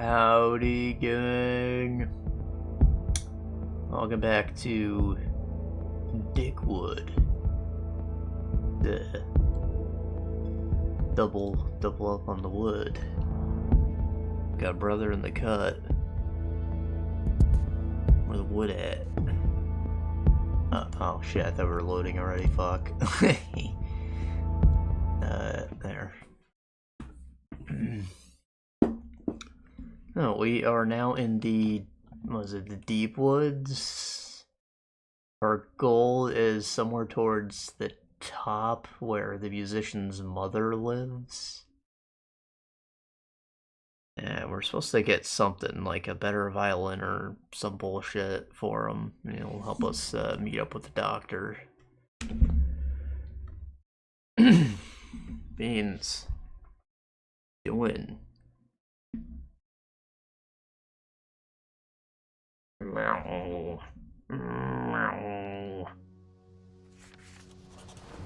Howdy, gang. Welcome back to Darkwood. The double up on the wood. Got a brother in the cut. Where the wood at? Oh shit, I thought we were loading already, fuck. There. No, we are now in the, the deep woods? Our goal is somewhere towards the top where the musician's mother lives. And we're supposed to get something, like a better violin or some bullshit for him. It'll help us meet up with the doctor. Beans. Doing. Meow. Meow.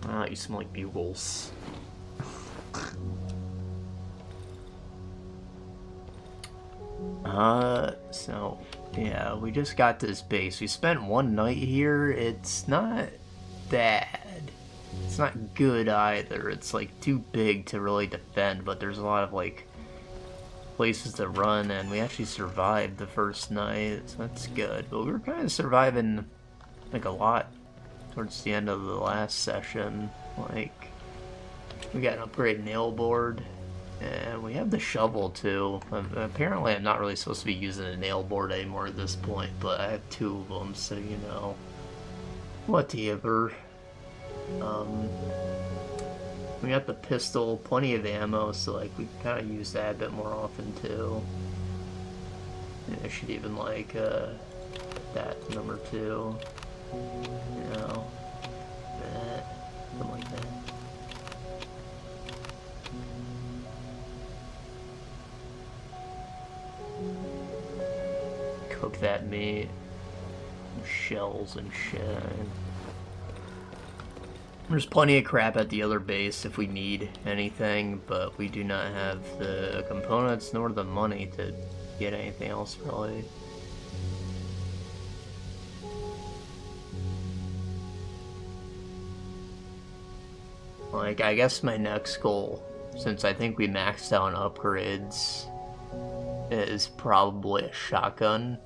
Ah, you smell like bugles. So, yeah, we just got this base. We spent one night here. It's not bad. It's not good either. It's, like, too big to really defend, but there's a lot of, like, places to run, and we actually survived the first night, so that's good. But we were kind of surviving, like, a lot towards the end of the last session. Like, we got an upgrade nail board, and we have the shovel, too. Apparently, I'm not really supposed to be using a nail board anymore at this point, but I have two of them, so, you know, whatever. We got the pistol, plenty of ammo, so like we can kind of use that a bit more often too. And I should even like that number 2, you know, that, something like that. Cook that meat, shells and shit. There's plenty of crap at the other base if we need anything, but we do not have the components nor the money to get anything else, really. Like, I guess my next goal, since I think we maxed out on upgrades, is probably a shotgun.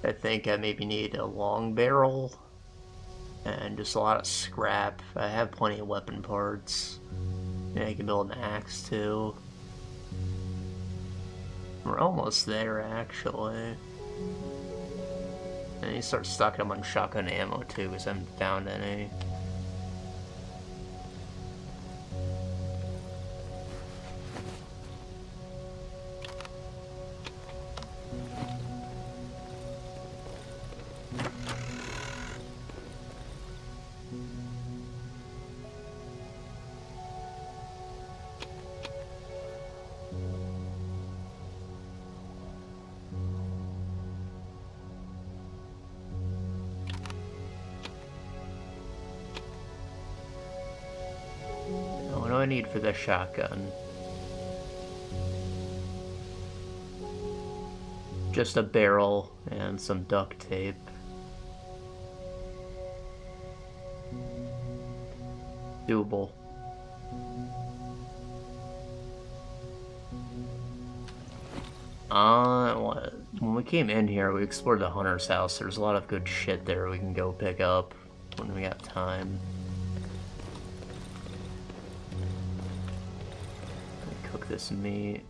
I think I maybe need a long barrel. And just a lot of scrap. I have plenty of weapon parts. And I can build an axe too. We're almost there actually. And you start stocking them on shotgun ammo too, because I haven't found any. What do I need for the shotgun? Just a barrel and some duct tape. Doable. When we came in here, we explored the hunter's house. There's a lot of good shit there we can go pick up when we got time. Cook this meat.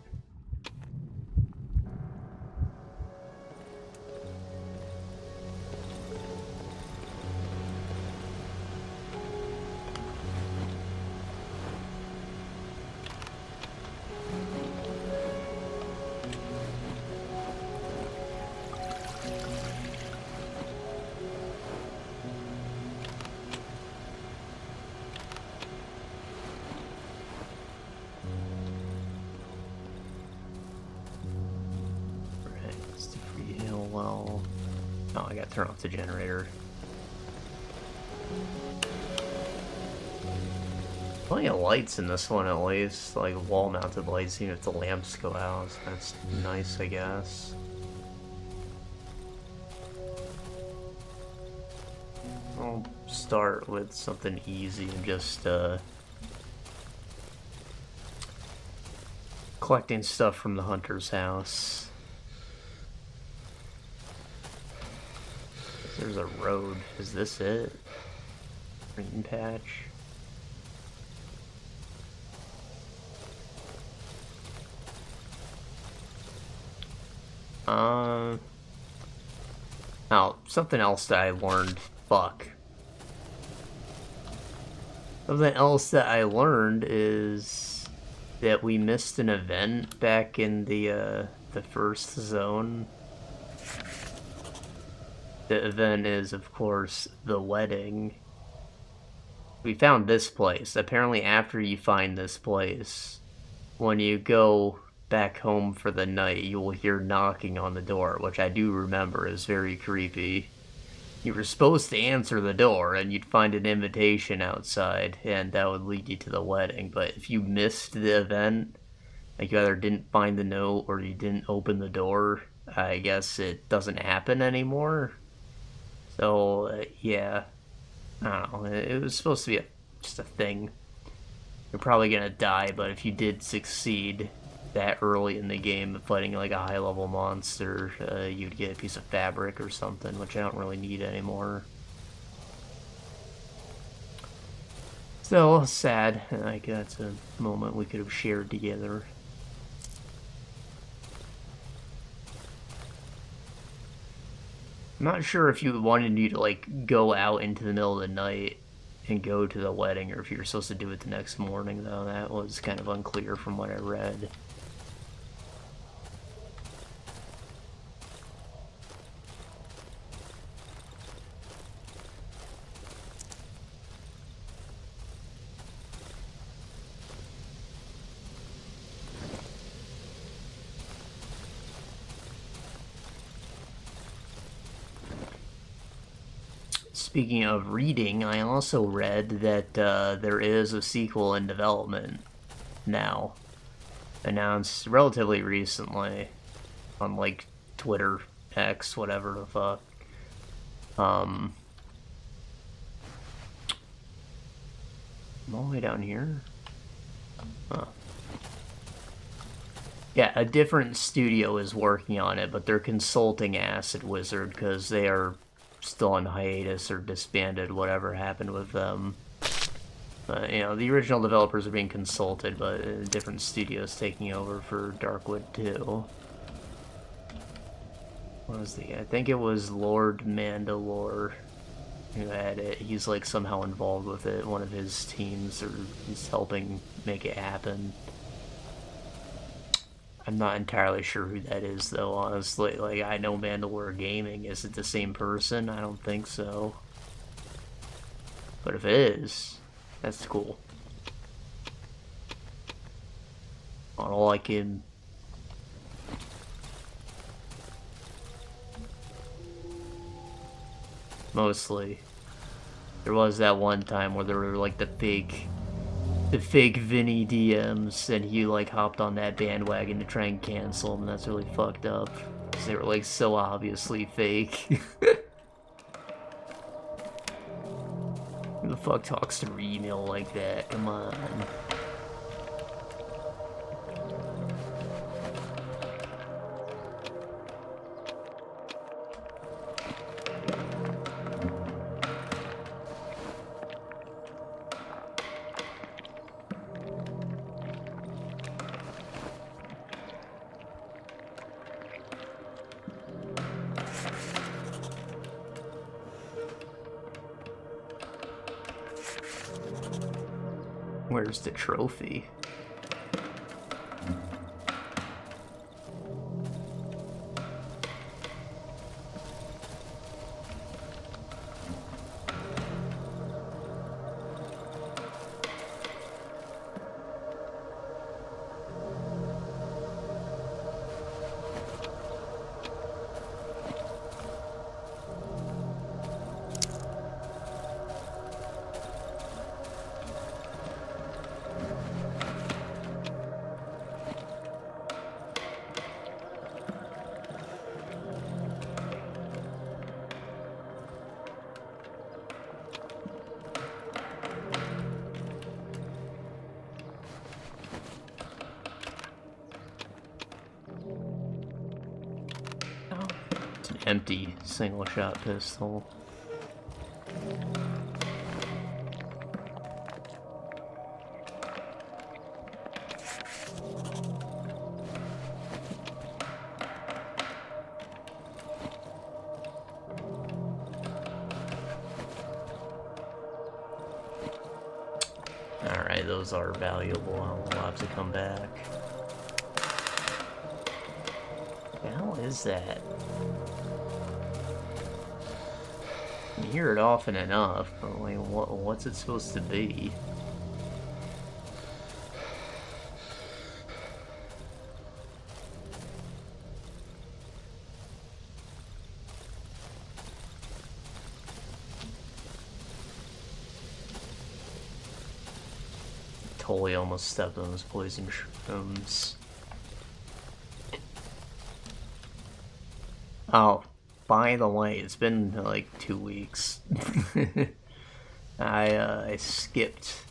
Well, oh, I gotta turn off the generator. Plenty of lights in this one at least, like wall-mounted lights, even if the lamps go out. So that's nice, I guess. I'll start with something easy and just collecting stuff from the hunter's house. There's a road. Is this it? Green patch. Now, something else that I learned. Fuck. Something else that I learned is that we missed an event back in the first zone. The event is, of course, the wedding. We found this place. Apparently, after you find this place, when you go back home for the night, you will hear knocking on the door, which I do remember is very creepy. You were supposed to answer the door, and you'd find an invitation outside, and that would lead you to the wedding. But if you missed the event, like you either didn't find the note or you didn't open the door, I guess it doesn't happen anymore. So, yeah. I don't know. It was supposed to be just a thing. You're probably gonna die, but if you did succeed that early in the game fighting like a high level monster, you'd get a piece of fabric or something, which I don't really need anymore. So sad. Like that's a moment we could have shared together. I'm not sure if you wanted you to like go out into the middle of the night and go to the wedding, or if you were supposed to do it the next morning, though. That was kind of unclear from what I read. Speaking of reading, I also read that there is a sequel in development now. Announced relatively recently on, like, Twitter, X, whatever the fuck. I'm all the way down here? Huh. Yeah, a different studio is working on it, but they're consulting Acid Wizard because they are still on hiatus or disbanded, whatever happened with them. You know, the original developers are being consulted, but different studios taking over for Darkwood 2. What was I think it was Lord Mandalore who had it. He's like somehow involved with it, one of his teams, or he's helping make it happen. I'm not entirely sure who that is, though, honestly. Like, I know Mandalore Gaming. Is it the same person? I don't think so. But if it is, that's cool. All I can... Mostly. There was that one time where there were, like, the fake Vinny DMs, and he like hopped on that bandwagon to try and cancel them, and that's really fucked up. Because they were like so obviously fake. Who the fuck talks through email like that? Come on. Where's the trophy? empty single shot pistol. Alright, those are valuable. I'll have to come back. What the hell is that? You hear it often enough, but like, what's it supposed to be? Totally almost stepped on those poison shrooms. Oh, by the way, it's been like 2 weeks. I skipped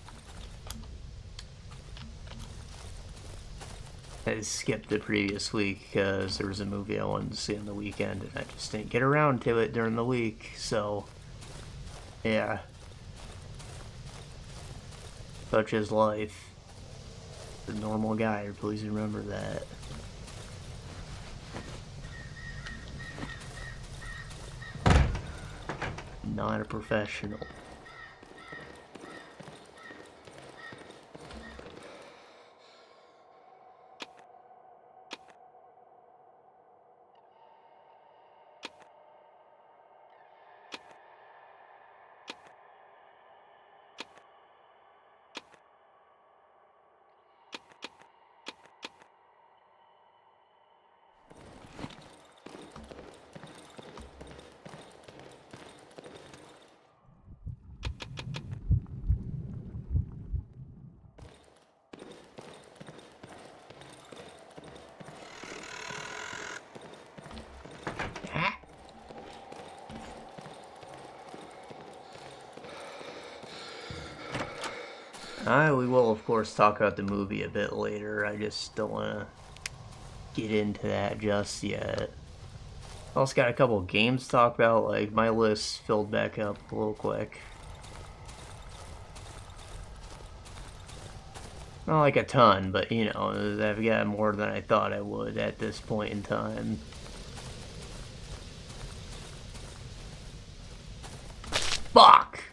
the previous week because there was a movie I wanted to see on the weekend, and I just didn't get around to it during the week. So, yeah. Such is life. The normal guy, please remember that. Not a professional. We will, of course, talk about the movie a bit later. I just don't want to get into that just yet. Also got a couple games to talk about. Like, my list filled back up a little quick. Not like a ton, but, you know, I've got more than I thought I would at this point in time. Fuck!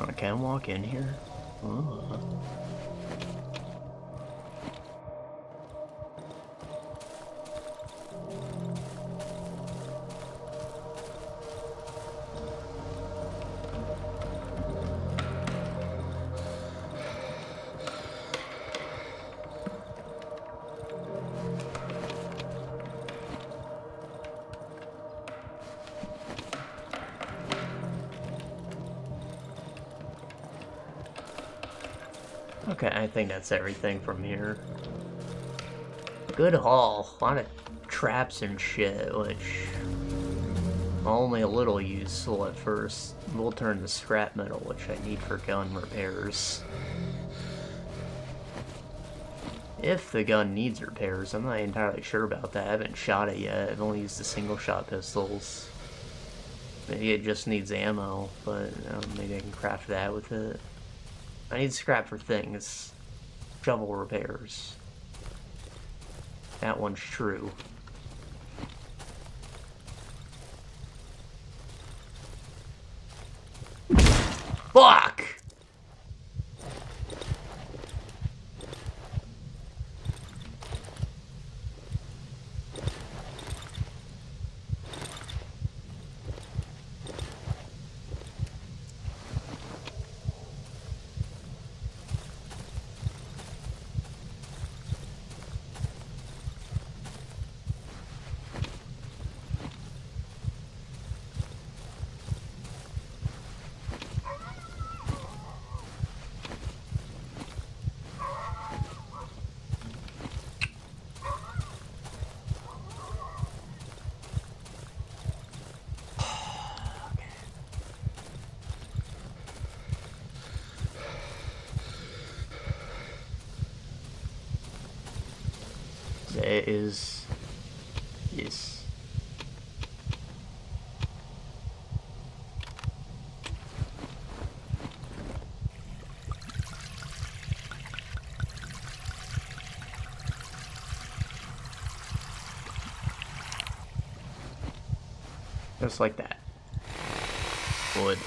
I can't walk in here. Oh. Okay, I think that's everything from here. Good haul. A lot of traps and shit, which only a little useful at first. We'll turn to scrap metal, which I need for gun repairs. If the gun needs repairs, I'm not entirely sure about that. I haven't shot it yet. I've only used the single shot pistols. Maybe it just needs ammo, but maybe I can craft that with it. I need scrap for things. Shovel repairs. That one's true. Fuck! it is... Yes. Just like that. Wood.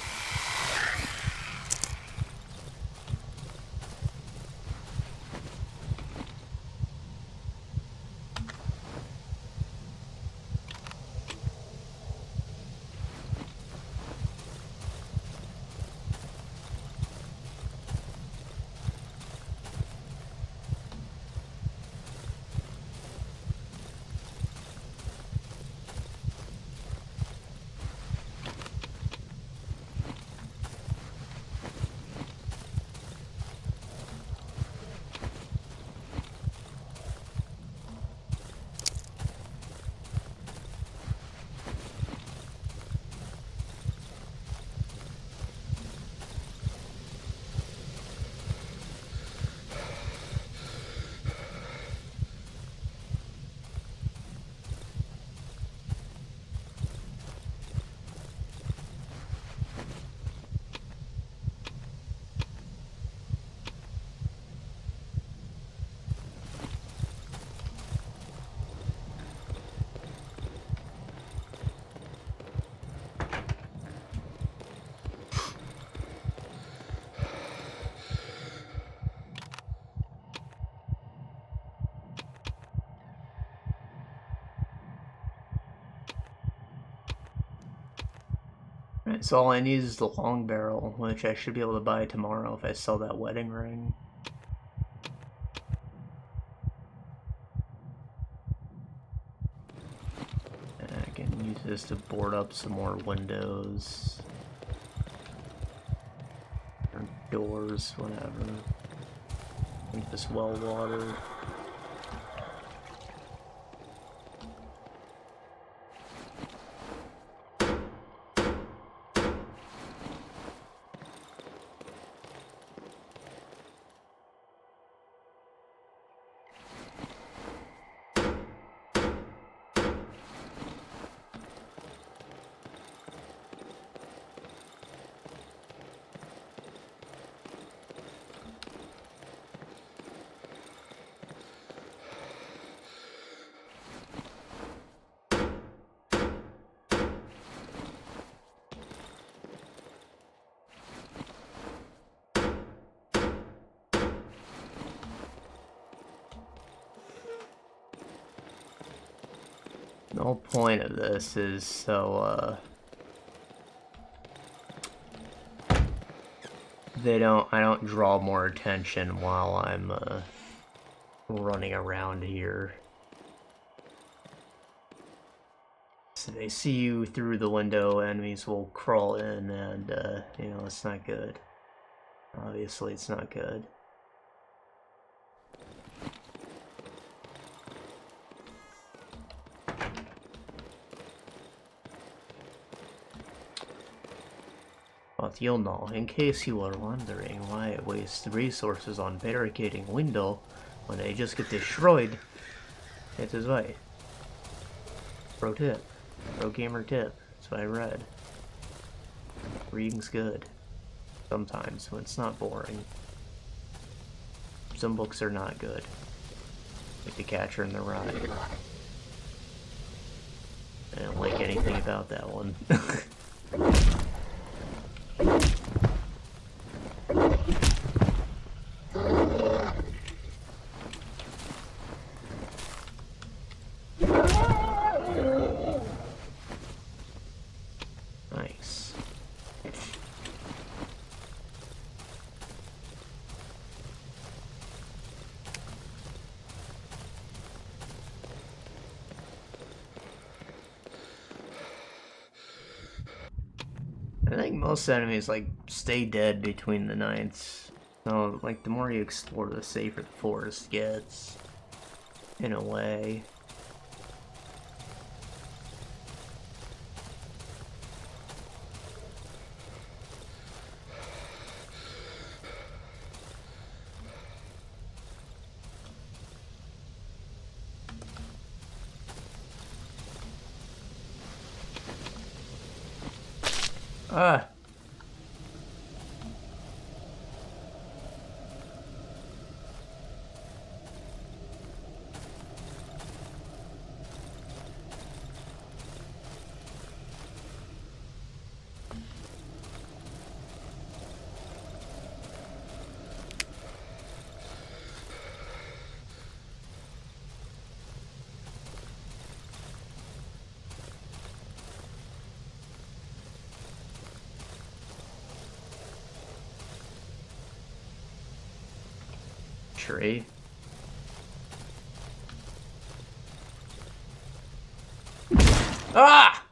Right, so all I need is the long barrel, which I should be able to buy tomorrow if I sell that wedding ring. And I can use this to board up some more windows. Or doors, whatever. Make this well watered. The whole point of this is so, I don't draw more attention while I'm, running around here. So they see you through the window, enemies will crawl in, and, you know, it's not good. Obviously, it's not good. But you'll know, in case you were wondering why I waste resources on barricading window when they just get destroyed, it is right. Pro tip. Pro gamer tip. That's what I read. Reading's good. Sometimes, when it's not boring. Some books are not good. Like The Catcher in the Rye. I don't like anything about that one. Nice. I think most enemies, like, stay dead between the nights. So, like, the more you explore, the safer the forest gets. In a way. Ah. Tree. Ah!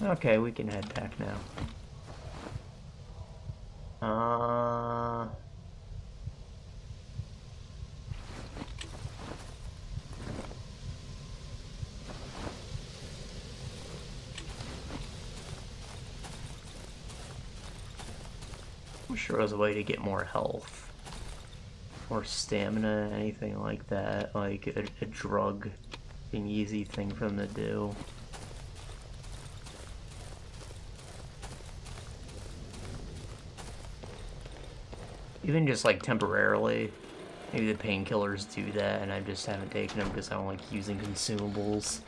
Okay, we can head back now. I'm sure there's a way to get more health. More stamina, anything like that. Like a drug. An easy thing for them to do. Even just like temporarily. Maybe the painkillers do that and I just haven't taken them because I don't like using consumables.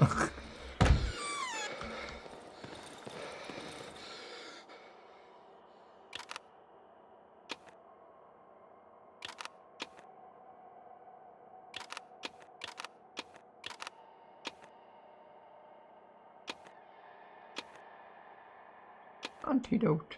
Antidote.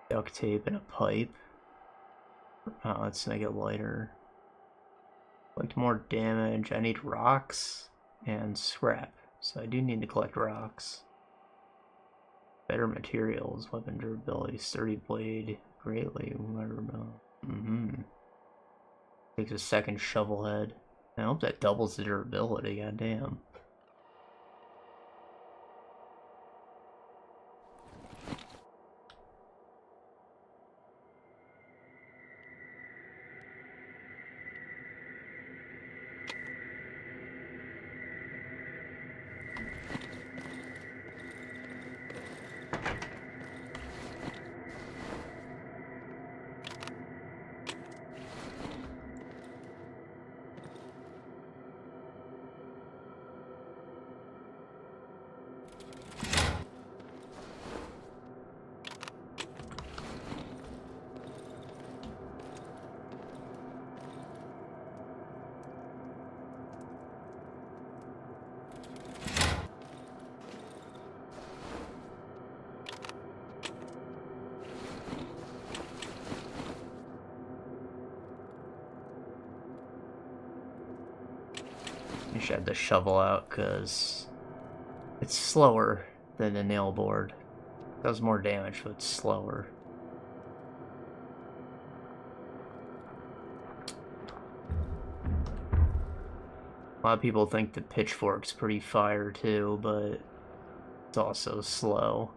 Duct tape and a pipe. Let's make it lighter. Collect more damage. I need rocks and scrap. So I do need to collect rocks. Better materials, weapon durability, sturdy blade, greatly. Takes a second shovel head. I hope that doubles the durability, goddamn. You should have the shovel out because it's slower than the nail board. It does more damage, but it's slower. A lot of people think the pitchfork's pretty fire too, but it's also slow.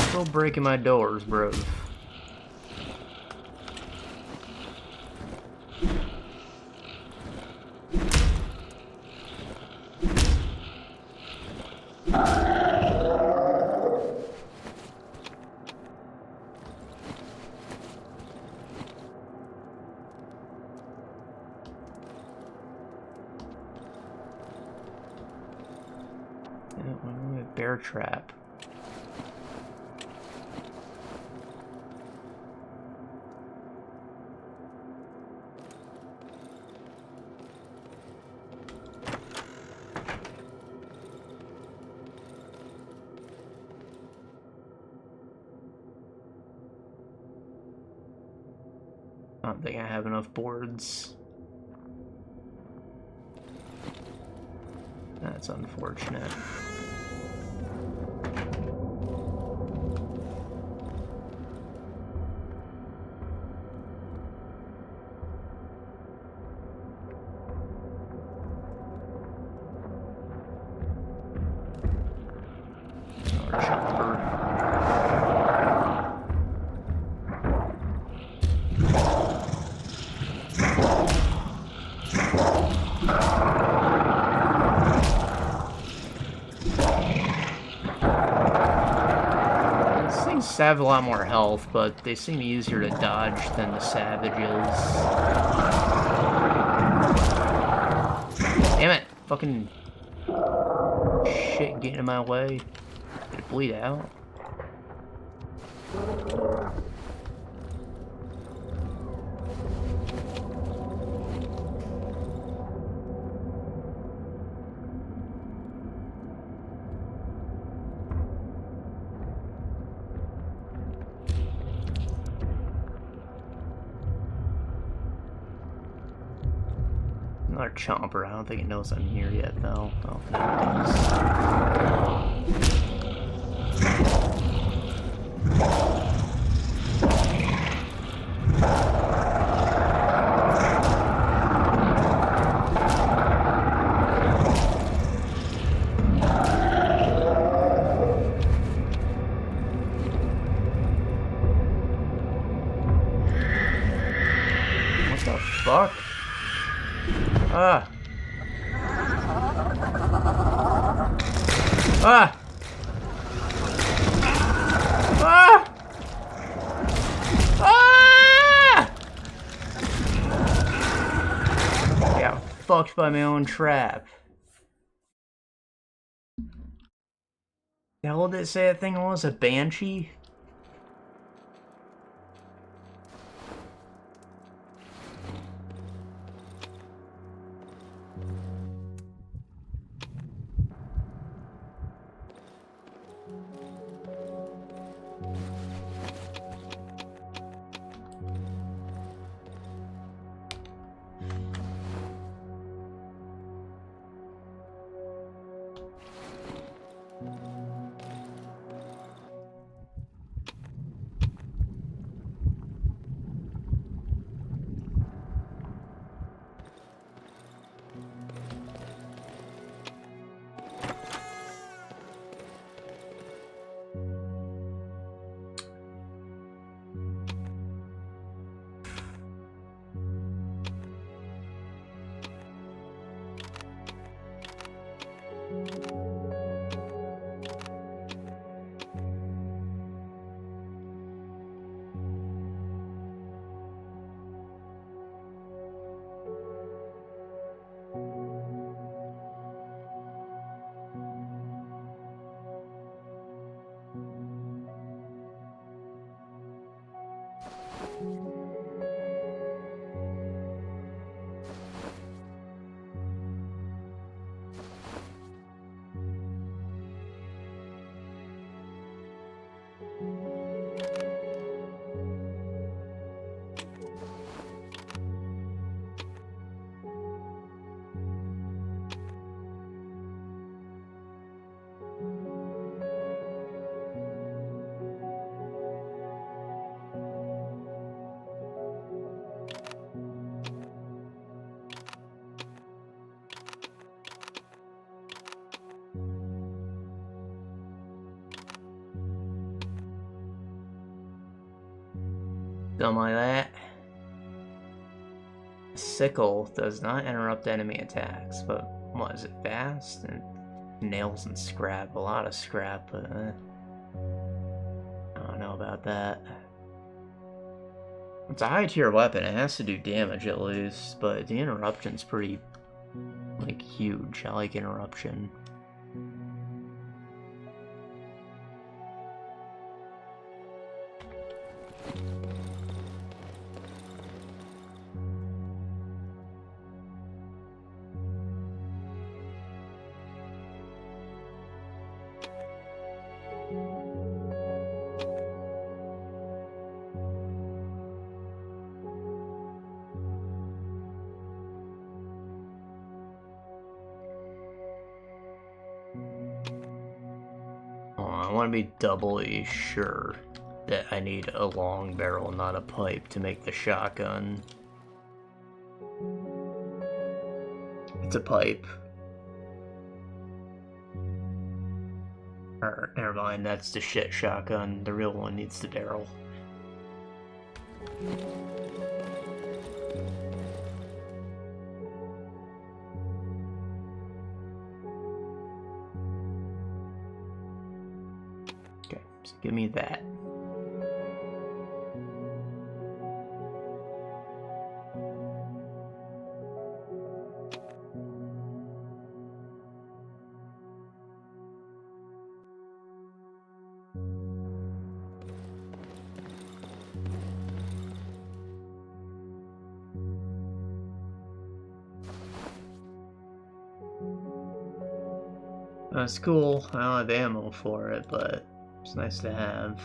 Still breaking my doors, bro. Bear trap. I don't think I have enough boards. That's unfortunate. Have a lot more health, but they seem easier to dodge than the savages. Damn it! Fucking shit getting in my way. Did it bleed out? Another chomper. I don't think it knows I'm here yet, though. Oh, there it is. What the fuck? Ah! Ah! Ah! Ah! Got fucked by my own trap. The hell did it say that thing was? A banshee? Something like that. Sickle does not interrupt enemy attacks, but what is it, fast? And nails and scrap, a lot of scrap, but I don't know about that. It's a high tier weapon, it has to do damage at least, but the interruption's pretty, like, huge. I like interruption. want to be doubly sure that I need a long barrel, not a pipe, to make the shotgun. It's a pipe. Or, never mind, that's the shit shotgun. The real one needs the barrel. Okay, so give me that. It's cool. I don't have ammo for it, but it's nice to have.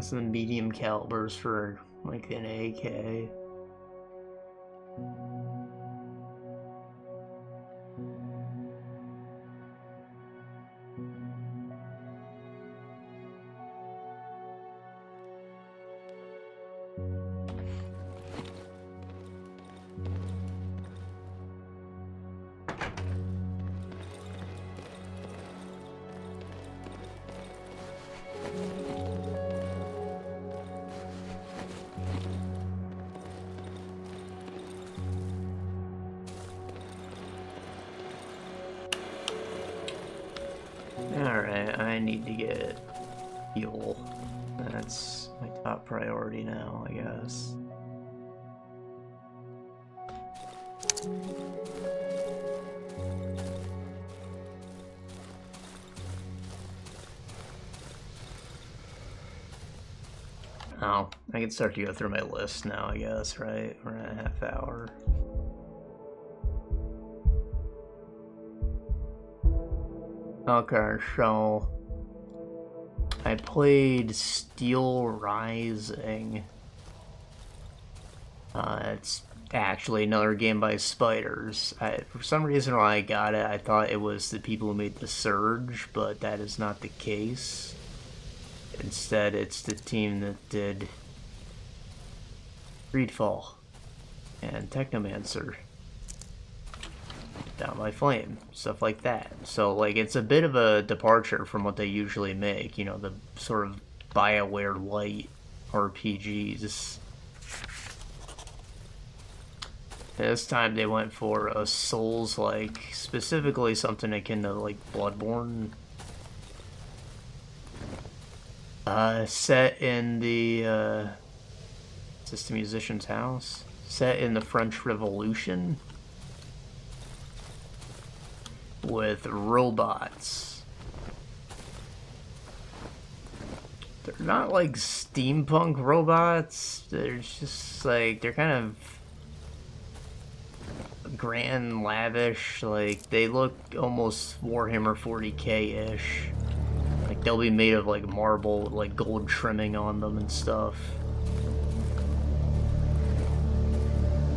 Some medium calibers for like an AK. Alright, I need to get fuel. That's my top priority now, I guess. Oh, I can start to go through my list now, I guess, right? We're at a half hour. Okay, so I played Steelrising. It's actually another game by Spiders. For some reason when I got it, I thought it was the people who made The Surge, but that is not the case. Instead, it's the team that did Greedfall and Technomancer. Down by Flame, stuff like that. So, like, it's a bit of a departure from what they usually make, you know, the sort of BioWare light RPGs. This time they went for a Souls-like, specifically something akin to, like, Bloodborne. Set in the, is this the musician's house? Set in the French Revolution. With robots. They're not like steampunk robots. They're just like, they're kind of grand, lavish. Like, they look almost Warhammer 40k-ish. Like, they'll be made of like marble with like gold trimming on them and stuff.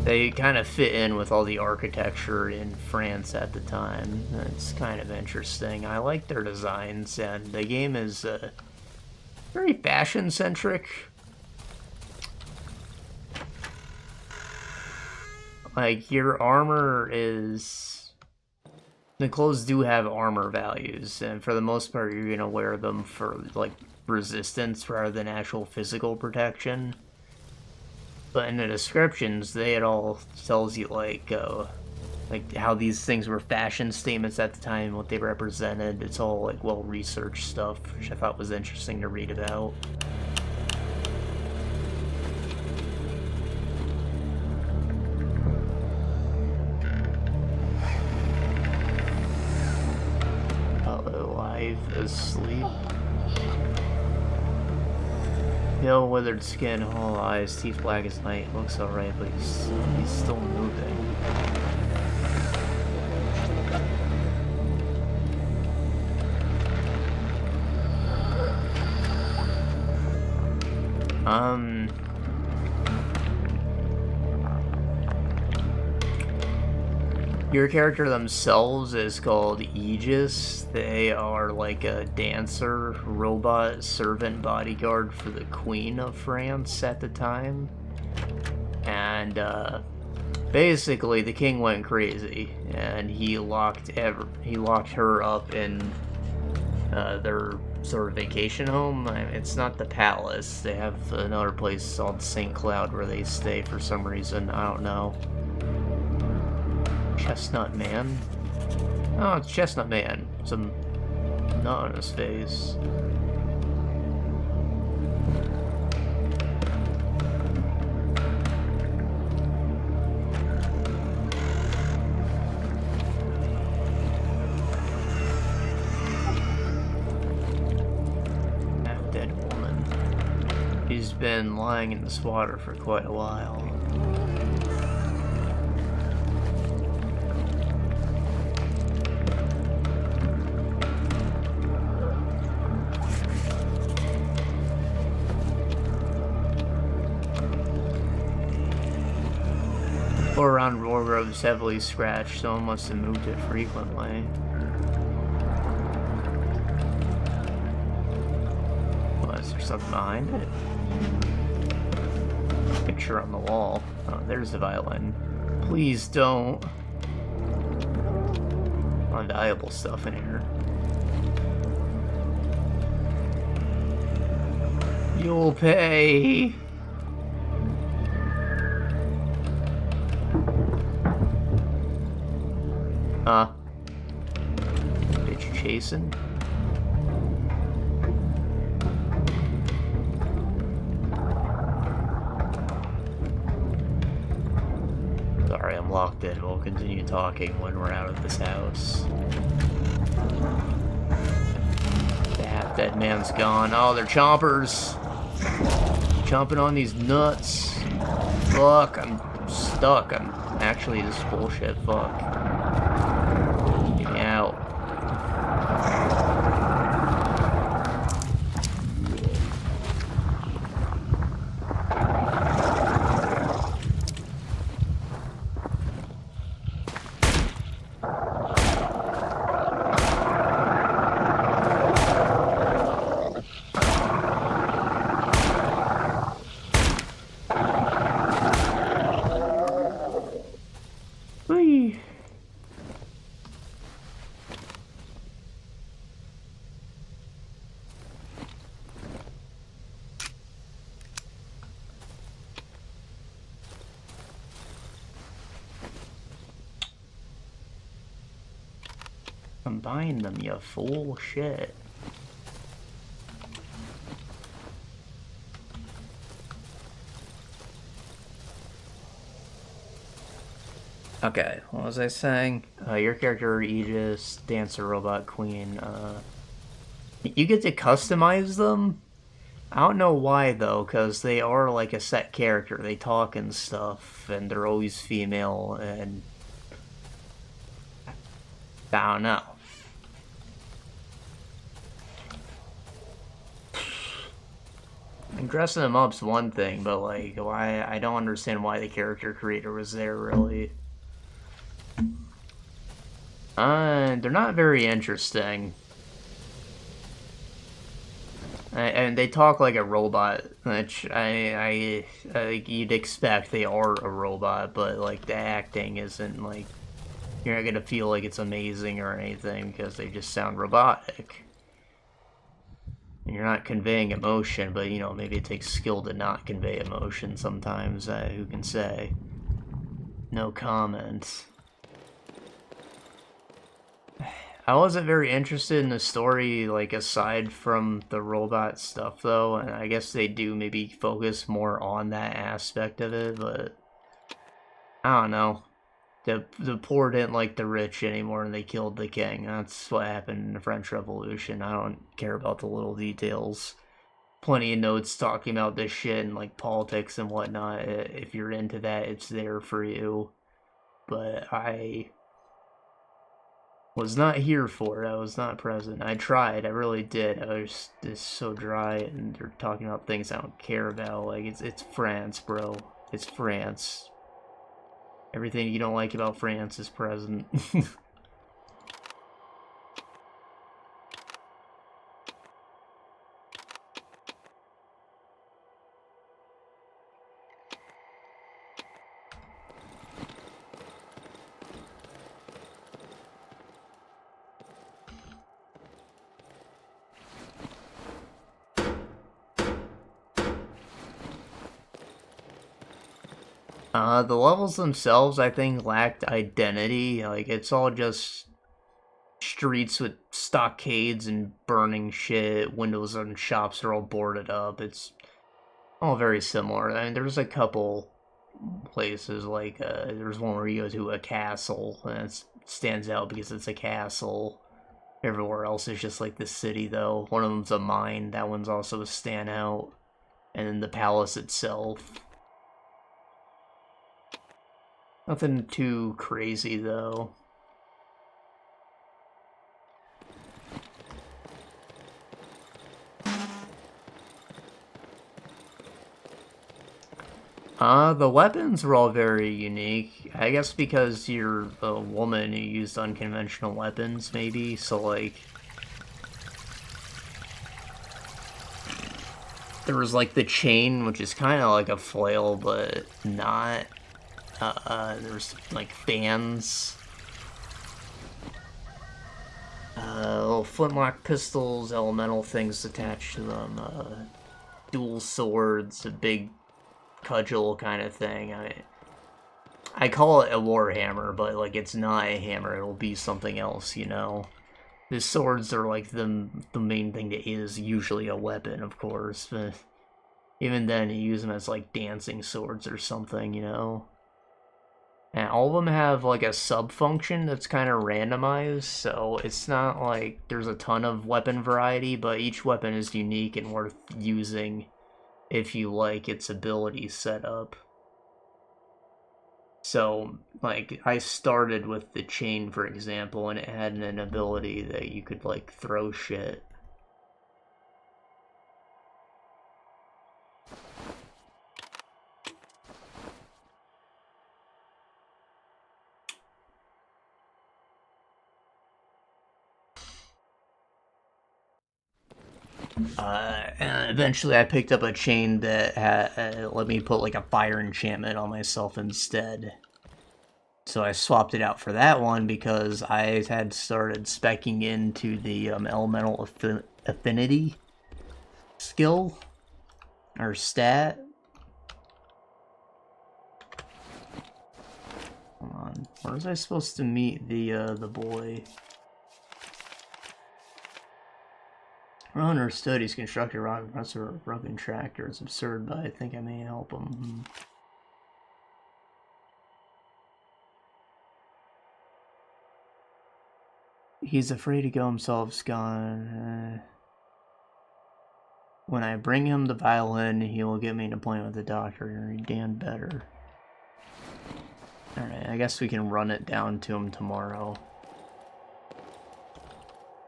They kind of fit in with all the architecture in France at the time. It's kind of interesting. I like their designs, and the game is very fashion-centric. Like, your armor is... The clothes do have armor values, and for the most part, you're going to wear them for, like, resistance rather than actual physical protection. But in the descriptions, it all tells you, like how these things were fashion statements at the time, what they represented. It's all, like, well-researched stuff, which I thought was interesting to read about. Alive, asleep. Pale, withered skin, hollow eyes, teeth black as night. Looks alright, but he's still moving. Your character themselves is called Aegis. They are like a dancer, robot, servant bodyguard for the Queen of France at the time. And basically the king went crazy and he locked her up in their sort of vacation home. It's not the palace. They have another place called St. Cloud where they stay for some reason. I don't know. Chestnut Man? Oh, it's Chestnut Man. Some nut on his face. Half-dead woman. She's been lying in this water for quite a while. Or around Wargrove is heavily scratched, someone must have moved it frequently. Well, is there something behind it? Picture on the wall. Oh, there's the violin. Please don't. A lot of valuable stuff in here. You'll pay. Bitch chasing? Sorry, I'm locked in. We'll continue talking when we're out of this house. The half-dead man's gone. Oh, they're chompers! Chomping on these nuts. Fuck, I'm stuck. I'm actually this bullshit. Fuck. Get me out. Combine them, you fool. Shit. Okay, what was I saying? Your character, Aegis, Dancer, Robot, Queen, you get to customize them? I don't know why, though, because they are like a set character. They talk and stuff, and they're always female, and I don't know. And dressing them up's one thing, but like, why? I don't understand why the character creator was there, really. They're not very interesting. And they talk like a robot, which I you'd expect they are a robot, but like the acting isn't like, you're not gonna feel like it's amazing or anything because they just sound robotic. And you're not conveying emotion, but you know, maybe it takes skill to not convey emotion sometimes. Who can say? No comments. I wasn't very interested in the story, like, aside from the robot stuff, though, and I guess they do maybe focus more on that aspect of it, but I don't know. The poor didn't like the rich anymore, and they killed the king. That's what happened in the French Revolution. I don't care about the little details. Plenty of notes talking about this shit and, like, politics and whatnot. If you're into that, it's there for you. But I was not here for it. I was not present. I tried. I really did. I was just so dry, and they're talking about things I don't care about. Like, it's France, bro. It's France. Everything you don't like about France is present. The levels themselves, I think, lacked identity. Like, it's all just streets with stockades and burning shit. Windows and shops are all boarded up. It's all very similar. I mean, there's a couple places, like, there's one where you go to a castle, and it stands out because it's a castle. Everywhere else is just like the city, though. One of them's a mine. That one's also a standout. And then the palace itself. Nothing too crazy, though. The weapons were all very unique. I guess because you're a woman who used unconventional weapons, maybe. So, like, there was, like, the chain, which is kind of like a flail, but not. There's, like, fans. Little flintlock pistols, elemental things attached to them. Dual swords, a big cudgel kind of thing. I call it a warhammer, but, like, it's not a hammer. It'll be something else, you know? The swords are, like, the main thing that is usually a weapon, of course. But even then, you use them as, like, dancing swords or something, you know? And all of them have, like, a sub-function that's kind of randomized, so it's not like there's a ton of weapon variety, but each weapon is unique and worth using if you like its ability setup. So, like, I started with the chain, for example, and it had an ability that you could, like, throw shit. And eventually I picked up a chain that let me put, like, a fire enchantment on myself instead. So I swapped it out for that one because I had started speccing into the elemental affinity skill, or stat. Hold on, where was I supposed to meet the boy? Runner studies constructed around a broken tractor. It's absurd, but I think I may help him. He's afraid to go himself, gone. When I bring him the violin, he will get me an appointment with the doctor. Dan better. Alright, I guess we can run it down to him tomorrow.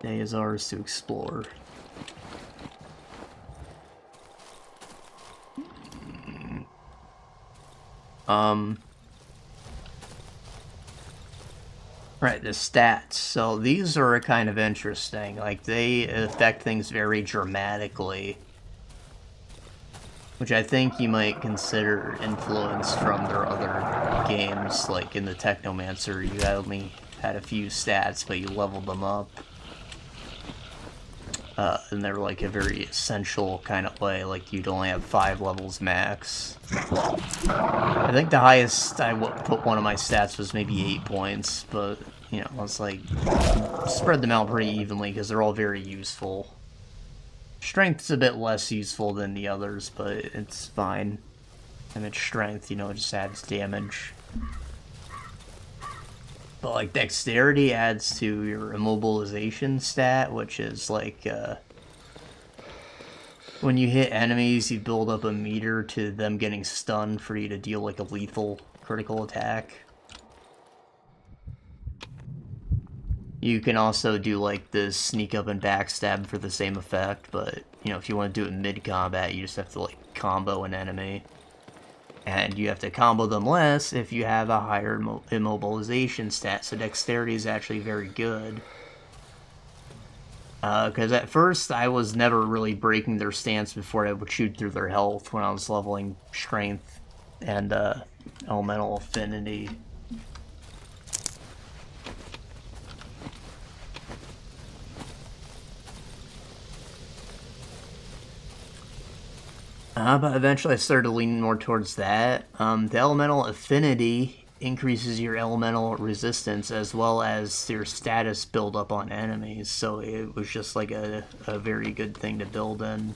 Day is ours to explore. Right, the stats. So these are kind of interesting. Like, they affect things very dramatically. Which I think you might consider influence from their other games. Like in the Technomancer, you only had a few stats, but you leveled them up. And they're like a very essential kind of way, like you'd only have 5 levels max. I think the highest I put one of my stats was maybe 8 points, but, you know, it's like, spread them out pretty evenly because they're all very useful. Strength's a bit less useful than the others, but it's fine. And its strength, you know, it just adds damage. But, like, dexterity adds to your immobilization stat, which is, like, when you hit enemies, you build up a meter to them getting stunned for you to deal, like, a lethal critical attack. You can also do, like, the sneak up and backstab for the same effect, but, you know, if you want to do it mid-combat, you just have to, like, combo an enemy. And you have to combo them less if you have a higher immobilization stat, so dexterity is actually very good. Because at first I was never really breaking their stance before I would shoot through their health when I was leveling strength and elemental affinity. But eventually I started leaning more towards that. The elemental affinity increases your elemental resistance as well as your status build up on enemies, so it was just like a very good thing to build in.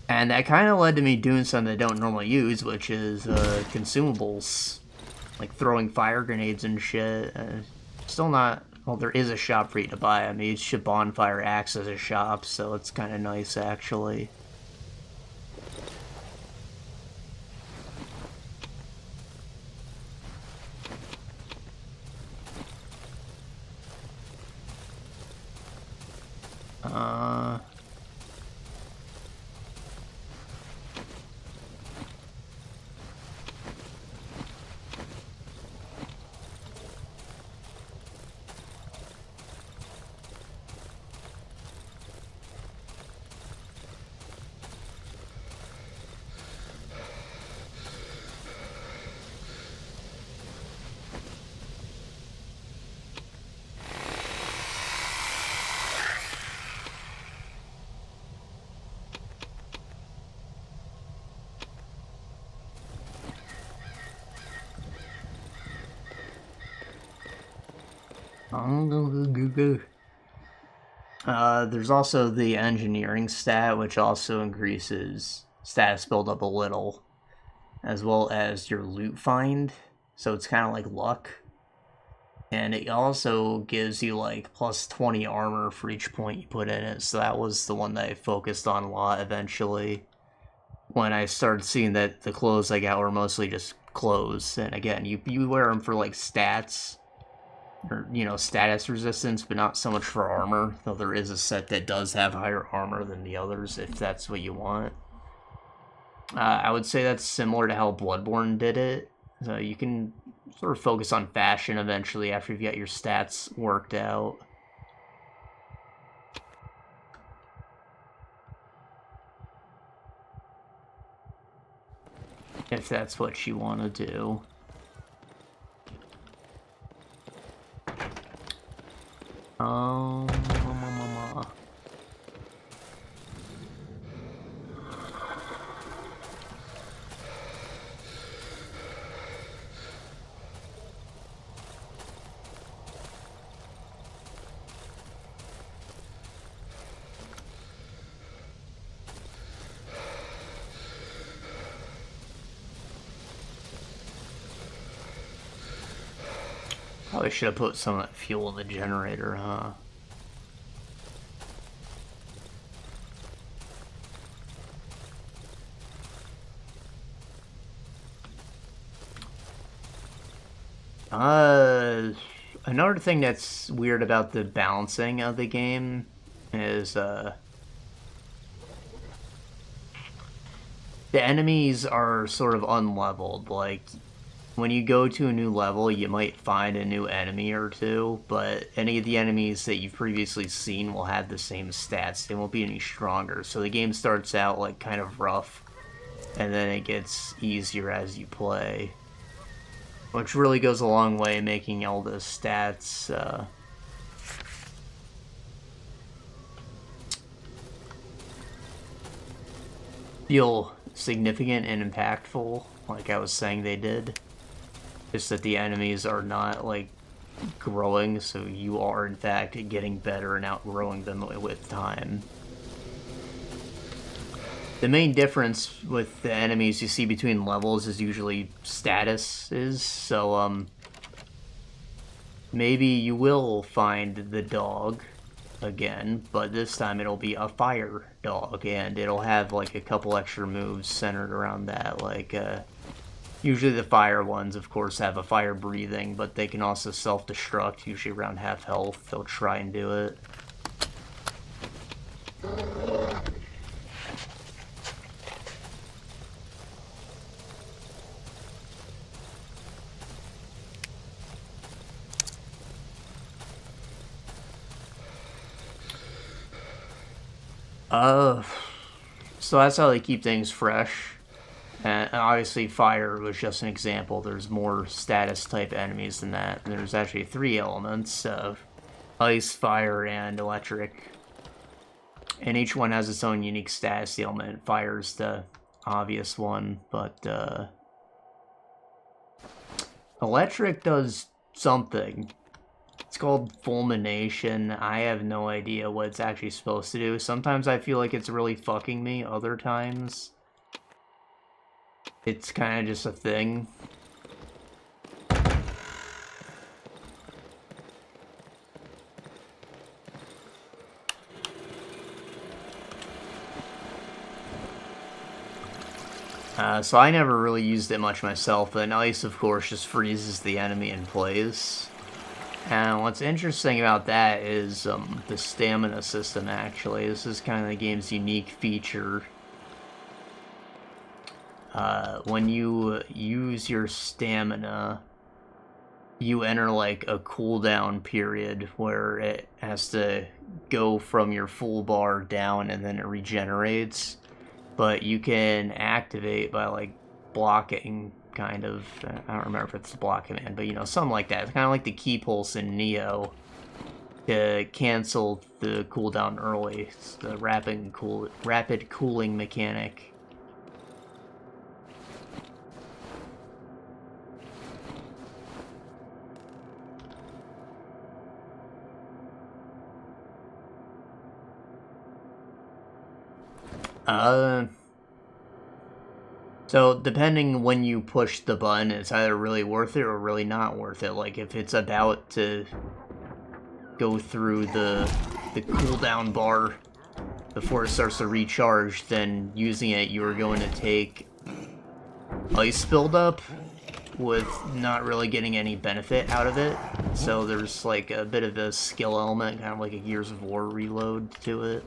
And that kind of led to me doing something I don't normally use, which is consumables. Like throwing fire grenades and shit. Still not... Well, there is a shop for you to buy. I mean, each bonfire acts as a shop, so it's kind of nice, actually. There's also the engineering stat, which also increases status buildup a little, as well as your loot find, so it's kind of like luck. And it also gives you like plus 20 armor for each point you put in it, so that was the one that I focused on a lot eventually, when I started seeing that the clothes I got were mostly just clothes. And again, you wear them for like stats, or, you know, status resistance, but not so much for armor, though there is a set that does have higher armor than the others, if that's what you want. I would say that's similar to how Bloodborne did it. So you can sort of focus on fashion eventually after you've got your stats worked out. If that's what you want to do. Probably should have put some of that fuel in the generator, huh? Another thing that's weird about the balancing of the game is, the enemies are sort of unleveled. Like, when you go to a new level, you might find a new enemy or two, but any of the enemies that you've previously seen will have the same stats. They won't be any stronger. So the game starts out, like, kind of rough, and then it gets easier as you play. Which really goes a long way in making all the stats, feel significant and impactful, like I was saying they did. Just that the enemies are not, like, growing, so you are, in fact, getting better and outgrowing them with time. The main difference with the enemies you see between levels is usually statuses, so, maybe you will find the dog again, but this time it'll be a fire dog, and it'll have, like, a couple extra moves centered around that, like, usually the fire ones, of course, have a fire breathing, but they can also self-destruct, usually around half health. They'll try and do it. Uh, so that's how they keep things fresh. And obviously fire was just an example. There's more status type enemies than that. There's actually 3 elements of ice, fire, and electric. And each one has its own unique status element. Fire's the obvious one, but electric does something. It's called fulmination. I have no idea what it's actually supposed to do. Sometimes I feel like it's really fucking me. Other times, it's kind of just a thing. So I never really used it much myself, but ice, of course, just freezes the enemy in place. And what's interesting about that is the stamina system, actually. This is kind of the game's unique feature. When you use your stamina, you enter like a cooldown period where it has to go from your full bar down and then it regenerates. But you can activate by like blocking, kind of. I don't remember if it's the block command, but you know, something like that. It's kind of like the key pulse in Neo to cancel the cooldown early. It's the rapid cooling mechanic. So depending when you push the button, it's either really worth it or really not worth it. Like if it's about to go through the cooldown bar before it starts to recharge, then using it, you are going to take ice buildup with not really getting any benefit out of it. So there's like a bit of a skill element, kind of like a Gears of War reload to it.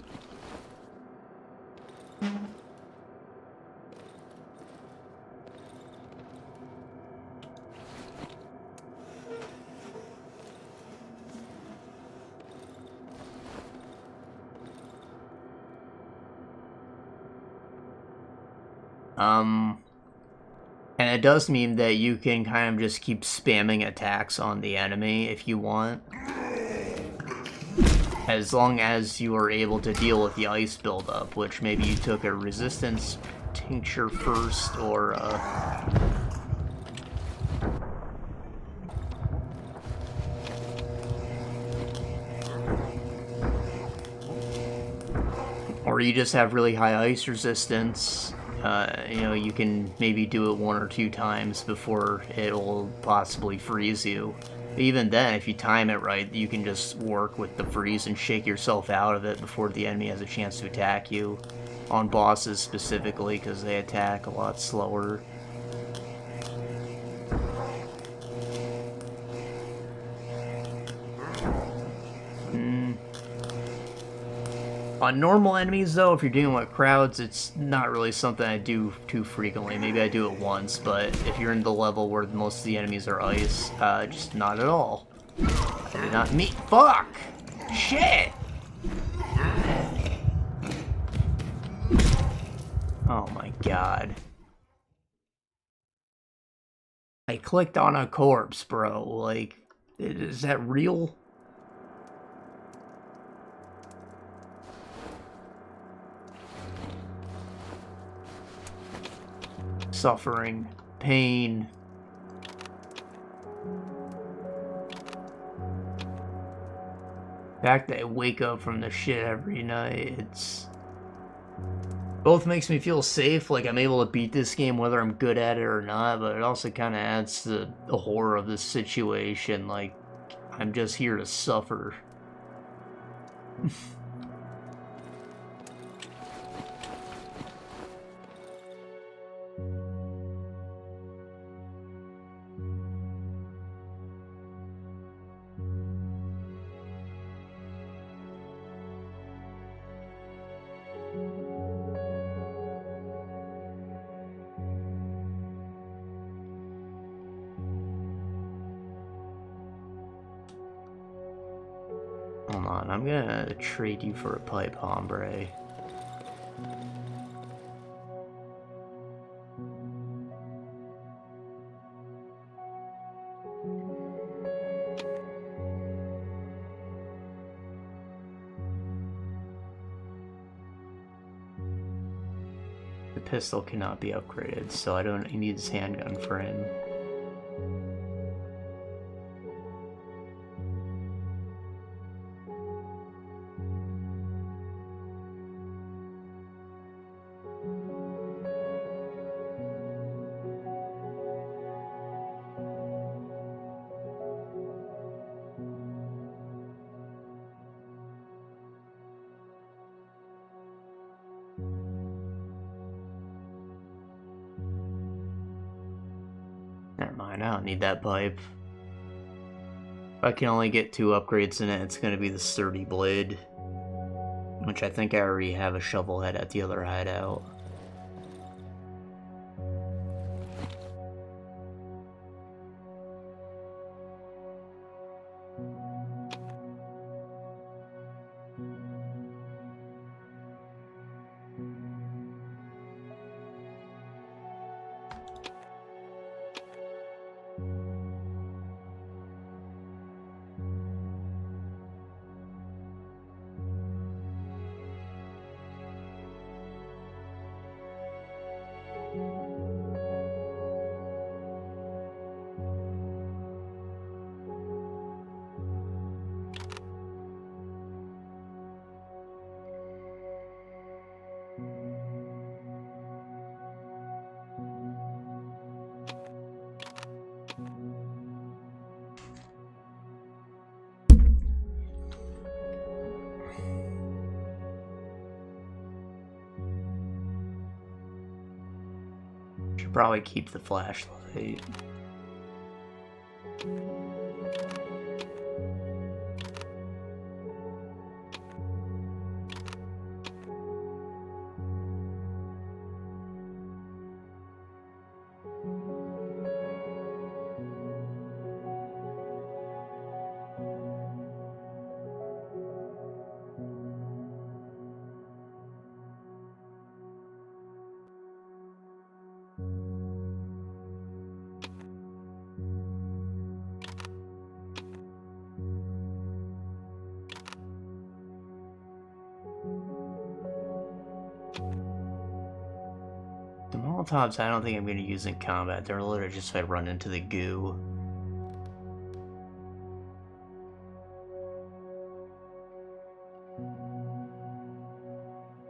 And it does mean that you can kind of just keep spamming attacks on the enemy if you want. As long as you are able to deal with the ice buildup, which maybe you took a resistance tincture first, or you just have really high ice resistance. You know, you can maybe do it 1 or 2 times before it'll possibly freeze you. But even then, if you time it right, you can just work with the freeze and shake yourself out of it before the enemy has a chance to attack you. On bosses specifically, because they attack a lot slower. On normal enemies, though, if you're dealing with crowds, it's not really something I do too frequently. Maybe I do it once, but if you're in the level where most of the enemies are ice, just not at all. Not me. Fuck! Shit! Oh my god. I clicked on a corpse, bro. Like, is that real? Suffering, pain. The fact that I wake up from the shit every night, it's... both makes me feel safe, like I'm able to beat this game whether I'm good at it or not, but it also kind of adds to the horror of this situation, like, I'm just here to suffer. Hold on, I'm gonna trade you for a pipe, hombre. The pistol cannot be upgraded, so I need his handgun for him. Never mind, I don't need that pipe. If I can only get 2 upgrades in it, it's going to be the sturdy blade. Which I think I already have a shovel head at the other hideout. Should probably keep the flashlight. The Molotovs I don't think I'm going to use in combat. They're literally just if I run into the goo.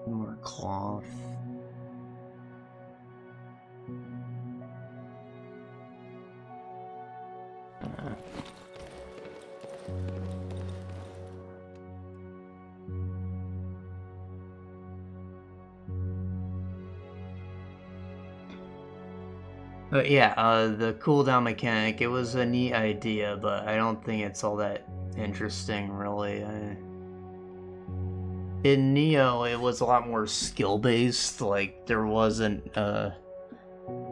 More cloth. But yeah, the cooldown mechanic, it was a neat idea, but I don't think it's all that interesting, really. In Neo, it was a lot more skill-based, like, there wasn't,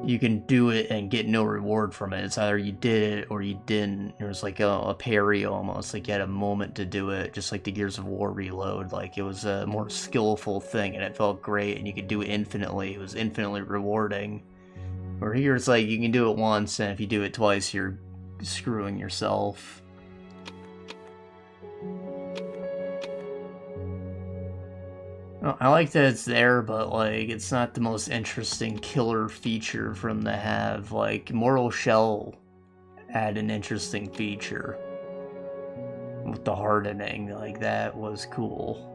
you can do it and get no reward from it. It's either you did it or you didn't. There was like a parry almost, like you had a moment to do it, just like the Gears of War reload. Like, it was a more skillful thing, and it felt great, and you could do it infinitely. It was infinitely rewarding. Or here it's like, you can do it once, and if you do it twice, you're screwing yourself. Well, I like that it's there, but, like, it's not the most interesting killer feature from the have. Like, Mortal Shell had an interesting feature. With the hardening, like, that was cool.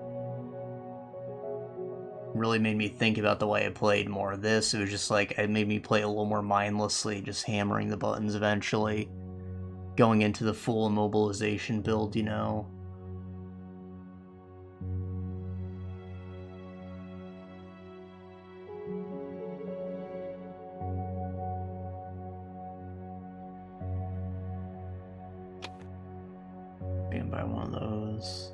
Really made me think about the way I played more. This, it was just like, it made me play a little more mindlessly, just hammering the buttons eventually. Going into the full immobilization build, you know? Gonna buy one of those.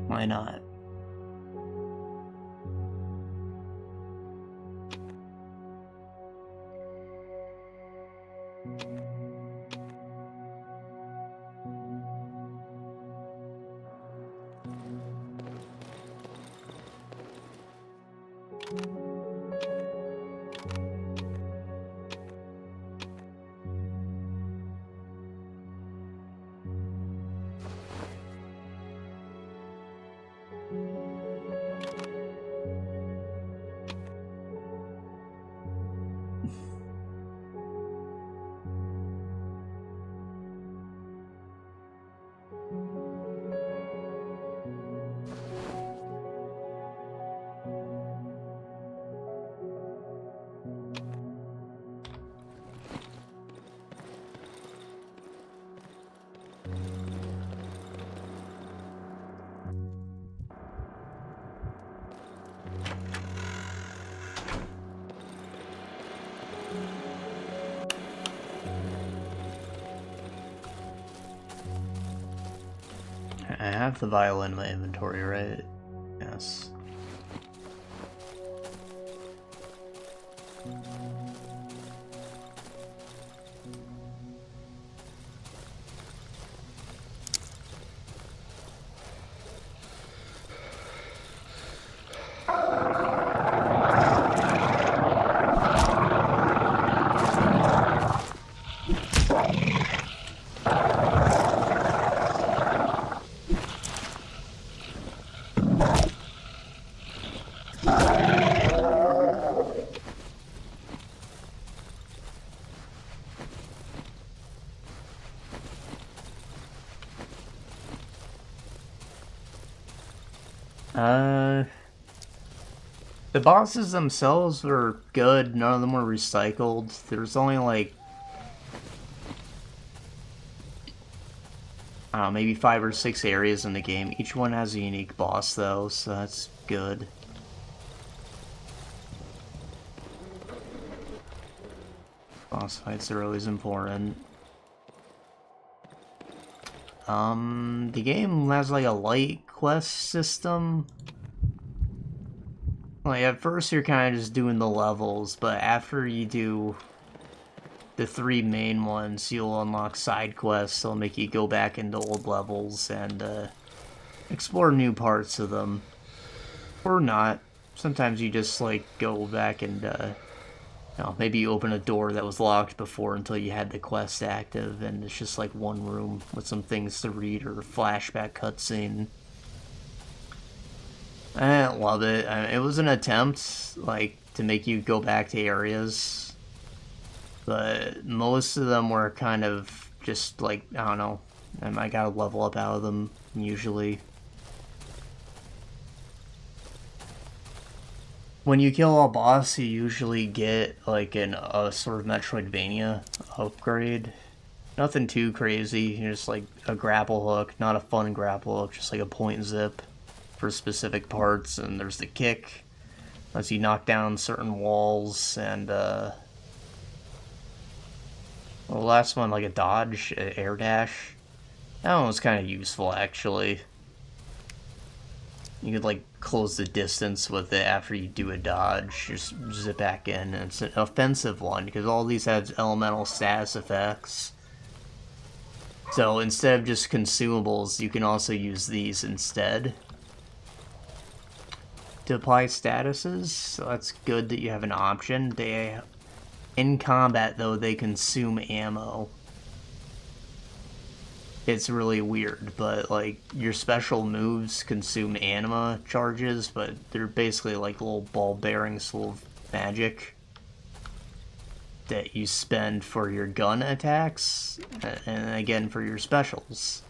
Why not? I have the violin in my inventory, right? Yes. The bosses themselves were good, none of them were recycled. There's only like, I don't know, maybe 5 or 6 areas in the game. Each one has a unique boss though, so that's good. Boss fights are always important. The game has like a light quest system. Like, at first you're kind of just doing the levels, but after you do the 3 main ones, you'll unlock side quests that'll make you go back into old levels and explore new parts of them. Or not. Sometimes you just, like, go back and, you know, maybe you open a door that was locked before until you had the quest active, and it's just, like, one room with some things to read or a flashback cutscene. I didn't love it. I mean, it was an attempt, like, to make you go back to areas, but most of them were kind of just, like, I don't know, I gotta level up out of them, usually. When you kill a boss, you usually get, like, a sort of Metroidvania upgrade. Nothing too crazy, just, like, a grapple hook, not a fun grapple hook, just, like, a point and zip for specific parts, and there's the kick, lets you knock down certain walls, and well, the last one, like a dodge, air dash. That one was kind of useful, actually. You could, like, close the distance with it after you do a dodge, just zip back in, and it's an offensive one, because all these have elemental status effects. So instead of just consumables, you can also use these instead to apply statuses, so that's good that you have an option. They, in combat though, they consume ammo. It's really weird, but like your special moves consume anima charges, but they're basically like little ball bearings full of magic that you spend for your gun attacks, and again for your specials,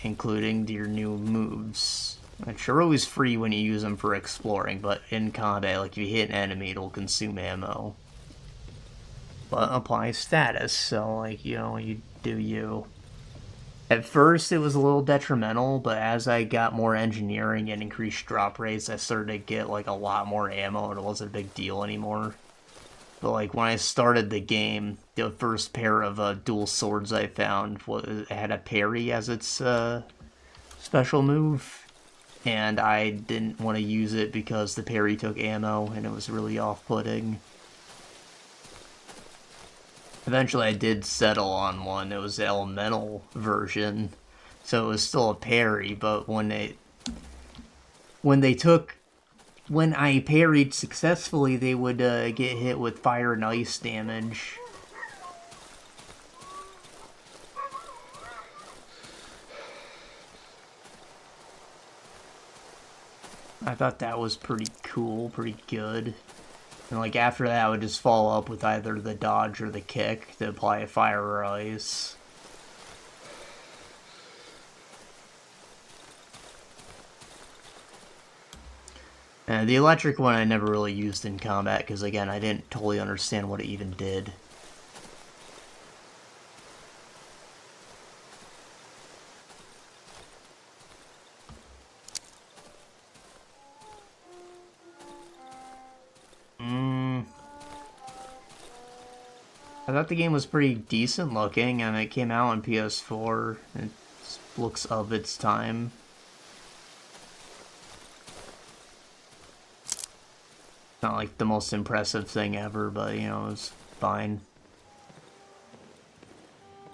including your new moves. Which are always free when you use them for exploring, but in combat, like if you hit an enemy, it'll consume ammo. But apply status, so like, you know, you do you. At first it was a little detrimental, but as I got more engineering and increased drop rates, I started to get like a lot more ammo and it wasn't a big deal anymore. But like when I started the game, the first pair of dual swords I found had a parry as its special move, and I didn't want to use it because the parry took ammo and it was really off-putting. Eventually I did settle on one. It was the elemental version, so it was still a parry, but when I parried successfully, they would get hit with fire and ice damage. I thought that was pretty cool, pretty good. And like after that, I would just follow up with either the dodge or the kick to apply fire or ice. And the electric one I never really used in combat because again, I didn't totally understand what it even did. I thought the game was pretty decent looking, and it came out on PS4. It looks of its time. Not like the most impressive thing ever, but you know, it was fine.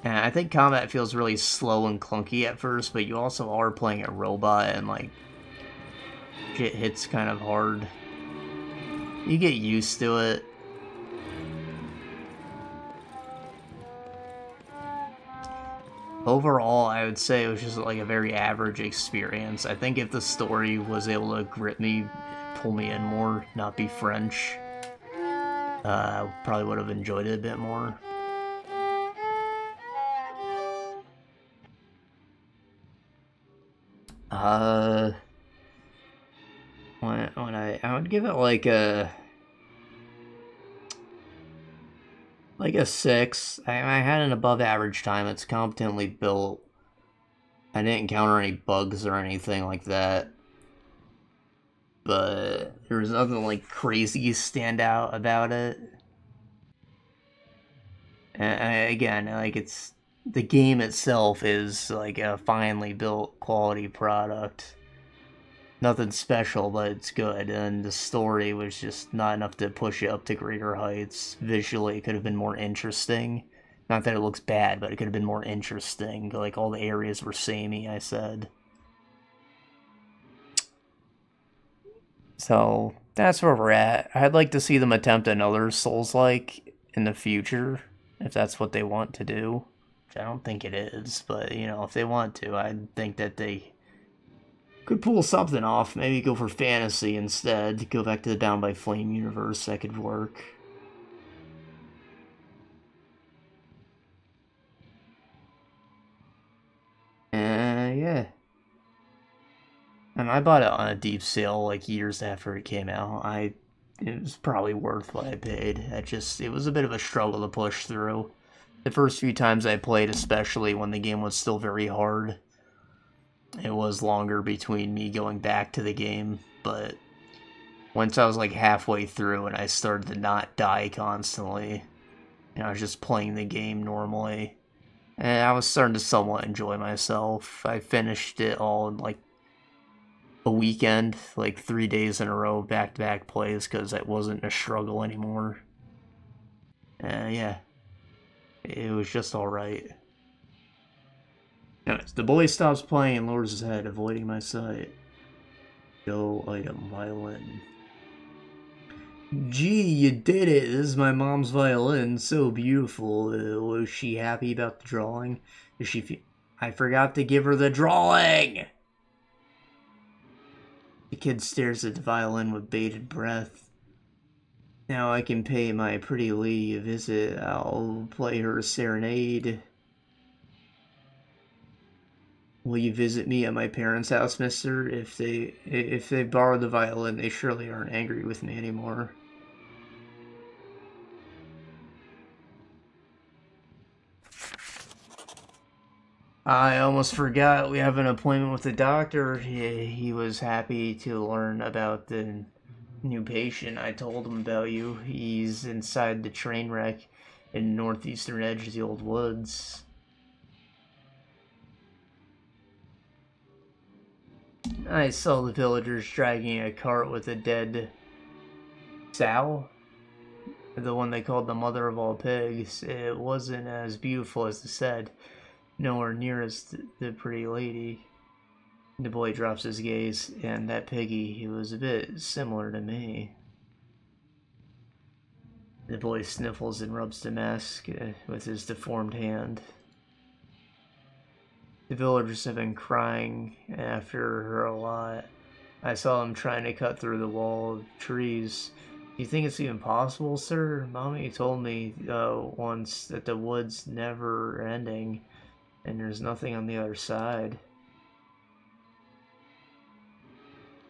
And I think combat feels really slow and clunky at first, but you also are playing a robot, and like, shit hits kind of hard. You get used to it. Overall, I would say it was just like a very average experience. I think if the story was able to grip me, pull me in more, not be French, I probably would have enjoyed it a bit more. When I would give it like a 6. I had an above average time. It's competently built. I didn't encounter any bugs or anything like that. But there was nothing like crazy stand out about it. And again, like it's the game itself is like a finely built quality product. Nothing special, but it's good, and the story was just not enough to push it up to greater heights. Visually, it could have been more interesting. Not that it looks bad, but it could have been more interesting. Like, all the areas were samey, I said. So, that's where we're at. I'd like to see them attempt another Souls-like in the future, if that's what they want to do. Which I don't think it is, but, you know, if they want to, I think that they could pull something off. Maybe go for fantasy instead. Go back to the Bound by Flame universe. That could work. Yeah. And I bought it on a deep sale like years after it came out. It was probably worth what I paid. It was a bit of a struggle to push through. The first few times I played, especially when the game was still very hard, it was longer between me going back to the game, but once I was like halfway through and I started to not die constantly, and I was just playing the game normally, and I was starting to somewhat enjoy myself. I finished it all in like a weekend, like 3 days in a row, back-to-back plays, because it wasn't a struggle anymore. Yeah, it was just alright. Anyways, the boy stops playing and lowers his head, avoiding my sight. Go item, violin. Gee, you did it! This is my mom's violin, so beautiful. Was she happy about the drawing? I forgot to give her the drawing! The kid stares at the violin with bated breath. Now I can pay my pretty lady a visit. I'll play her a serenade. Will you visit me at my parents' house, mister? If they borrowed the violin, they surely aren't angry with me anymore. I almost forgot we have an appointment with the doctor. He was happy to learn about the new patient. I told him about you. He's inside the train wreck in the northeastern edge of the old woods. I saw the villagers dragging a cart with a dead sow, the one they called the mother of all pigs. It wasn't as beautiful as they said, nowhere near as the pretty lady. The boy drops his gaze, and that piggy, he was a bit similar to me. The boy sniffles and rubs the mask with his deformed hand. The villagers have been crying after her a lot. I saw them trying to cut through the wall of trees. Do you think it's even possible, sir? Mommy told me once that the wood's never ending, and there's nothing on the other side.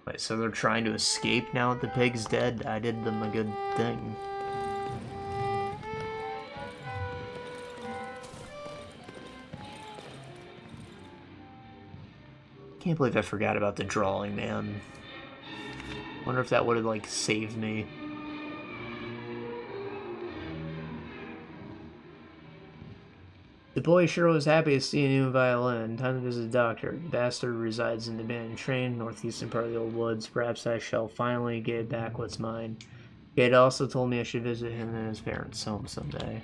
Wait, so they're trying to escape now that the pig's dead? I did them a good thing. Can't believe I forgot about the drawing, man. Wonder if that would have, like, saved me. The boy sure was happy to see a new violin. Time to visit the doctor. The bastard resides in the abandoned train, northeastern part of the old woods. Perhaps I shall finally get back what's mine. Kate also told me I should visit him and his parents' home someday.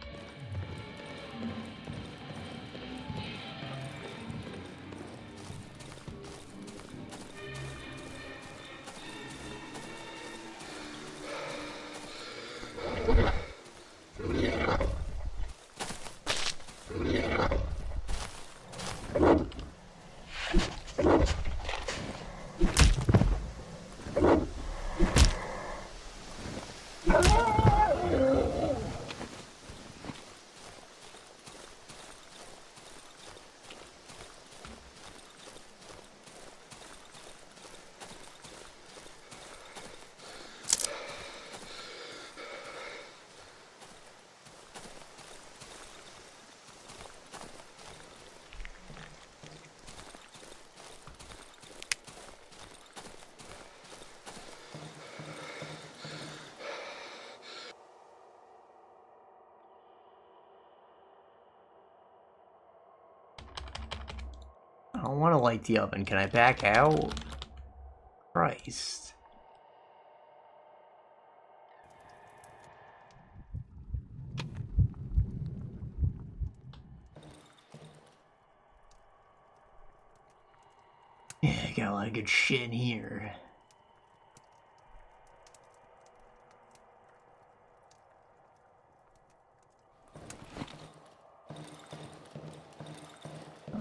I don't want to light the oven. Can I back out? Christ. Yeah, I got a lot of good shit in here.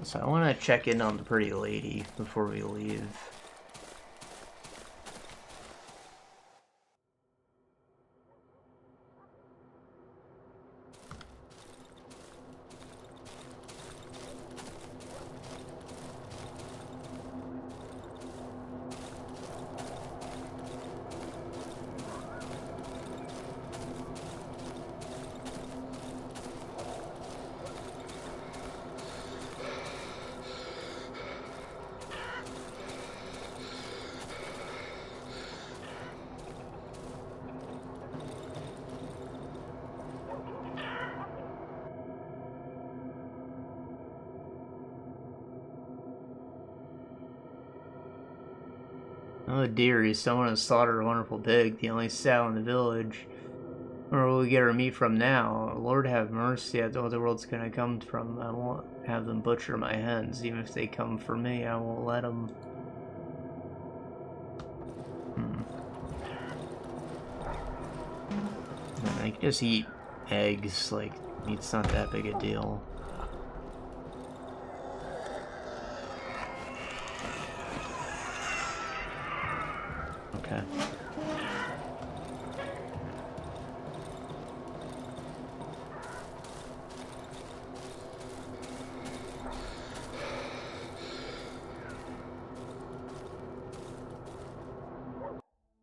So I want to check in on the pretty lady before we leave. Oh dearie, someone has slaughtered a wonderful pig, the only sow in the village. Where will we get our meat from now? Lord have mercy, I don't know where the world's gonna come from. I won't have them butcher my hens. Even if they come for me, I won't let them. I can just eat eggs, like, meat's not that big a deal. Okay.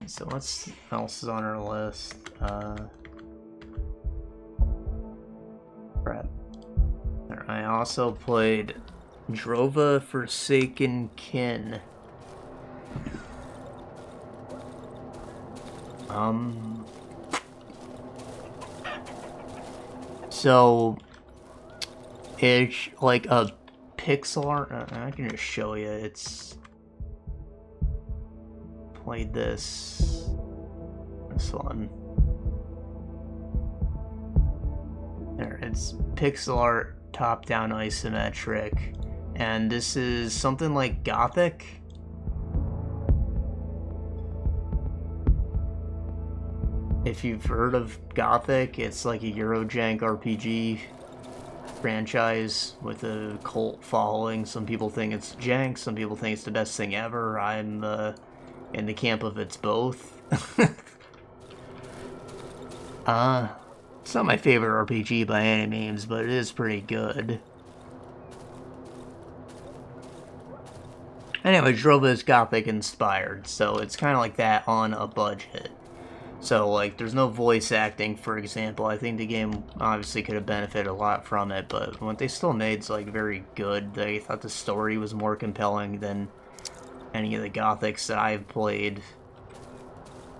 So what else is on our list? Crap. I also played Drova Forsaken Kin. So it's like a pixel art. I can just show you. It's played this one. There, it's pixel art, top-down isometric, and this is something like Gothic. If you've heard of Gothic, it's like a Eurojank RPG franchise with a cult following. Some people think it's jank, some people think it's the best thing ever. I'm in the camp of it's both. It's not my favorite RPG by any means, but it is pretty good. Anyway, Drova is Gothic inspired, so it's kind of like that on a budget. So, like, there's no voice acting, for example. I think the game obviously could have benefited a lot from it, but what they still made is, like, very good. They thought the story was more compelling than any of the Gothics that I've played.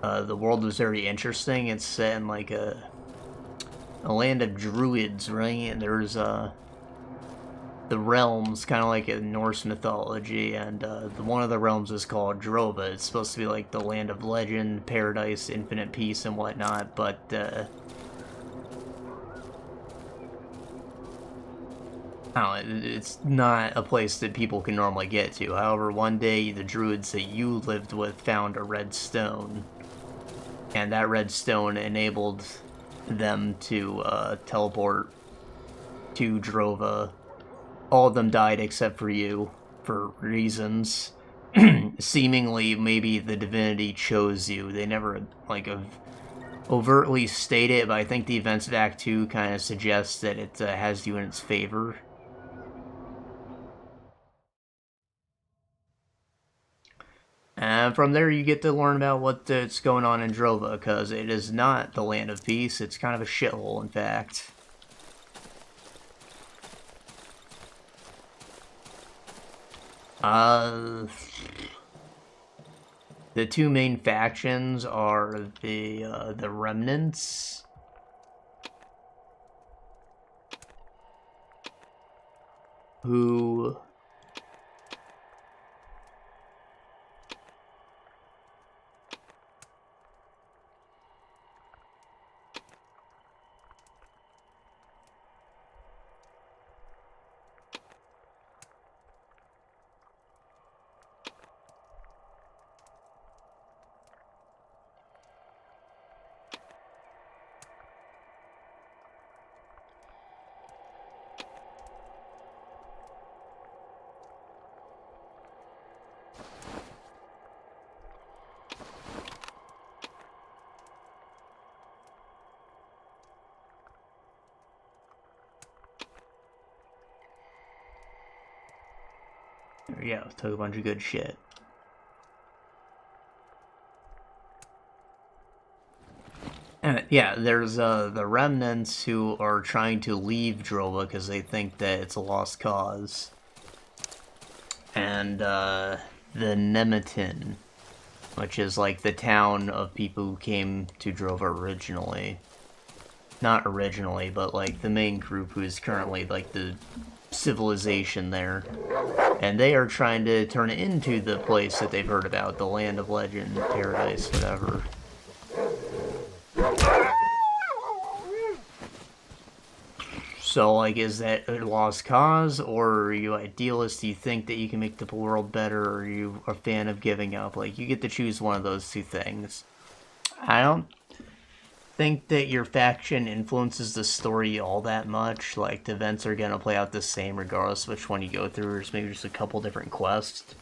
The world was very interesting. It's set in, like, a land of druids, right? And there's, the realms, kind of like in Norse mythology, and one of the realms is called Drova. It's supposed to be like the land of legend, paradise, infinite peace, and whatnot, but I don't know, it's not a place that people can normally get to. However, one day the druids that you lived with found a red stone, and that red stone enabled them to teleport to Drova. All of them died except for you, for reasons. Seemingly, maybe the divinity chose you. They never, like, overtly state it, but I think the events of Act 2 kind of suggests that it has you in its favor. And from there, you get to learn about what's going on in Drova, because it is not the land of peace. It's kind of a shithole, in fact. The two main factions are the Remnants, who there we go, took a bunch of good shit. Yeah, there's the Remnants who are trying to leave Drova because they think that it's a lost cause. And the Nemetin, which is like the town of people who came to Drova originally. Not originally, but like the main group who is currently like the civilization there. And they are trying to turn it into the place that they've heard about, the land of legend, paradise, whatever. So, like, is that a lost cause, or are you idealist? Do you think that you can make the world better, or are you a fan of giving up? Like, you get to choose one of those two things. I don't think that your faction influences the story all that much. Like, the events are gonna play out the same regardless of which one you go through. There's maybe just a couple different quests.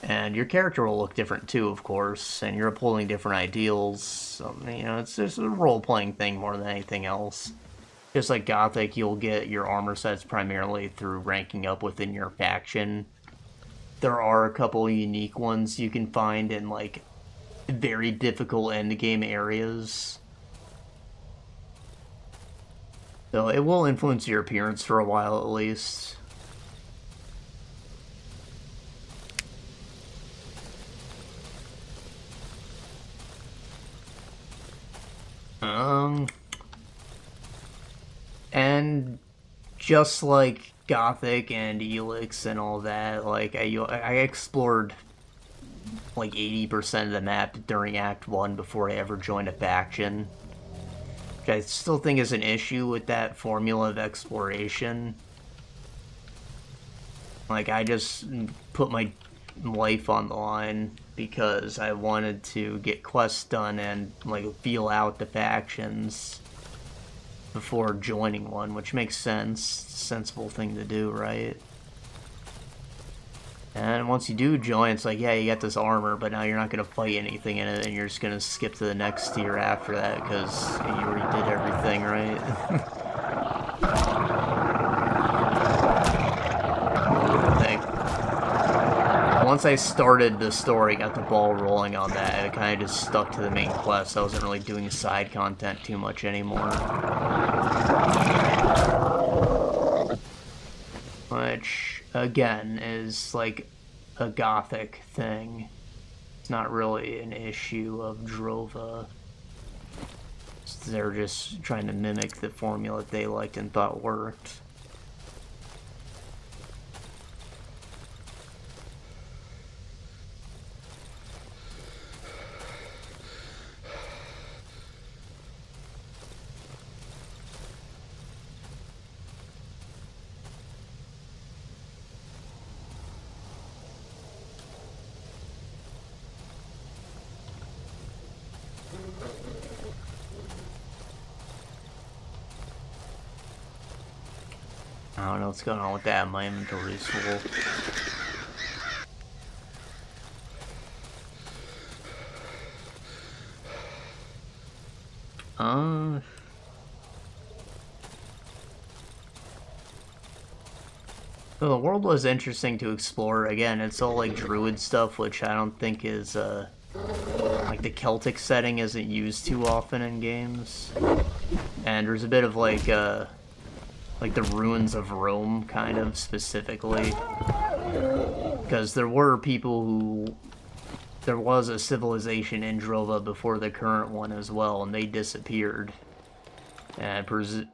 And your character will look different too, of course, and you're upholding different ideals. So, you know, it's just a role-playing thing more than anything else. Just like Gothic, you'll get your armor sets primarily through ranking up within your faction. There are a couple unique ones you can find in, like, very difficult endgame areas. So it will influence your appearance for a while at least. And just like Gothic and Elix and all that, like I explored like 80% of the map during Act 1 before I ever joined a faction. Which I still think is an issue with that formula of exploration. Like, I just put my life on the line because I wanted to get quests done and, like, feel out the factions before joining one, which makes sense. Sensible thing to do, right? And once you do join, it's like, yeah, you got this armor, but now you're not going to fight anything in it, and you're just going to skip to the next tier after that, because you already did everything, right? I think once I started the story, got the ball rolling on that, I kind of just stuck to the main quest. I wasn't really doing side content too much anymore. Which, again, is like a Gothic thing. It's not really an issue of Drova. They're just trying to mimic the formula that they liked and thought worked. I don't know what's going on with that. My inventory is full. So the world was interesting to explore. Again, it's all like druid stuff, which I don't think is, like the Celtic setting isn't used too often in games. And there's a bit of like the ruins of Rome, kind of, specifically. Because there were people who... There was a civilization in Drova before the current one as well, and they disappeared. And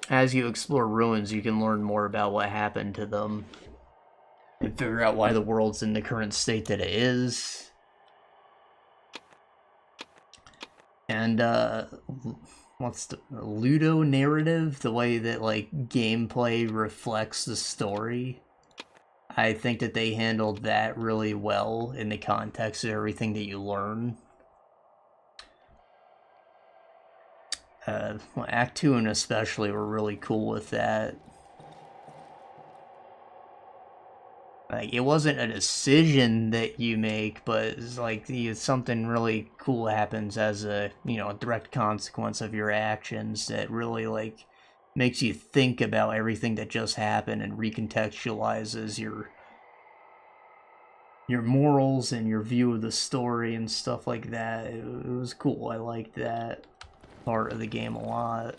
as you explore ruins, you can learn more about what happened to them. And figure out why the world's in the current state that it is. And, what's the Ludo narrative, the way that like gameplay reflects the story. I think that they handled that really well in the context of everything that you learn. Act 2 and especially were really cool with that. Like, it wasn't a decision that you make, but it's like something really cool happens as a, you know, a direct consequence of your actions that really, like, makes you think about everything that just happened and recontextualizes your morals and your view of the story and stuff like that. It was cool. I liked that part of the game a lot.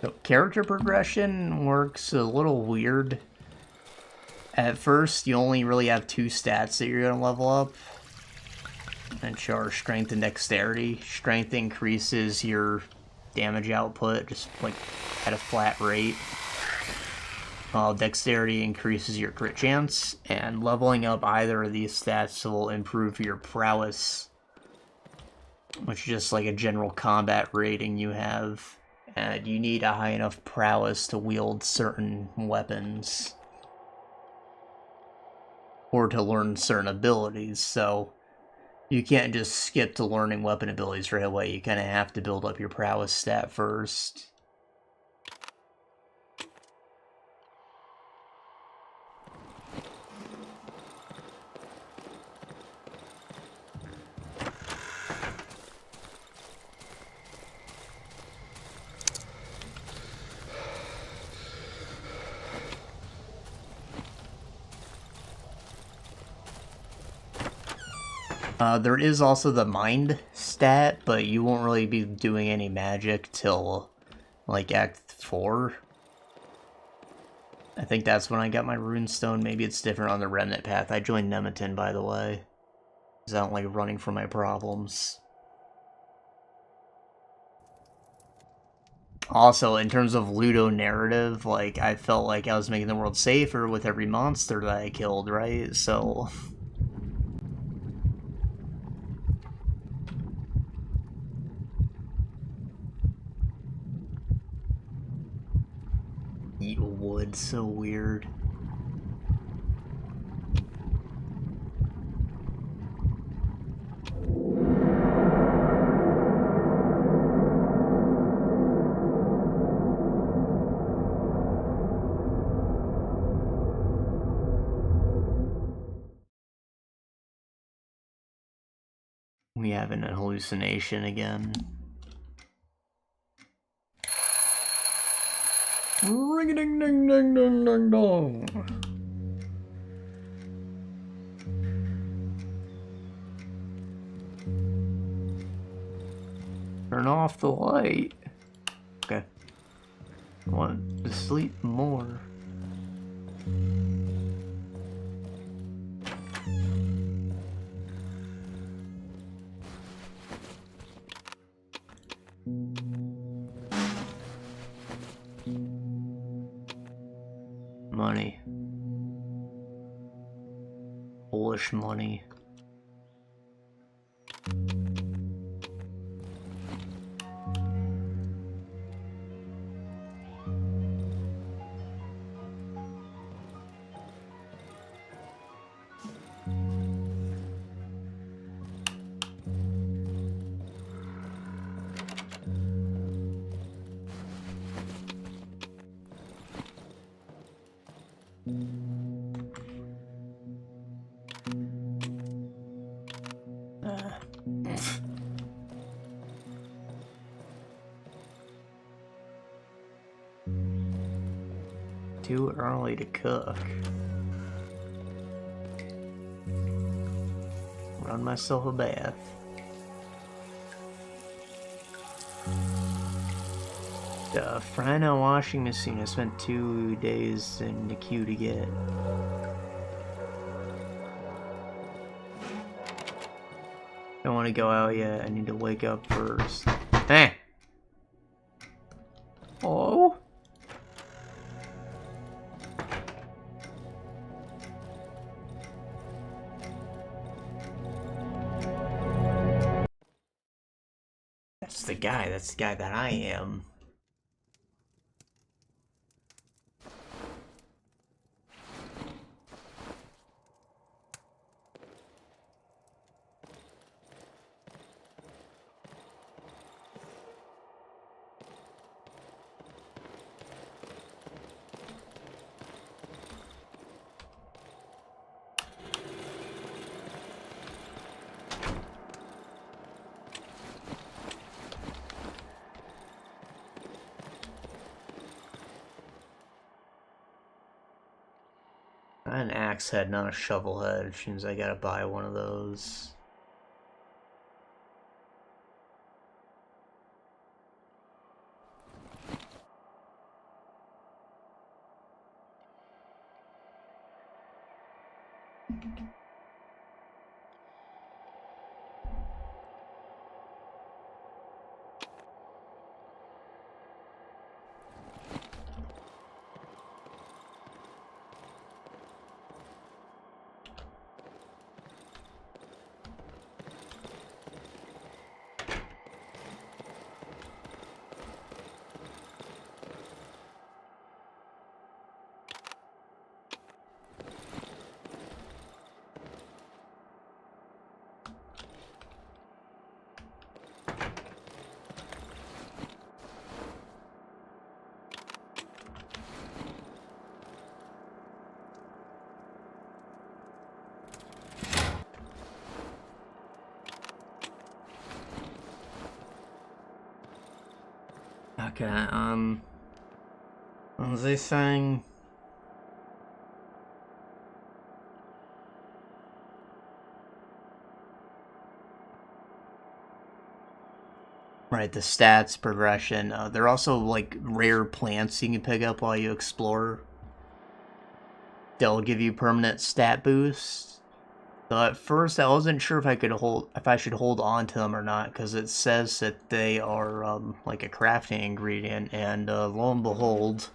So character progression works a little weird. At first, you only really have 2 stats that you're going to level up, which are strength and dexterity. Strength increases your damage output, just like at a flat rate, while dexterity increases your crit chance, and leveling up either of these stats will improve your prowess, which is just like a general combat rating you have, and you need a high enough prowess to wield certain weapons or to learn certain abilities, so you can't just skip to learning weapon abilities right away. You kind of have to build up your prowess stat first. There is also the mind stat, but you won't really be doing any magic till, like, Act 4. I think that's when I got my runestone. Maybe it's different on the Remnant Path. I joined Nemeton, by the way, because I don't like running from my problems. Also, in terms of Ludo narrative, like, I felt like I was making the world safer with every monster that I killed, right? So... Eat wood, so weird. We having a hallucination again. Ring-a-ding-ding-ding-ding-ding-dong. Turn off the light. Okay. I want to sleep more. Money. Polish money. Too early to cook. Run myself a bath. The Frano washing machine I spent 2 days in the queue to get. Don't want to go out yet. I need to wake up first. Hey! Oh? That's the guy. That's the guy that I am. An axe head, not a shovel head, which means I gotta buy one of those. Okay, what was I saying? Right, the stats progression. There are also like rare plants you can pick up while you explore. They'll give you permanent stat boosts. So at first, I wasn't sure if I should hold on to them or not, because it says that they are like a crafting ingredient, and lo and behold,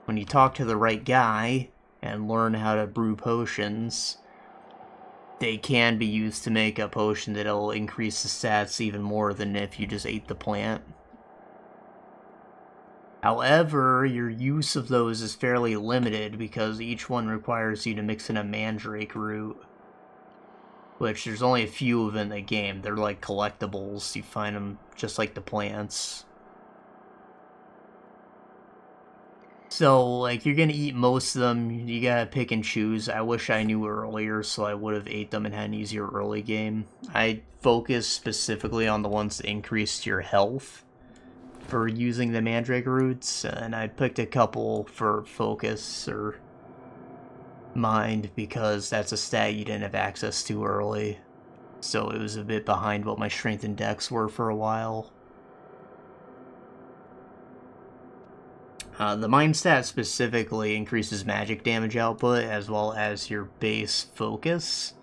when you talk to the right guy and learn how to brew potions, they can be used to make a potion that'll increase the stats even more than if you just ate the plant. However, your use of those is fairly limited because each one requires you to mix in a mandrake root, which there's only a few of in the game. They're like collectibles. You find them just like the plants. So, like, you're gonna eat most of them. You gotta pick and choose. I wish I knew earlier, so I would have ate them and had an easier early game. I focused specifically on the ones that increased your health for using the mandrake roots, and I picked a couple for focus or mind because that's a stat you didn't have access to early. So it was a bit behind what my strength and dex were for a while. The mind stat specifically increases magic damage output as well as your base focus.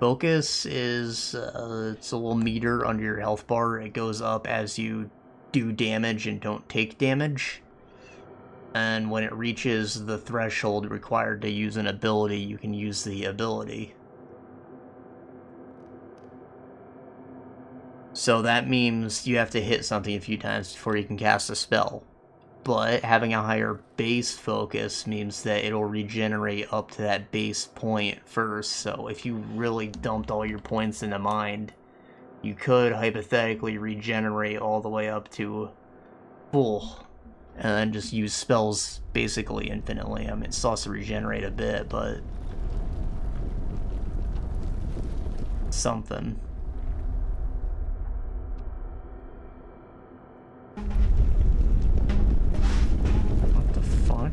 Focus is, it's a little meter under your health bar. It goes up as you do damage and don't take damage. And when it reaches the threshold required to use an ability, you can use the ability. So that means you have to hit something a few times before you can cast a spell. But having a higher base focus means that it'll regenerate up to that base point first. So if you really dumped all your points into mind, you could hypothetically regenerate all the way up to full. And then just use spells basically infinitely. I mean, it still has to regenerate a bit, but something. What the fuck?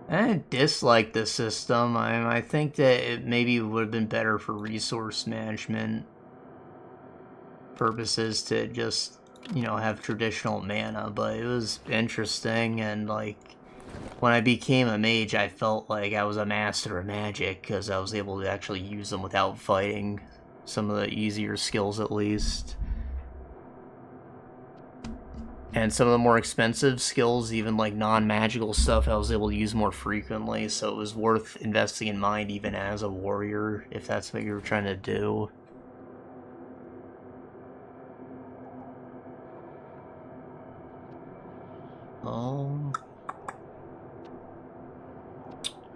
I didn't dislike the system. I think that it maybe would have been better for resource management purposes to just, you know, have traditional mana, but it was interesting, and like when I became a mage, I felt like I was a master of magic because I was able to actually use them without fighting. Some of the easier skills, at least. And some of the more expensive skills, even like non-magical stuff, I was able to use more frequently, so it was worth investing in mind even as a warrior, if that's what you were trying to do.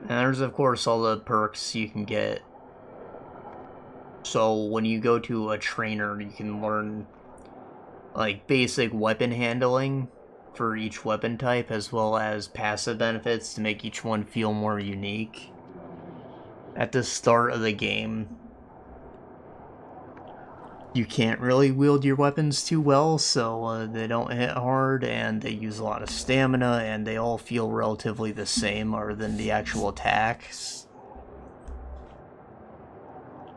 And there's, of course, all the perks you can get. So when you go to a trainer, you can learn like basic weapon handling for each weapon type, as well as passive benefits to make each one feel more unique. At the start of the game, you can't really wield your weapons too well, so they don't hit hard, and they use a lot of stamina, and they all feel relatively the same other than the actual attacks.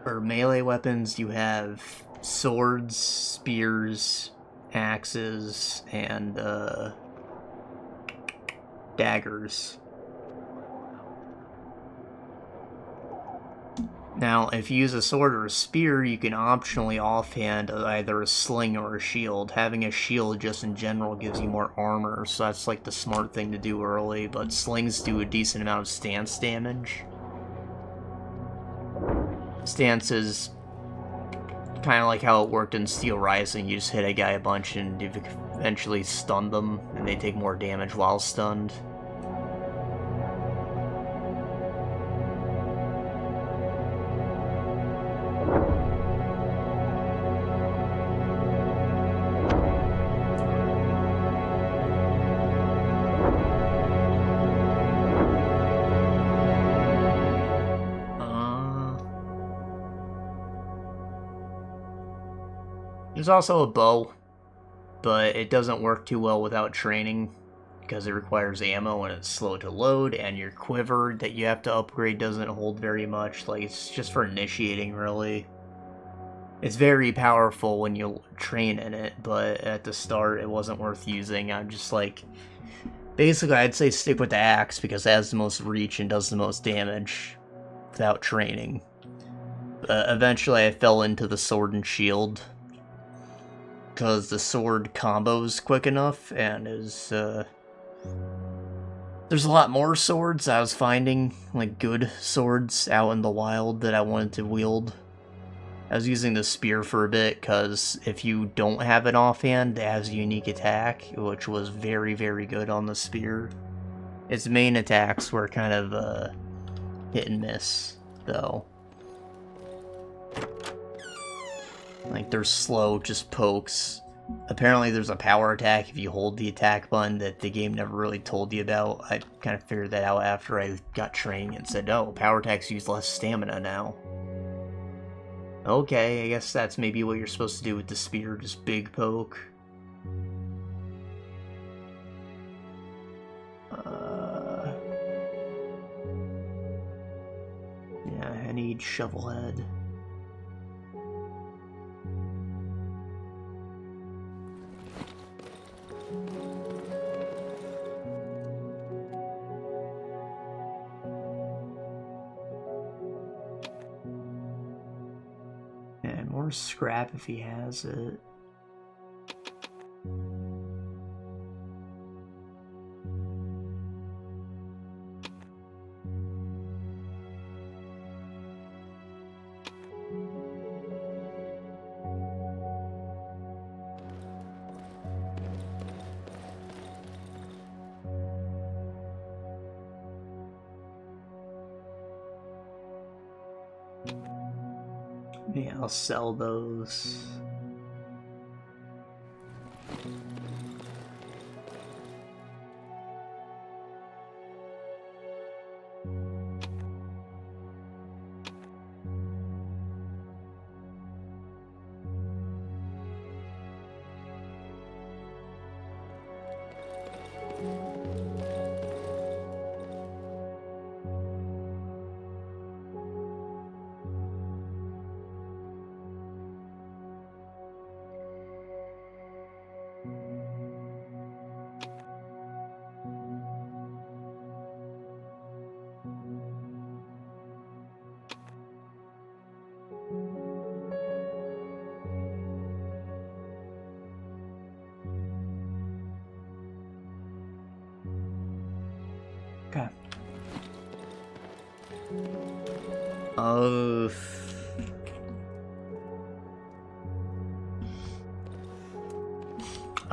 For melee weapons, you have swords, spears, axes, and daggers. Now, if you use a sword or a spear, you can optionally offhand either a sling or a shield. Having a shield just in general gives you more armor, so that's like the smart thing to do early, but slings do a decent amount of stance damage. Stance is kind of like how it worked in Steelrising. You just hit a guy a bunch and you eventually stun them, and they take more damage while stunned. There's also a bow, but it doesn't work too well without training because it requires ammo and it's slow to load, and your quiver that you have to upgrade doesn't hold very much. Like, it's just for initiating, really. It's very powerful when you train in it, but at the start it wasn't worth using. I'm just like, basically I'd say stick with the axe because it has the most reach and does the most damage without training. Eventually I fell into the sword and shield, because the sword combos quick enough, and is, there's a lot more swords. I was finding, like, good swords out in the wild that I wanted to wield. I was using the spear for a bit, because if you don't have an offhand, it has a unique attack, which was very, very good on the spear. Its main attacks were kind of, hit and miss, though. Like, they're slow, just pokes. Apparently there's a power attack if you hold the attack button that the game never really told you about. I kind of figured that out after I got training and said, oh, power attacks use less stamina now. Okay, I guess that's maybe what you're supposed to do with the spear, just big poke. Yeah, I need Shovelhead. And more scrap if he has it. Yeah, I'll sell those. Okay.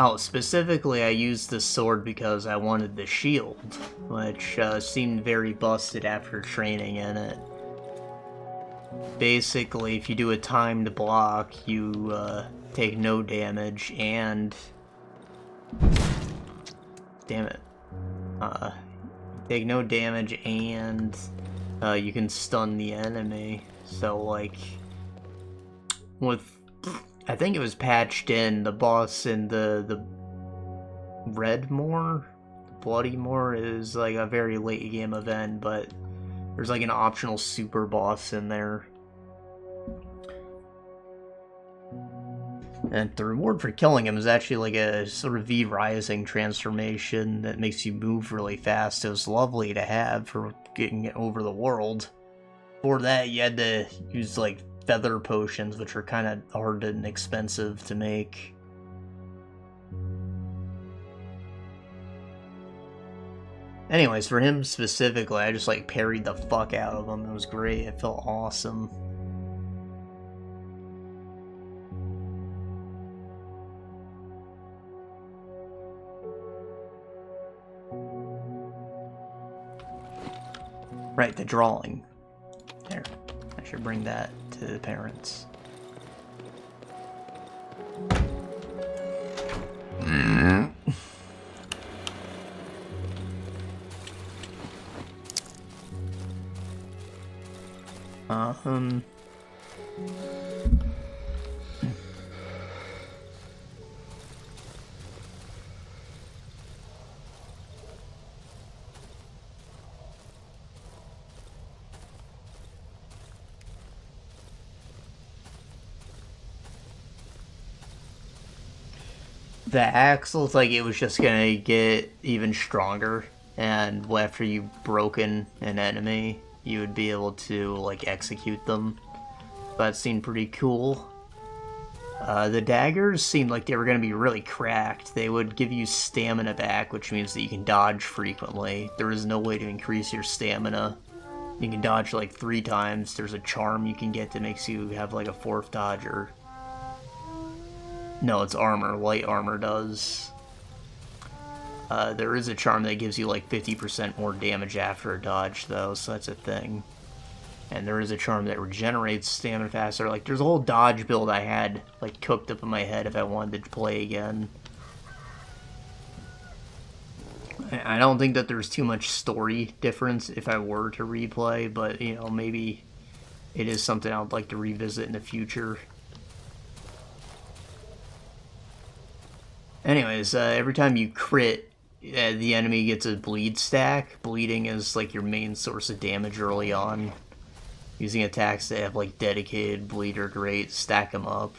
Oh, specifically I used the sword because I wanted the shield, which seemed very busted after training in it. Basically, if you do a timed block, you take no damage and... Damn it. Take no damage and you can stun the enemy. So, like, with... I think it was patched in, the boss in the Red Moor, Bloody Moor, is like a very late game event, but there's like an optional super boss in there. And the reward for killing him is actually like a sort of V-Rising transformation that makes you move really fast. It was lovely to have for getting it over the world. For that, you had to use like feather potions, which are kind of hard and expensive to make. Anyways, for him specifically, I just like parried the fuck out of him. It was great. It felt awesome. Right, the drawing. There. I should bring that to the parents. The axe looks like it was just gonna get even stronger, and after you've broken an enemy, you would be able to, like, execute them. That seemed pretty cool. The daggers seemed like they were gonna be really cracked. They would give you stamina back, which means that you can dodge frequently. There is no way to increase your stamina. You can dodge like 3 times. There's a charm you can get that makes you have like a 4th dodger. No, it's armor. Light armor does. There is a charm that gives you like 50% more damage after a dodge, though, so that's a thing. And there is a charm that regenerates stamina faster. Like, there's a whole dodge build I had, like, cooked up in my head if I wanted to play again. I don't think that there's too much story difference if I were to replay, but, you know, maybe it is something I would like to revisit in the future. Anyways, every time you crit, the enemy gets a bleed stack. Bleeding is like your main source of damage early on. Using attacks that have like dedicated bleeder rate, stack them up.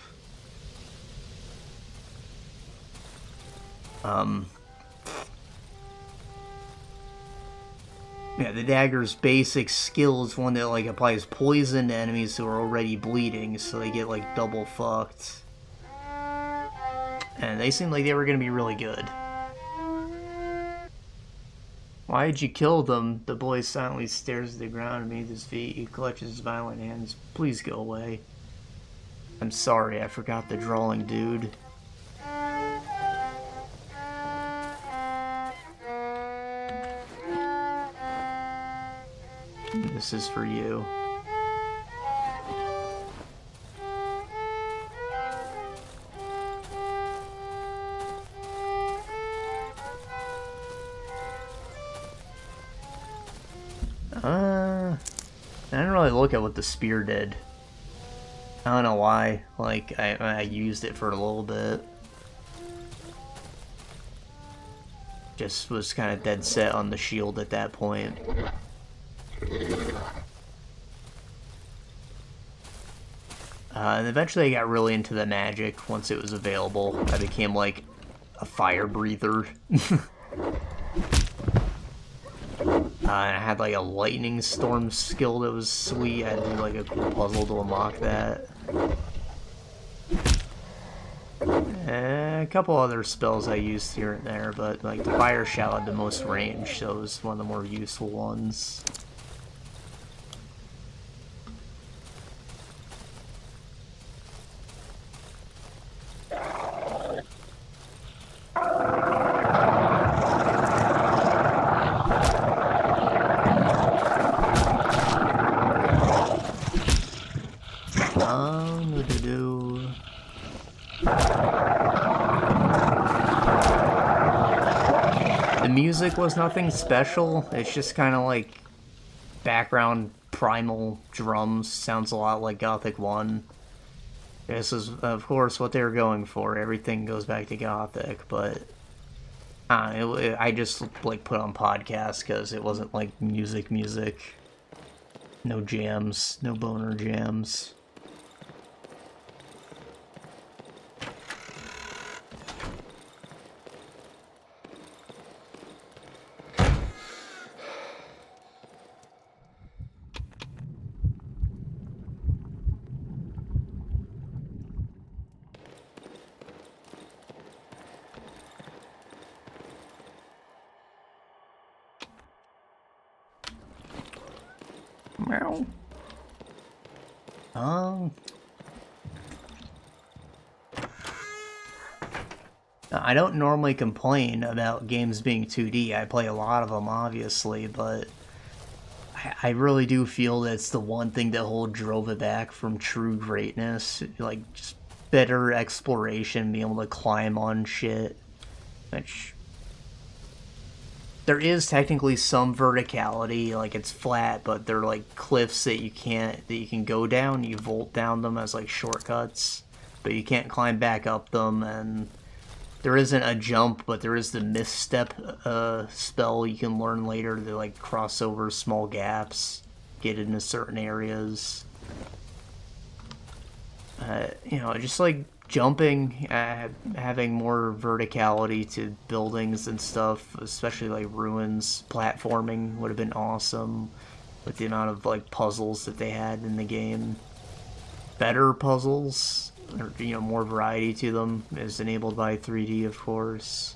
Yeah, the dagger's basic skill is one that like applies poison to enemies who are already bleeding, so they get like double fucked. And they seemed like they were going to be really good. Why did you kill them? The boy silently stares at the ground beneath his feet. He clutches his violent hands. Please go away. I'm sorry, I forgot the drawing, dude. This is for you. I didn't really look at what the spear did. I don't know why. Like, I used it for a little bit. Just was kind of dead set on the shield at that point. And eventually I got really into the magic once it was available. I became like a fire breather. I had like a lightning storm skill that was sweet. I had to do like a cool puzzle to unlock that. And a couple other spells I used here and there, but like the fire shout had the most range, so it was one of the more useful ones. The music was nothing special. It's just kind of like background primal drums. Sounds a lot like Gothic 1. This is, of course, what they were going for. Everything goes back to Gothic, but I just like put on podcasts because it wasn't like music. No jams, no boner jams. Meow. I don't normally complain about games being 2D. I play a lot of them, obviously, but I really do feel that's the one thing that holds Drova back from true greatness. Like, just better exploration, being able to climb on shit. Which, there is technically some verticality, like it's flat, but they're like cliffs that you can go down. You vault down them as like shortcuts, but you can't climb back up them. And there isn't a jump, but there is the misstep spell you can learn later to like cross over small gaps, get into certain areas. You know, just like jumping, having more verticality to buildings and stuff, especially like ruins, platforming would have been awesome with the amount of like puzzles that they had in the game. Better puzzles, or, you know, more variety to them is enabled by 3D, of course.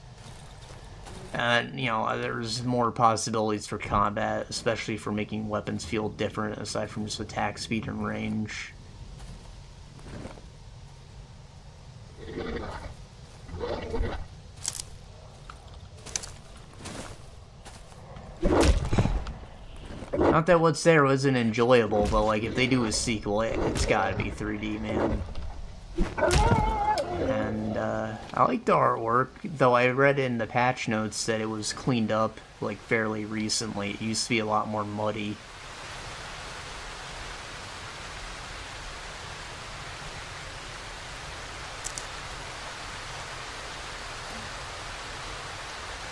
And, you know, there's more possibilities for combat, especially for making weapons feel different aside from just attack speed and range. Not that what's there wasn't enjoyable, but like if they do a sequel, it's gotta be 3D, man. And I like the artwork, though I read in the patch notes that it was cleaned up like fairly recently. It used to be a lot more muddy.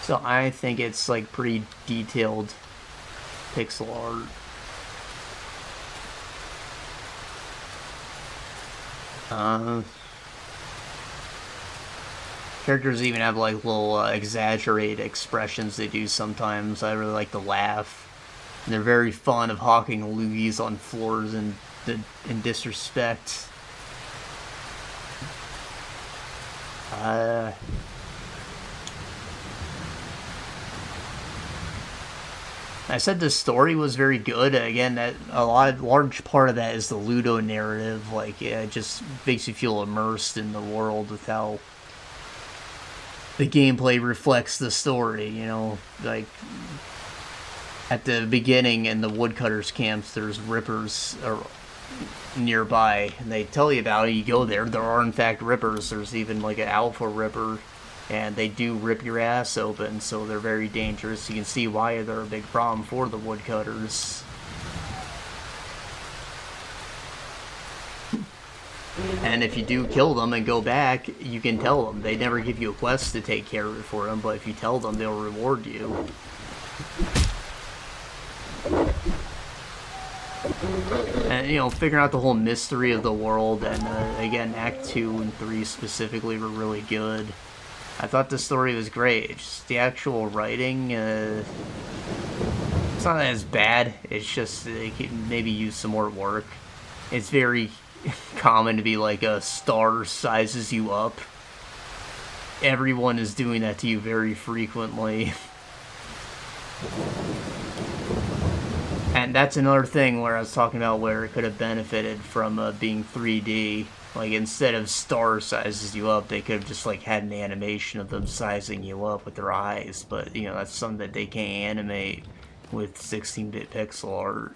So I think it's like pretty detailed pixel art. Characters even have like little exaggerated expressions they do sometimes. I really like to laugh. And they're very fond of hawking loogies on floors and in disrespect. I said the story was very good. Again, that large part of that is the Ludo narrative. Like, it just makes you feel immersed in the world with how the gameplay reflects the story. You know, like at the beginning in the woodcutters' camps, there's rippers nearby, and they tell you about it. You go there, there are in fact rippers. There's even like an alpha ripper. And they do rip your ass open, so they're very dangerous. You can see why they're a big problem for the woodcutters. And if you do kill them and go back, you can tell them. They never give you a quest to take care of it for them, but if you tell them, they'll reward you. And, you know, figuring out the whole mystery of the world, and again, Act 2 and 3 specifically were really good. I thought the story was great. Just the actual writing, it's not as bad. It's just they could maybe use some more work. It's very common to be like a star sizes you up. Everyone is doing that to you very frequently. And that's another thing where I was talking about where it could have benefited from being 3D. Like, instead of star sizes you up, they could have just, like, had an animation of them sizing you up with their eyes. But, you know, that's something that they can't animate with 16-bit pixel art.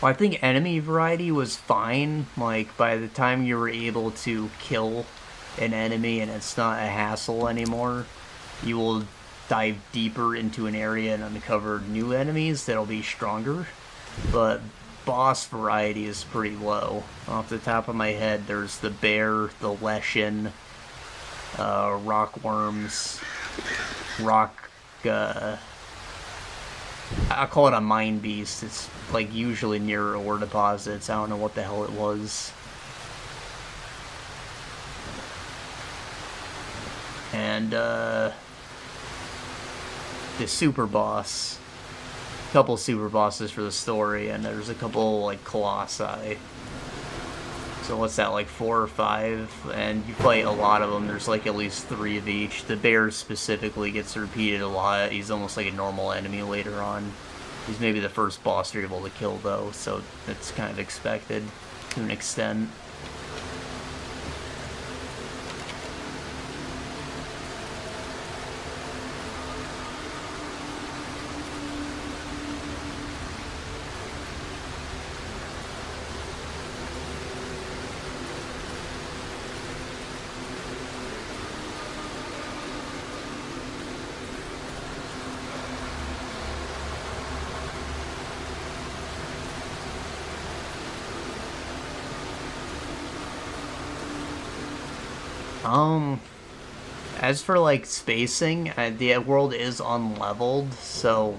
Well, I think enemy variety was fine. Like, by the time you were able to kill an enemy and it's not a hassle anymore, you will dive deeper into an area and uncover new enemies that'll be stronger. But boss variety is pretty low. Off the top of my head, there's the bear, the Leshen, rock worms, I call it a mine beast. It's like usually near ore deposits. I don't know what the hell it was. And the super boss. A couple super bosses for the story, and there's a couple like colossi. So what's that, like 4 or 5? And you fight a lot of them. There's like at least 3 of each. The bear specifically gets repeated a lot. He's almost like a normal enemy later on. He's maybe the first boss you're able to kill though, so that's kind of expected to an extent. As for like spacing, the world is unleveled, so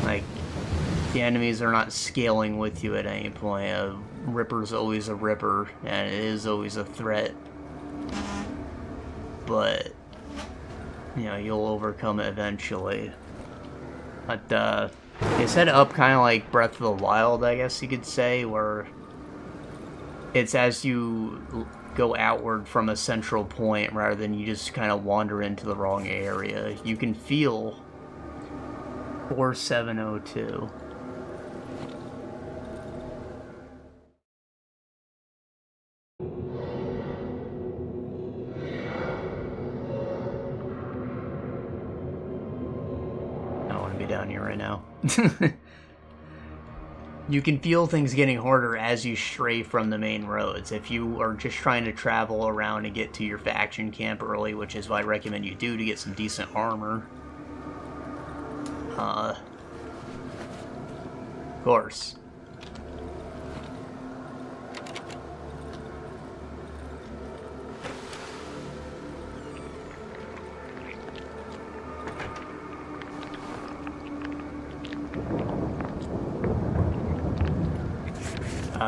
like the enemies are not scaling with you at any point. A Ripper's always a Ripper, and it is always a threat. But you know, you'll overcome it eventually. But they set it up kind of like Breath of the Wild, I guess you could say, where it's as you go outward from a central point rather than you just kind of wander into the wrong area. You can feel 4702. I don't want to be down here right now. You can feel things getting harder as you stray from the main roads. If you are just trying to travel around and get to your faction camp early, which is what I recommend you do to get some decent armor. Of course.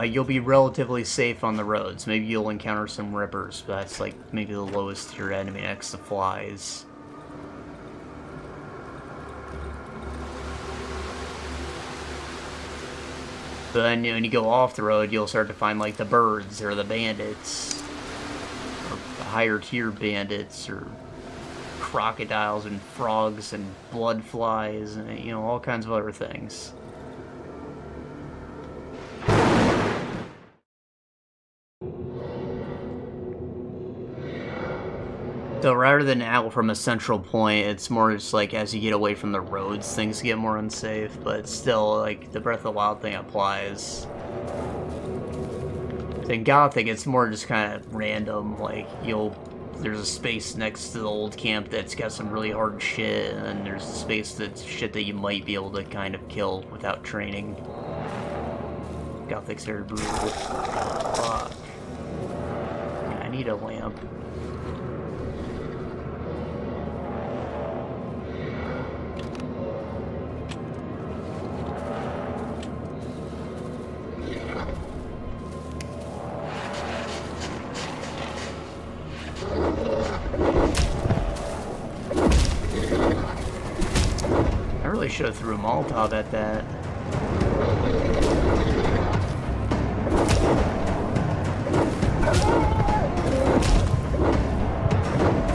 You'll be relatively safe on the roads. Maybe you'll encounter some Rippers, but that's like maybe the lowest tier enemy next to flies. But then when you go off the road, you'll start to find like the birds or the bandits, or the higher tier bandits, or crocodiles and frogs and blood flies, and you know, all kinds of other things. So rather than out from a central point, it's more just like as you get away from the roads, things get more unsafe, but still, like, the Breath of the Wild thing applies. In Gothic, it's more just kind of random, like, there's a space next to the old camp that's got some really hard shit, and then there's a space that's shit that you might be able to kind of kill without training. Gothic's very brutal. Fuck. I need a lamp. Should have threw a Molotov at that.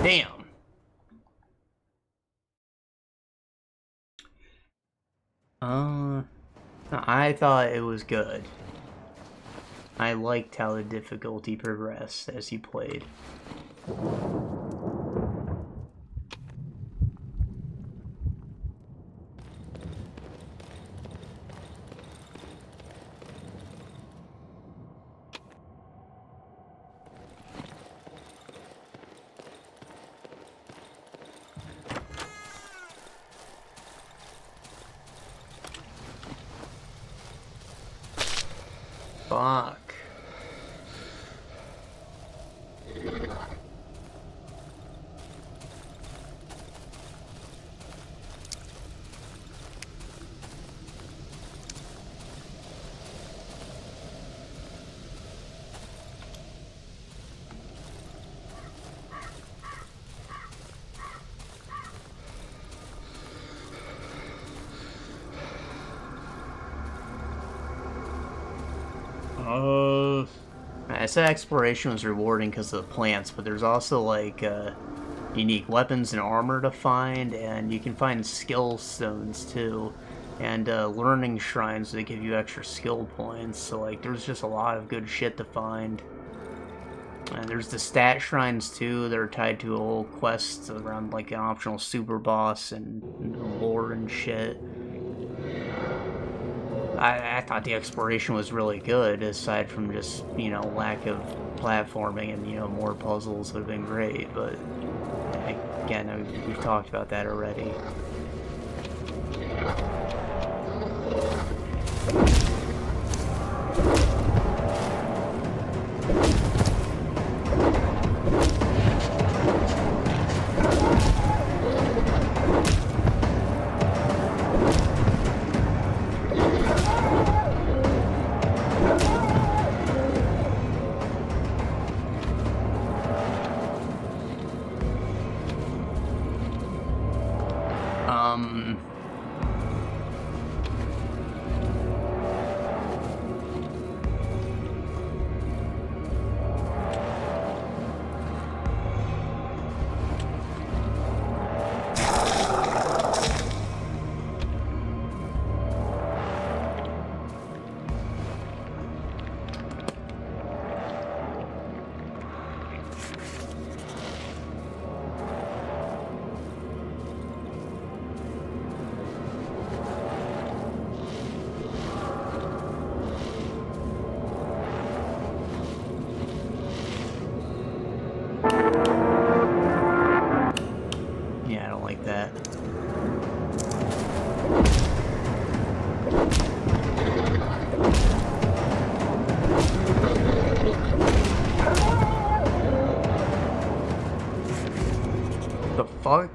Damn. I thought it was good. I liked how the difficulty progressed as you played. Fuck. I said exploration was rewarding because of the plants, but there's also like unique weapons and armor to find, and you can find skill stones too, and learning shrines that give you extra skill points. So like there's just a lot of good shit to find. And there's the stat shrines too. They're tied to a whole quest around like an optional super boss and lore and shit. I thought the exploration was really good, aside from just, you know, lack of platforming and, you know, more puzzles would have been great, but again, we've talked about that already. Fuck?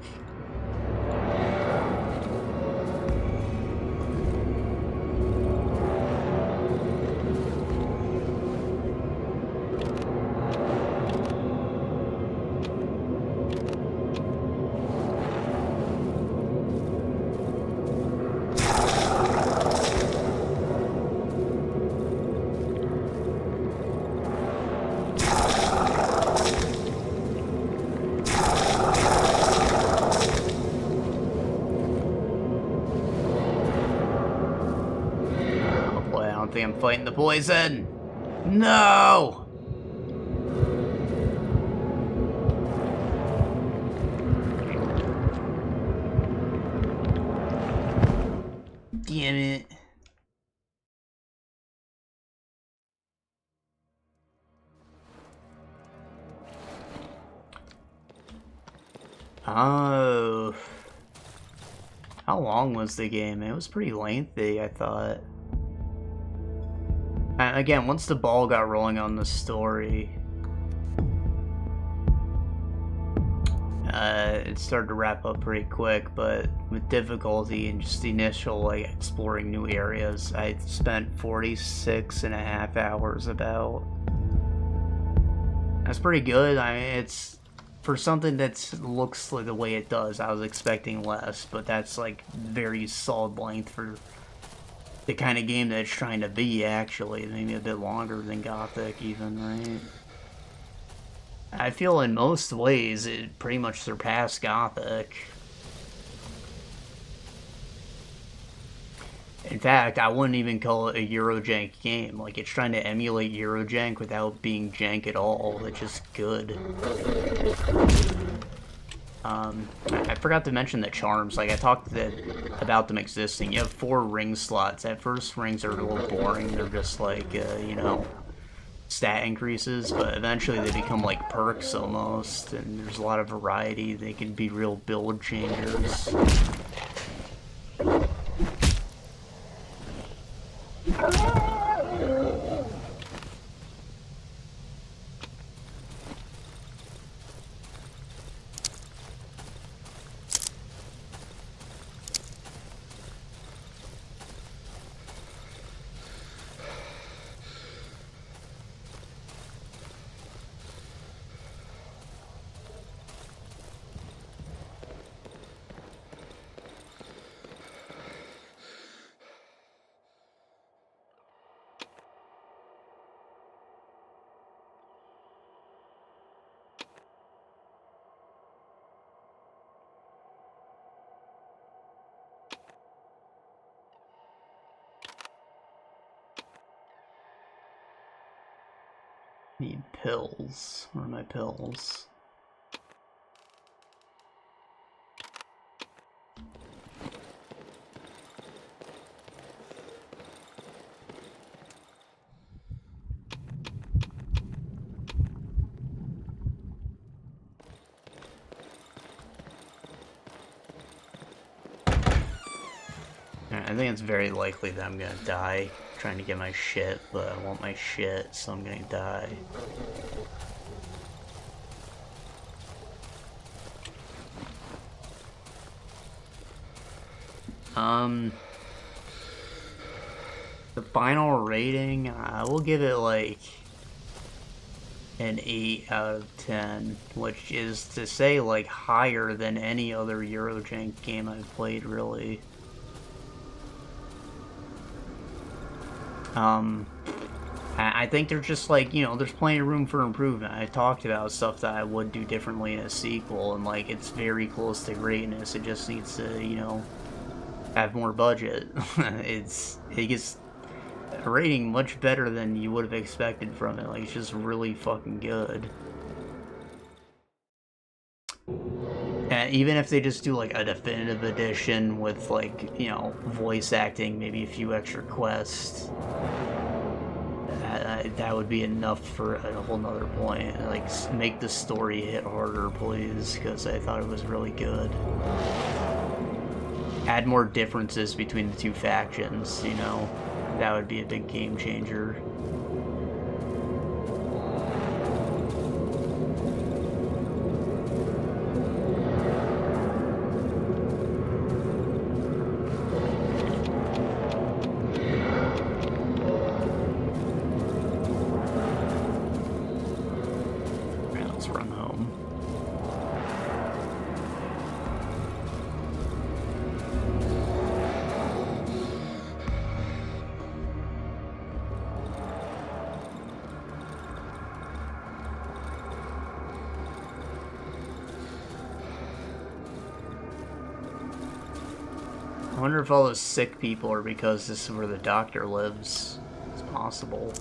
I'm fighting the poison. No! Damn it. Oh. How long was the game? It was pretty lengthy, I thought. Again, once the ball got rolling on the story, it started to wrap up pretty quick, but with difficulty and just the initial, like, exploring new areas, I spent 46.5 hours about. That's pretty good. I mean, it's, for something that looks like the way it does, I was expecting less, but that's, like, very solid length for the kind of game that it's trying to be, actually. Maybe a bit longer than Gothic, even, right? I feel in most ways it pretty much surpassed Gothic. In fact, I wouldn't even call it a Eurojank game. Like, it's trying to emulate Eurojank without being jank at all. It's just good. I forgot to mention the charms. Like, I talked about them existing. You have 4 ring slots. At first, rings are a little boring. They're just like, you know, stat increases, but eventually they become like perks almost, and there's a lot of variety. They can be real build changers. Need pills. Where are my pills? I think it's very likely that I'm gonna die trying to get my shit, but I want my shit, so I'm gonna die. The final rating, I will give it like an 8 out of 10, which is to say like higher than any other Eurojank game I've played, really. I think there's just like, you know, there's plenty of room for improvement. I talked about stuff that I would do differently in a sequel, and like it's very close to greatness. It just needs to, you know, have more budget. It gets a rating much better than you would have expected from it. Like, it's just really fucking good. And even if they just do like a definitive edition with like, you know, voice acting, maybe a few extra quests, that would be enough for a whole nother point. Like, make the story hit harder, please, because I thought it was really good. Add more differences between the two factions, you know, that would be a big game changer. I wonder if all those sick people are because this is where the doctor lives. It's possible.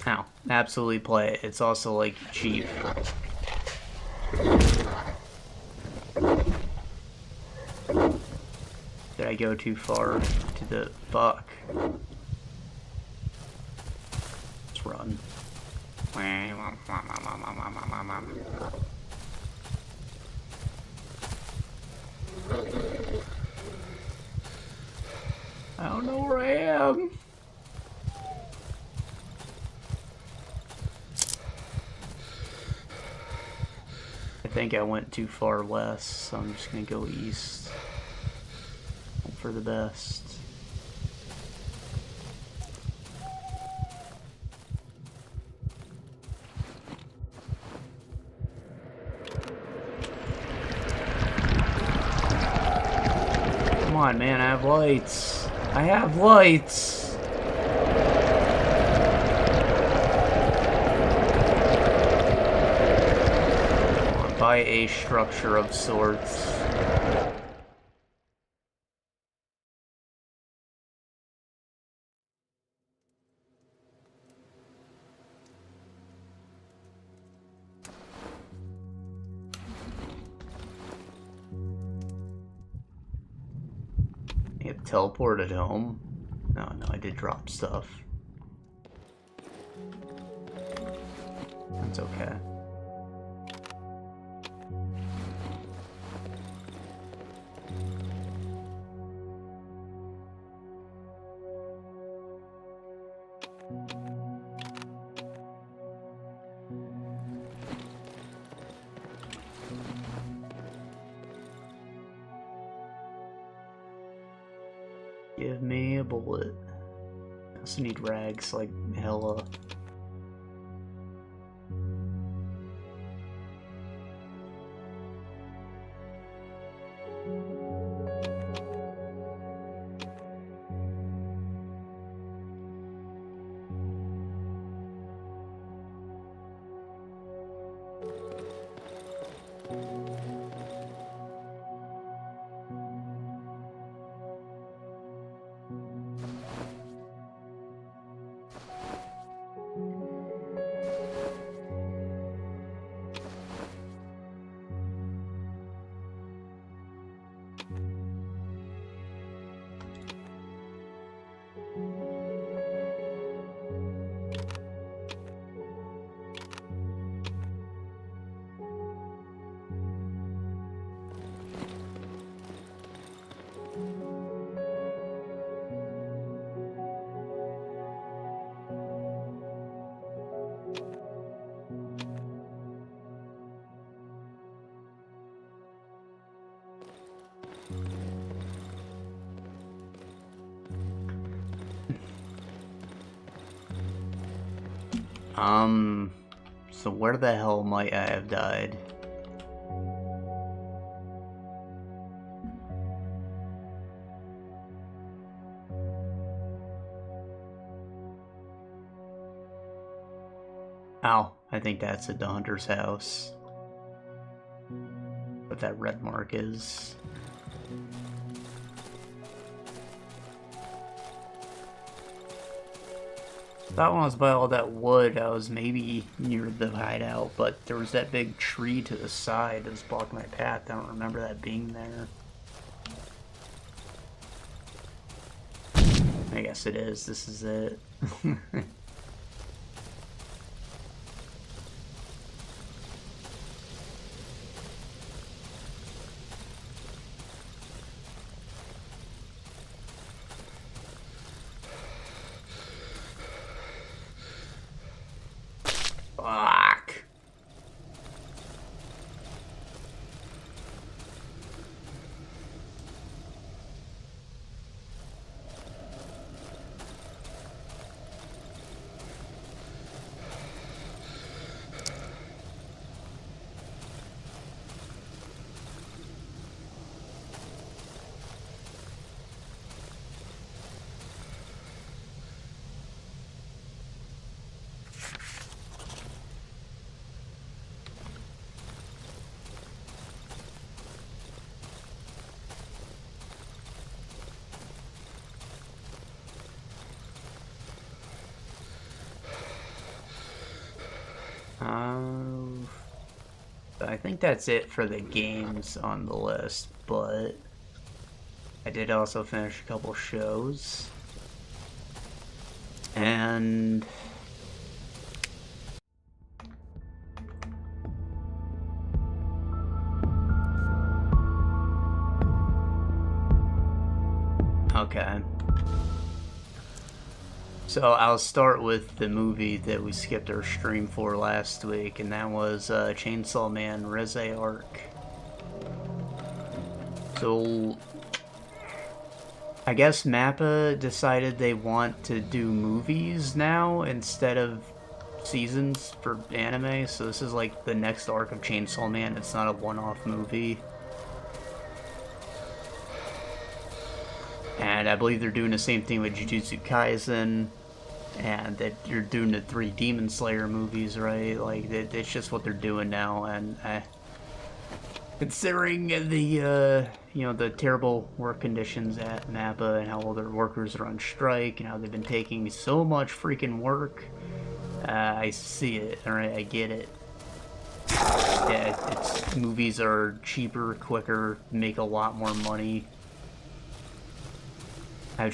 Ow. Absolutely play it. It's also, like, cheap. Did I go too far to the... Fuck. Let's run. I don't know where I am. I think I went too far west, so I'm just gonna go east. Hope for the best. Come on, man, I have lights. I have lights! By a structure of sorts. I get teleported home? No, I did drop stuff. That's okay. Give me a bullet. I also need rags, like, hella. So where the hell might I have died? Ow, I think that's at the hunter's house. What that red mark is. That one was by all that wood. I was maybe near the hideout, but there was that big tree to the side that was blocking my path. I don't remember that being there. I guess it is. This is it. Fuck. I think that's it for the games on the list, but I did also finish a couple shows. And okay. So I'll start with the movie that we skipped our stream for last week, and that was Chainsaw Man Rise Arc. So I guess MAPPA decided they want to do movies now instead of seasons for anime, so this is like the next arc of Chainsaw Man. It's not a one-off movie. And I believe they're doing the same thing with Jujutsu Kaisen, and that you're doing the 3 Demon Slayer movies, right? Like, it's just what they're doing now, and considering the, you know, the terrible work conditions at MAPPA and how all their workers are on strike and how they've been taking so much freaking work, I see it, alright, I get it. Yeah, movies are cheaper, quicker, make a lot more money. I'm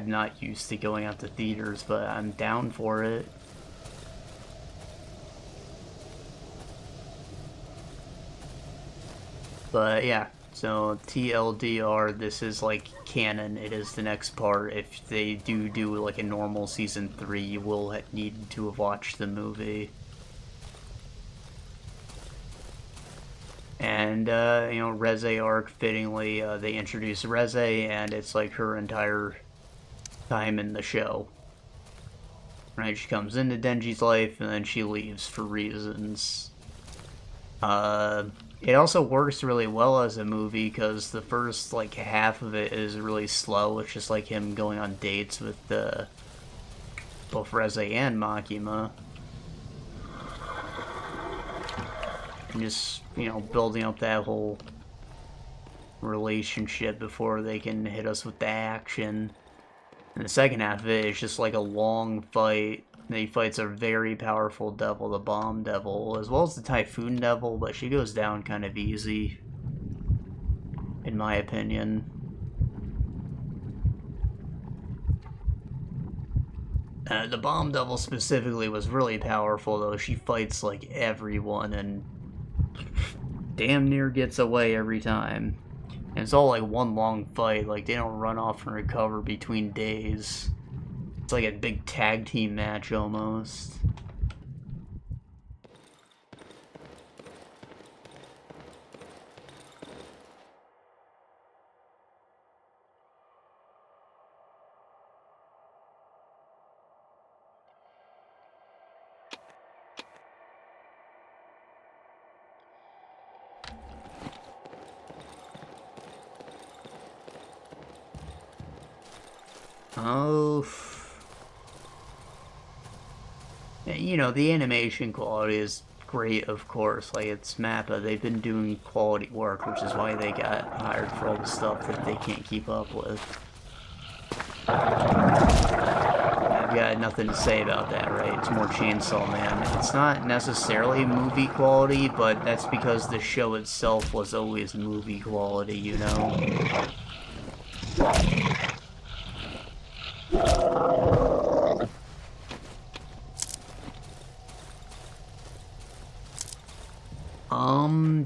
not used to going out to theaters, but I'm down for it. But yeah, so TLDR, this is like canon. It is the next part. If they do like a normal season 3, you will need to have watched the movie. And, you know, Reze arc, fittingly, they introduce Reze, and it's like her entire time in the show. Right, she comes into Denji's life, and then she leaves for reasons. It also works really well as a movie, because the first, like, half of it is really slow. It's just like him going on dates with, both Reze and Makima. And just, you know, building up that whole relationship before they can hit us with the action. And the second half of it is just like a long fight. And he fights a very powerful devil, the Bomb Devil, as well as the Typhoon Devil, but she goes down kind of easy, in my opinion. The Bomb Devil specifically was really powerful, though. She fights like everyone and damn near gets away every time. And it's all like one long fight, like they don't run off and recover between days. It's like a big tag team match almost. Oh, you know, the animation quality is great, of course. Like, it's Mappa. They've been doing quality work, which is why they got hired for all the stuff that they can't keep up with. I've got nothing to say about that, right? It's more Chainsaw Man. It's not necessarily movie quality, but that's because the show itself was always movie quality, you know?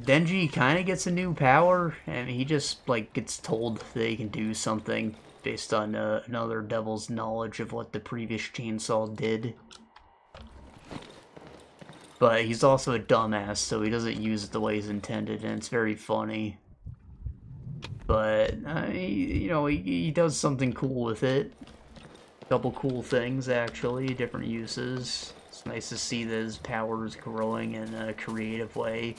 Denji kind of gets a new power, and he just, like, gets told that he can do something based on another devil's knowledge of what the previous chainsaw did. But he's also a dumbass, so he doesn't use it the way he's intended, and it's very funny. But, you know, he does something cool with it. Couple cool things, actually, different uses. It's nice to see that his power is growing in a creative way.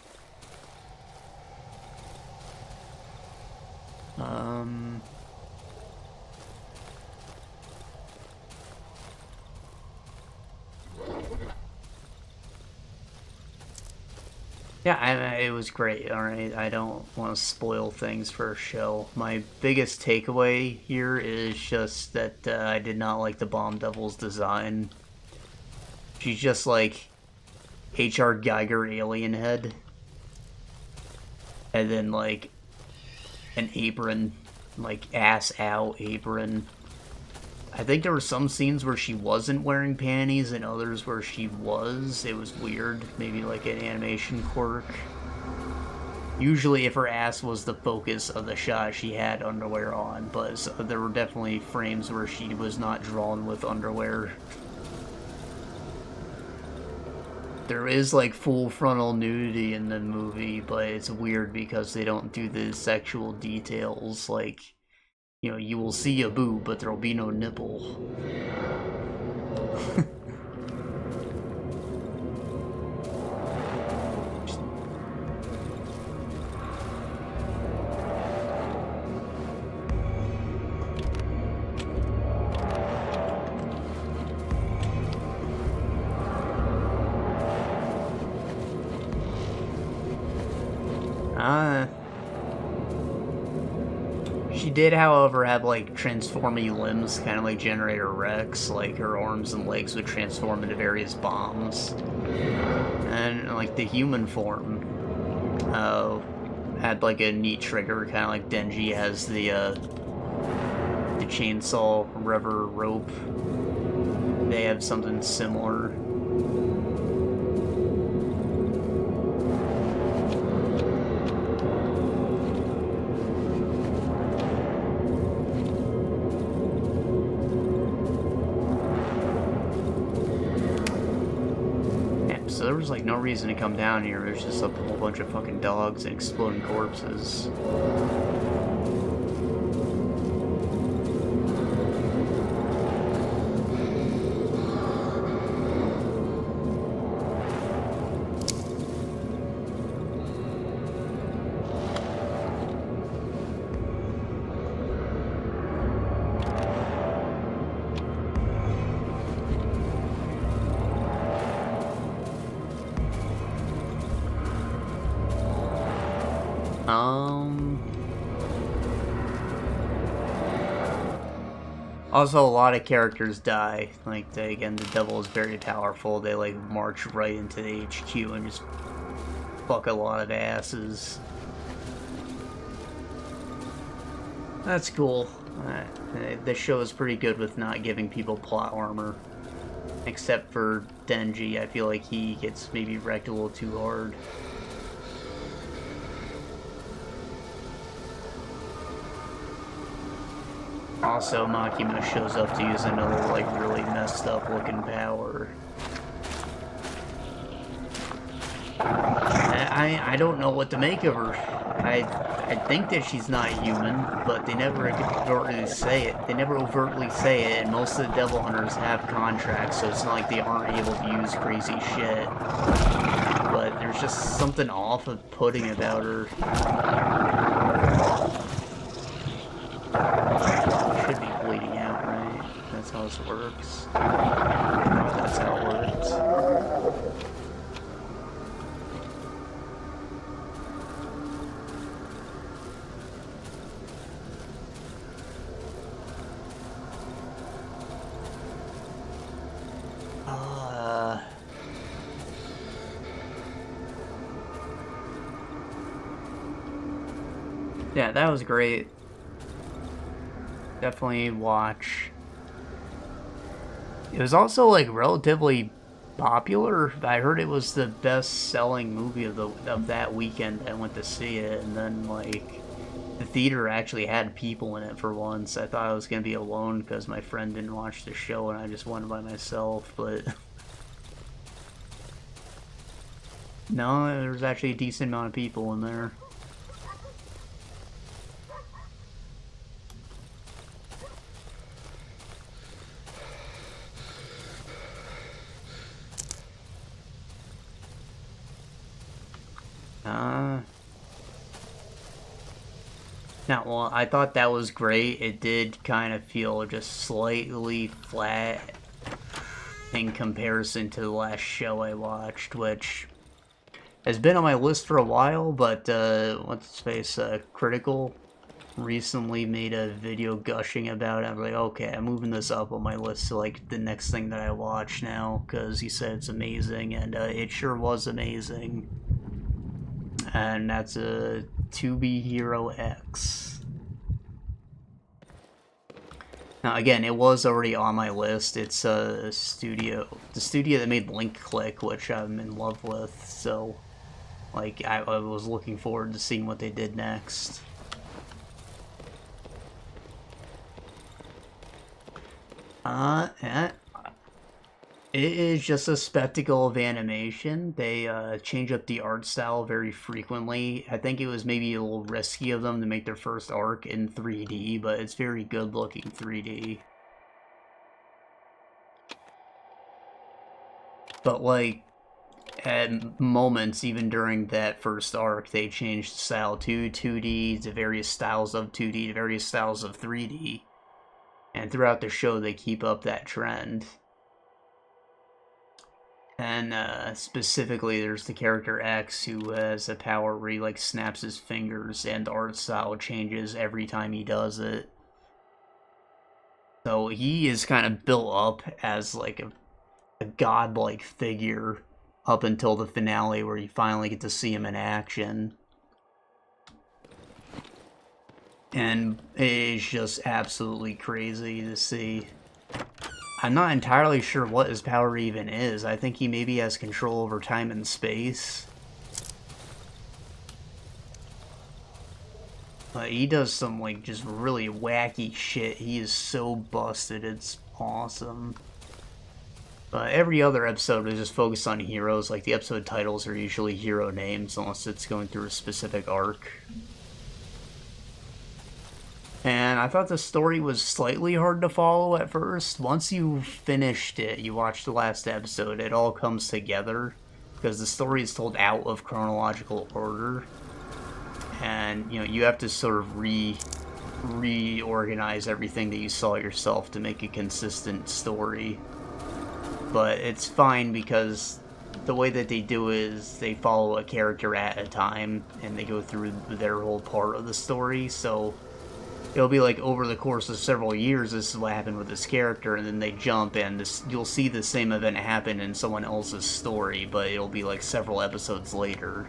Yeah, it was great, alright? I don't want to spoil things for a show. My biggest takeaway here is just that I did not like the Bomb Devil's design. She's just like H.R. Geiger alien head. And then like an apron, like ass out apron. I think there were some scenes where she wasn't wearing panties and others where she was. It was weird. Maybe like an animation quirk. Usually if her ass was the focus of the shot, she had underwear on, but there were definitely frames where she was not drawn with underwear. There is like full frontal nudity in the movie, but it's weird because they don't do the sexual details. Like, you know, you will see a boob, but there will be no nipple. She did, however, have, like, transformy limbs, kind of like Generator Rex. Like, her arms and legs would transform into various bombs. And, like, the human form had, like, a neat trigger, kind of like Denji has the chainsaw rubber rope. They have something similar. so there was like no reason to come down here. There's just a whole bunch of fucking dogs and exploding corpses. Also, a lot of characters die. Like, again, the devil is very powerful. They, like, march right into the HQ and just fuck a lot of asses. That's cool. This show is pretty good with not giving people plot armor. Except for Denji, I feel like he gets maybe wrecked a little too hard. Also, Makima shows up to use another, like, really messed up looking power. I don't know what to make of her. I think that she's not human, but they never overtly say it. They never overtly say it, and most of the Devil Hunters have contracts, so it's not like they aren't able to use crazy shit. But there's just something off-putting about her. Should be bleeding out, right? That's how this works. That's how it works. Yeah, that was great. Definitely watch. It was also, like, relatively popular. I heard it was the best-selling movie of that weekend. I went to see it, and then, like, the theater actually had people in it for once. I thought I was gonna be alone because my friend didn't watch the show, and I just went by myself, but no, there was actually a decent amount of people in there. Now, well, I thought that was great. It did kind of feel just slightly flat in comparison to the last show I watched, which has been on my list for a while, but, what's its face, Critical recently made a video gushing about it. I'm like, okay, I'm moving this up on my list to, like, the next thing that I watch now, because he said it's amazing, and, it sure was amazing. And that's a 2B Hero X. Now again, it was already on my list. It's the studio that made Link Click, which I'm in love with, so like I was looking forward to seeing what they did next. It is just a spectacle of animation. They change up the art style very frequently. I think it was maybe a little risky of them to make their first arc in 3D, but it's very good looking 3D. But like, at moments, even during that first arc, they changed style to 2D, to various styles of 2D, to various styles of 3D. And throughout the show, they keep up that trend. And specifically, there's the character X who has a power where he like snaps his fingers, and the art style changes every time he does it. So he is kind of built up as like a godlike figure up until the finale, where you finally get to see him in action. And it is just absolutely crazy to see. I'm not entirely sure what his power even is. I think he maybe has control over time and space. But he does some, like, just really wacky shit. He is so busted, it's awesome. Every other episode is just focused on heroes. Like, the episode titles are usually hero names, unless it's going through a specific arc. And I thought the story was slightly hard to follow at first. Once you finished it, you watched the last episode, it all comes together. Because the story is told out of chronological order. And, you know, you have to sort of reorganize everything that you saw yourself to make a consistent story. But it's fine because the way that they do is they follow a character at a time and they go through their whole part of the story. So it'll be like over the course of several years, this is what happened with this character, and then they jump and you'll see the same event happen in someone else's story, but it'll be like several episodes later.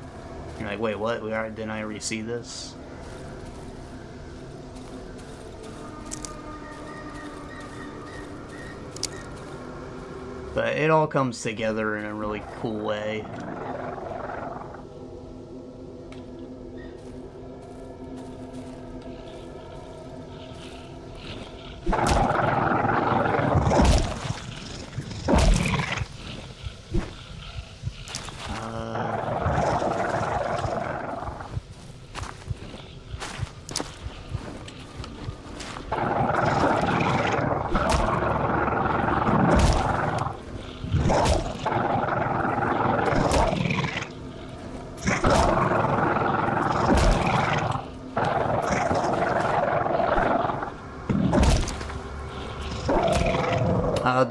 You're like, wait, what? Didn't I already see this? But it all comes together in a really cool way.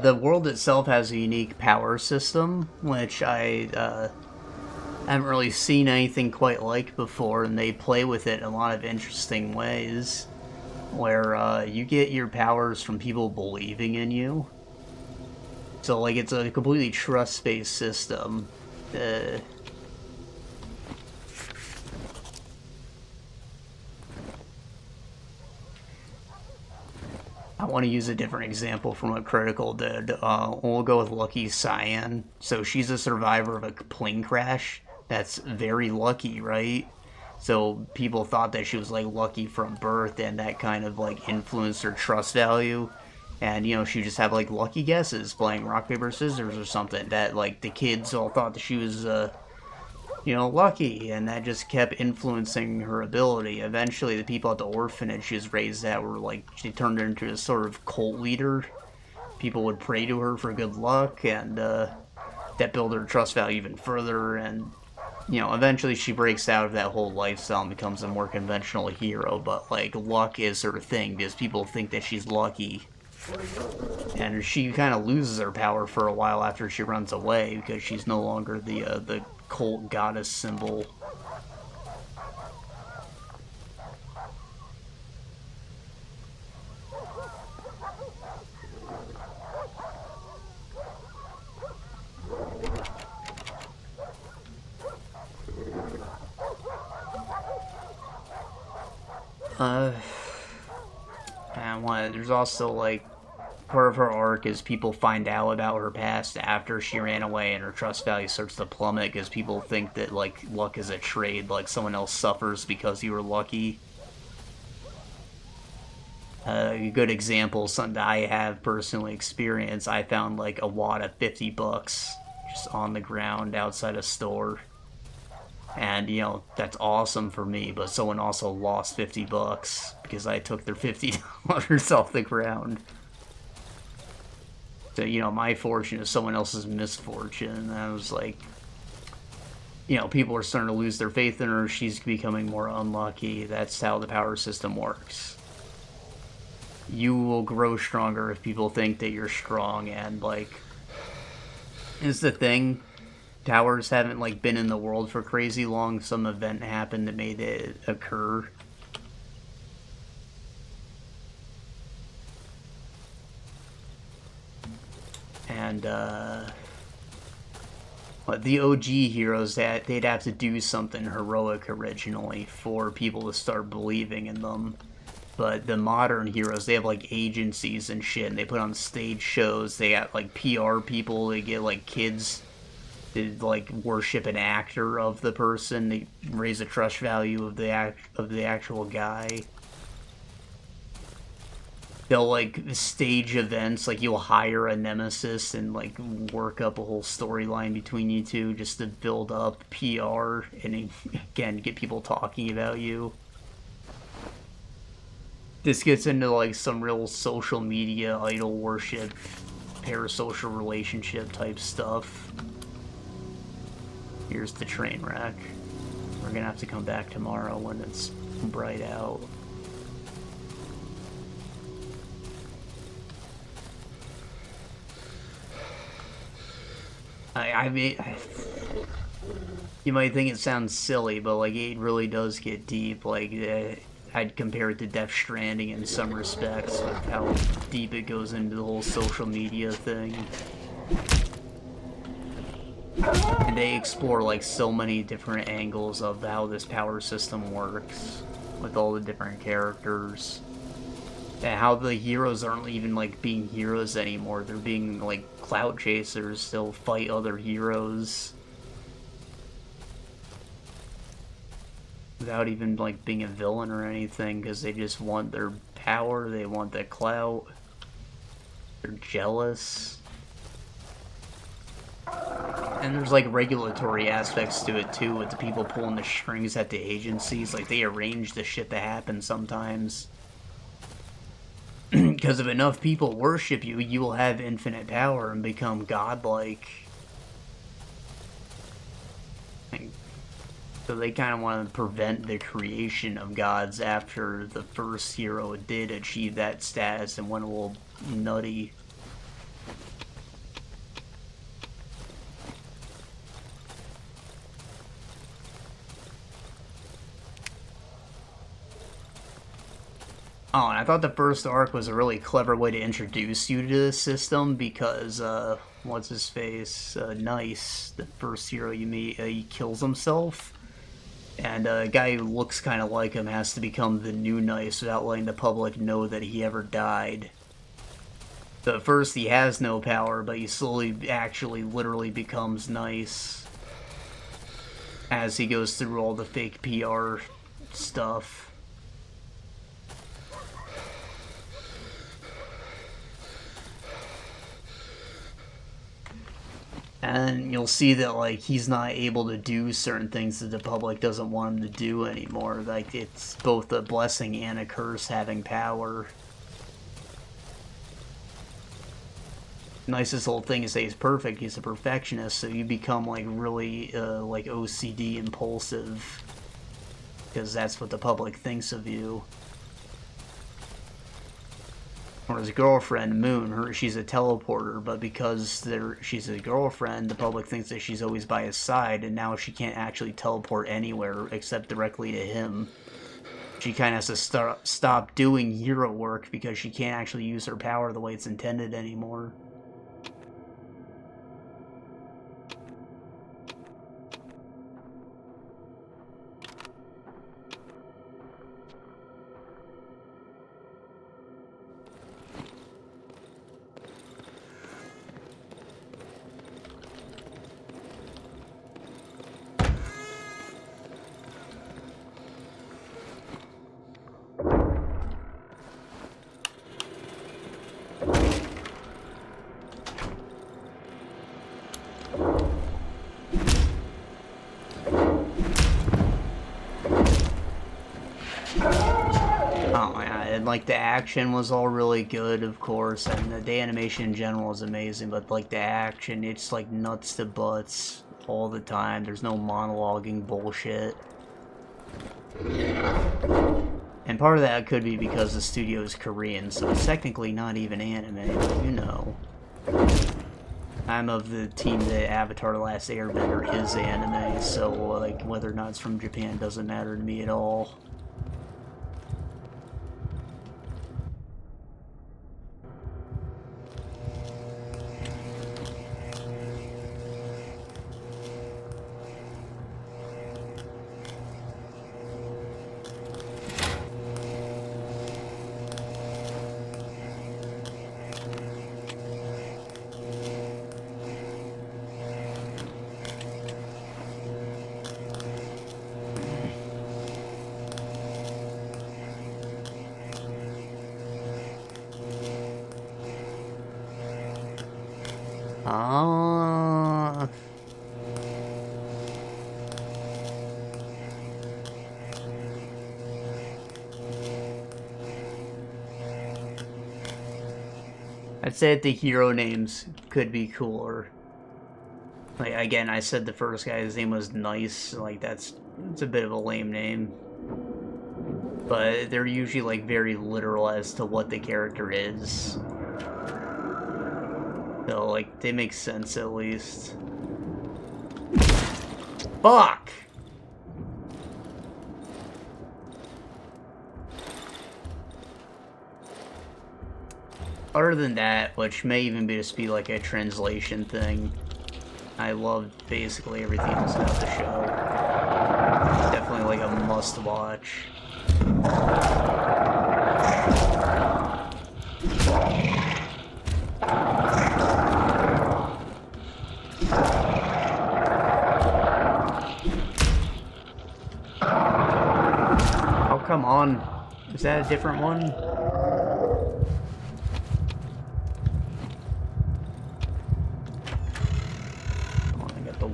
The world itself has a unique power system, which I haven't really seen anything quite like before, and they play with it in a lot of interesting ways, where you get your powers from people believing in you. So, like, it's a completely trust-based system. I want to use a different example from what Critical did. We'll go with Lucky Cyan. So she's a survivor of a plane crash. That's very lucky, right? So people thought that she was, like, lucky from birth, and that kind of, like, influenced her trust value. And, you know, she just had, like, lucky guesses playing rock, paper, scissors or something. That, like, the kids all thought that she was, you know, lucky, and that just kept influencing her ability. Eventually, the people at the orphanage she was raised at were, like, she turned her into a sort of cult leader. People would pray to her for good luck, and that built her trust value even further, and, you know, eventually she breaks out of that whole lifestyle and becomes a more conventional hero, but, like, luck is her thing, because people think that she's lucky. And she kind of loses her power for a while after she runs away, because she's no longer the cult goddess symbol. There's also, like, part of her arc is people find out about her past after she ran away, and her trust value starts to plummet because people think that, like, luck is a trade, like someone else suffers because you were lucky. A good example, something that I have personally experienced, I found, like, a wad of $50 just on the ground outside a store. And, you know, that's awesome for me, but someone also lost $50 because I took their $50 off the ground. So, you know, my fortune is someone else's misfortune. And I was like, you know, people are starting to lose their faith in her. She's becoming more unlucky. That's how the power system works. You will grow stronger if people think that you're strong, and, like, is the thing. Towers haven't, like, been in the world for crazy long. Some event happened that made it occur. And, but the OG heroes, they'd have to do something heroic originally for people to start believing in them. But the modern heroes, they have, like, agencies and shit, and they put on stage shows. They got, like, PR people. They get, like, kids to, like, worship an actor of the person. They raise the trust value of the actual guy. they'll like stage events, like you'll hire a nemesis and like work up a whole storyline between you two just to build up PR and again get people talking about you. This gets into like some real social media idol worship, parasocial relationship type stuff. Here's the train wreck. We're gonna have to come back tomorrow when it's bright out. I mean, you might think it sounds silly, but like it really does get deep. Like I'd compare it to Death Stranding in some respects, with how deep it goes into the whole social media thing. And they explore like so many different angles of how this power system works with all the different characters. And how the heroes aren't even like being heroes anymore. They're being like clout chasers. They'll fight other heroes without even like being a villain or anything, because they just want their power, they want that clout, they're jealous. And there's like regulatory aspects to it too, with the people pulling the strings at the agencies. Like they arrange the shit that happens sometimes. Because if enough people worship you, you will have infinite power and become godlike. So they kind of want to prevent the creation of gods after the first hero did achieve that status and went a little nutty. Oh, and I thought the first arc was a really clever way to introduce you to this system because, what's his face? Nice, the first hero you meet, he kills himself. And a guy who looks kind of like him has to become the new Nice without letting the public know that he ever died. So at first he has no power, but he slowly actually literally becomes Nice as he goes through all the fake PR stuff. And you'll see that, like, he's not able to do certain things that the public doesn't want him to do anymore. Like, it's both a blessing and a curse having power. Nice's whole thing is that he's perfect. He's a perfectionist, so you become, like, really, like, OCD impulsive. Because that's what the public thinks of you. Or his girlfriend, Moon, she's a teleporter, but because she's a girlfriend, the public thinks that she's always by his side, and now she can't actually teleport anywhere except directly to him. She kind of has to stop doing hero work because she can't actually use her power the way it's intended anymore. Like, the action was all really good, of course, and the animation in general is amazing, but, like, the action, it's, like, nuts to butts all the time. There's no monologuing bullshit. And part of that could be because the studio is Korean, so it's technically not even anime, but you know. I'm of the team that Avatar The Last Airbender is anime, so, like, whether or not it's from Japan doesn't matter to me at all. I'd say that the hero names could be cooler. Like, again, I said the first guy's name was Nice. Like, it's a bit of a lame name. But they're usually, like, very literal as to what the character is. So, like, they make sense at least. Fuck! Other than that, which may even just be like a translation thing, I love basically everything else about the show. Definitely like a must-watch. Oh, come on. Is that a different one?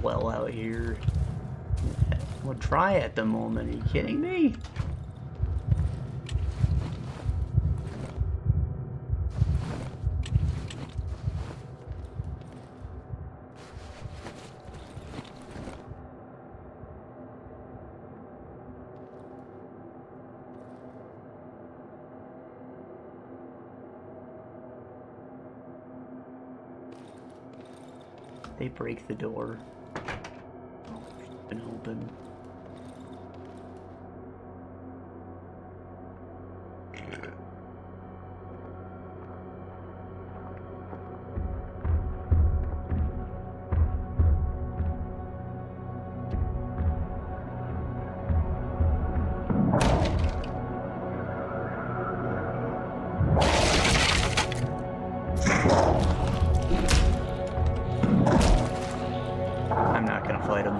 Well out here. We'll try at the moment. Are you kidding me? They break the door. Been open. I'm not gonna fight him.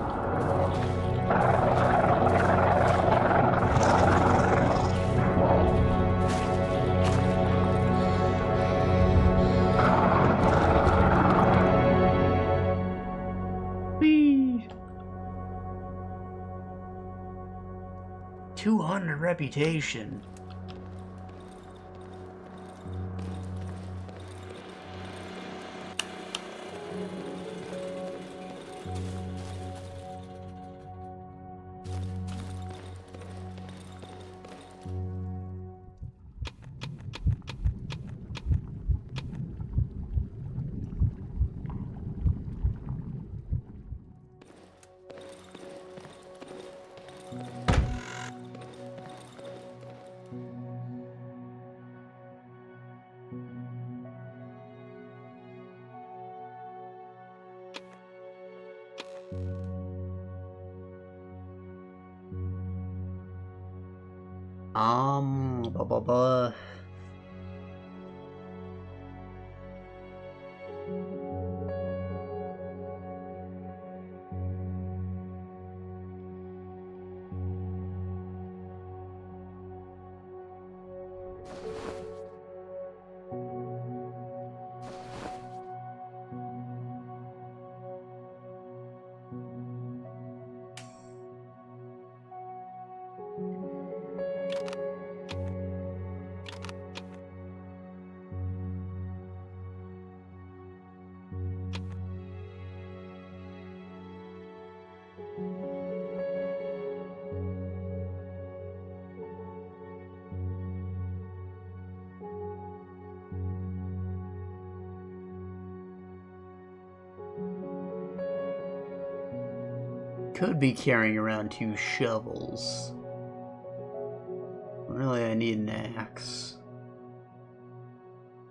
Whee! 200 reputation. Blah, blah, blah. Could be carrying around 2 shovels. Really, I need an axe.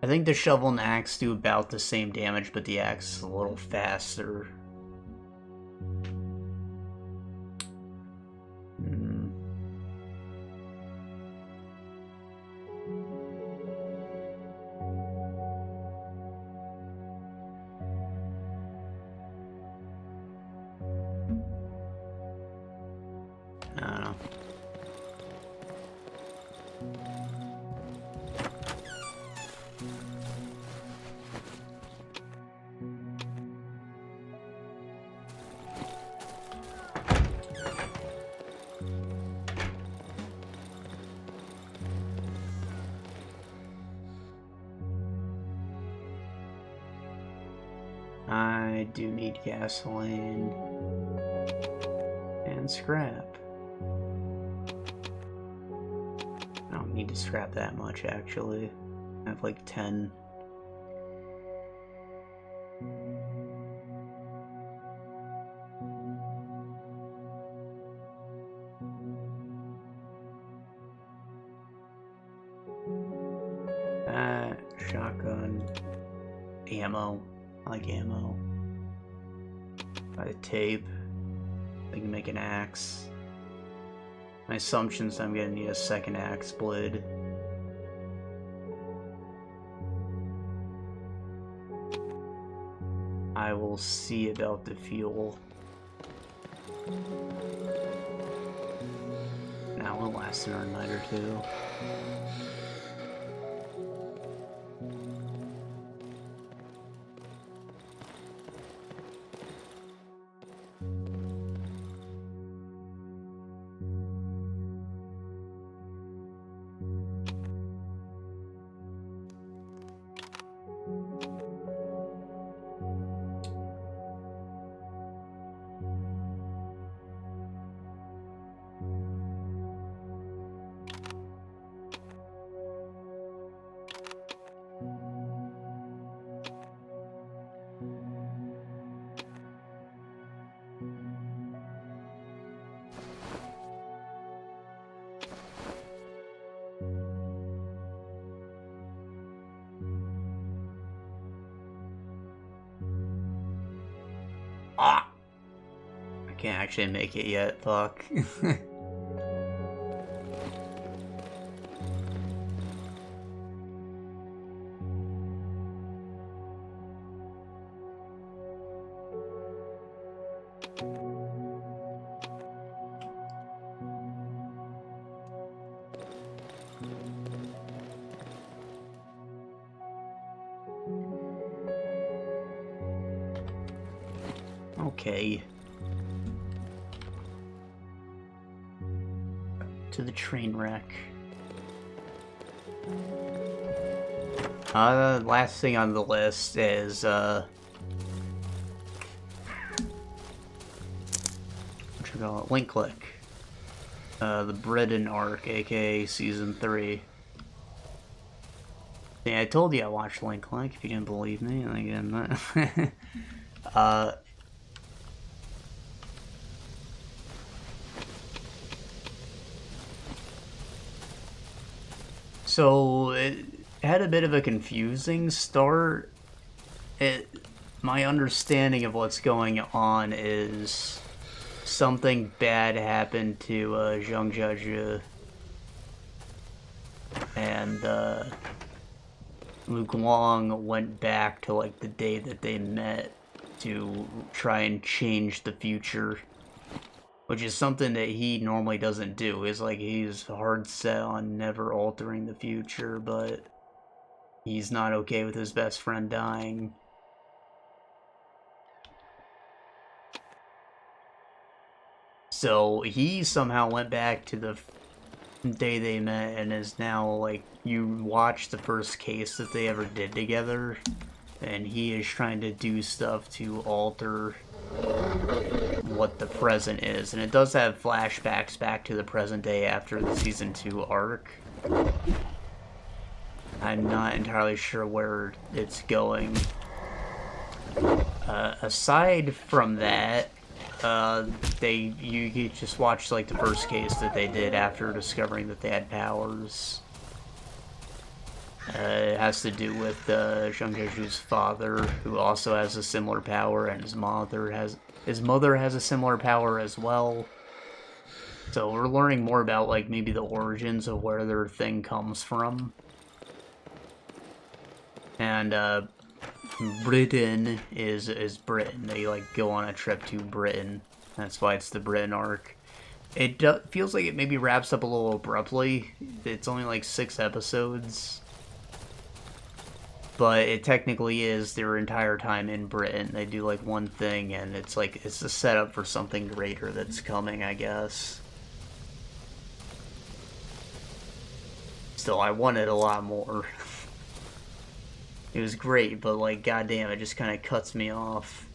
I think the shovel and the axe do about the same damage, but the axe is a little faster. I don't know. I do need gasoline and scrap. I don't need to scrap that much, actually. I have like 10. Shotgun. Ammo. I like ammo. Buy tape. I can make an axe. My assumption's I'm gonna need a second axe blade. I will see about the fuel. Now we'll last another night or two. Ah! I can't actually make it yet, fuck. Okay. To the train wreck. Last thing on the list is, what you call it? Link Click. The Britain arc, aka Season 3. Yeah, I told you I watched Link Click, if you didn't believe me. Like, I'm not... So, it had a bit of a confusing start. My understanding of what's going on is something bad happened to Zhang Jiazhi, and Lu Guang went back to like the day that they met to try and change the future. Which is something that he normally doesn't do. Is like he's hard set on never altering the future, but he's not okay with his best friend dying. So he somehow went back to the day they met and is now like, you watch the first case that they ever did together, and he is trying to do stuff to alter what the present is, and it does have flashbacks back to the present day after the Season 2 arc. I'm not entirely sure where it's going. Aside from that, you just watch like the first case that they did after discovering that they had powers. It has to do with Zhang Jiazhi's father, who also has a similar power, and his mother has a similar power as well. So we're learning more about like maybe the origins of where their thing comes from. And Britain is Britain. They like go on a trip to Britain. That's why it's the Britain arc. It feels like it maybe wraps up a little abruptly. It's only like 6 episodes. But it technically is their entire time in Britain. They do like one thing, and it's like it's a setup for something greater that's coming, I guess. Still, I wanted a lot more. It was great, but like, goddamn, it just kind of cuts me off.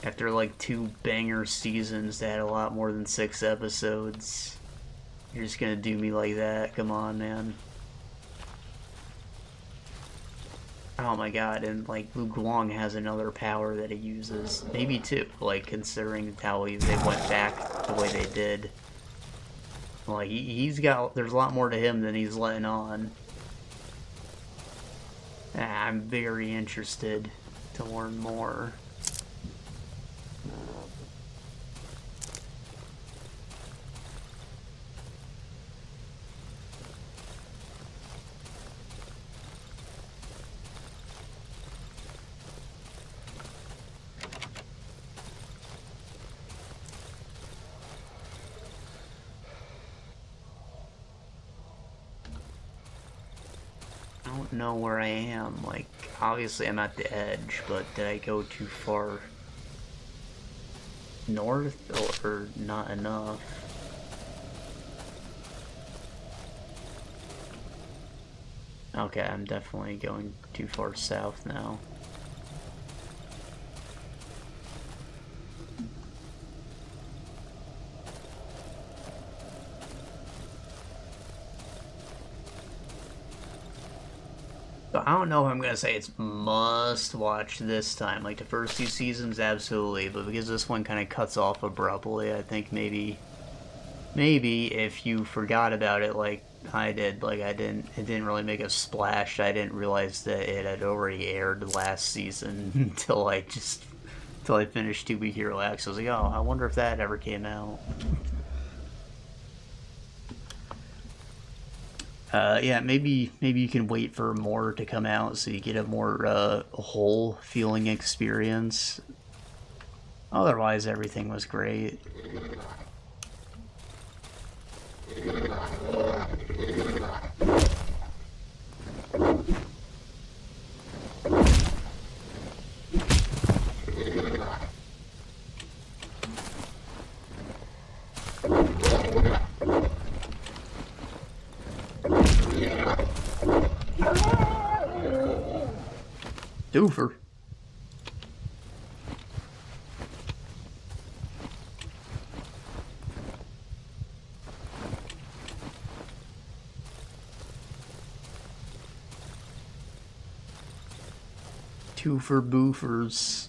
After like 2 banger seasons that had a lot more than 6 episodes, you're just gonna do me like that? Come on, man. Oh my god, and like Lu Guang has another power that he uses. Maybe 2, like considering how they went back the way they did. Like, he's got, there's a lot more to him than he's letting on. I'm very interested to learn more. I don't know where I am. Like, obviously I'm at the edge, but did I go too far north or not enough? Okay, I'm definitely going too far south now. So I don't know if I'm gonna say it's must watch this time. Like the first 2 seasons, absolutely, but because this one kind of cuts off abruptly, I think maybe if you forgot about it like I did, like it didn't really make a splash. I didn't realize that it had already aired last season until I finished 2 Week Hero X. I was like, oh, I wonder if that ever came out. Yeah, maybe you can wait for more to come out so you get a more whole feeling experience. Otherwise, everything was great. Doofer. Twofer boofers.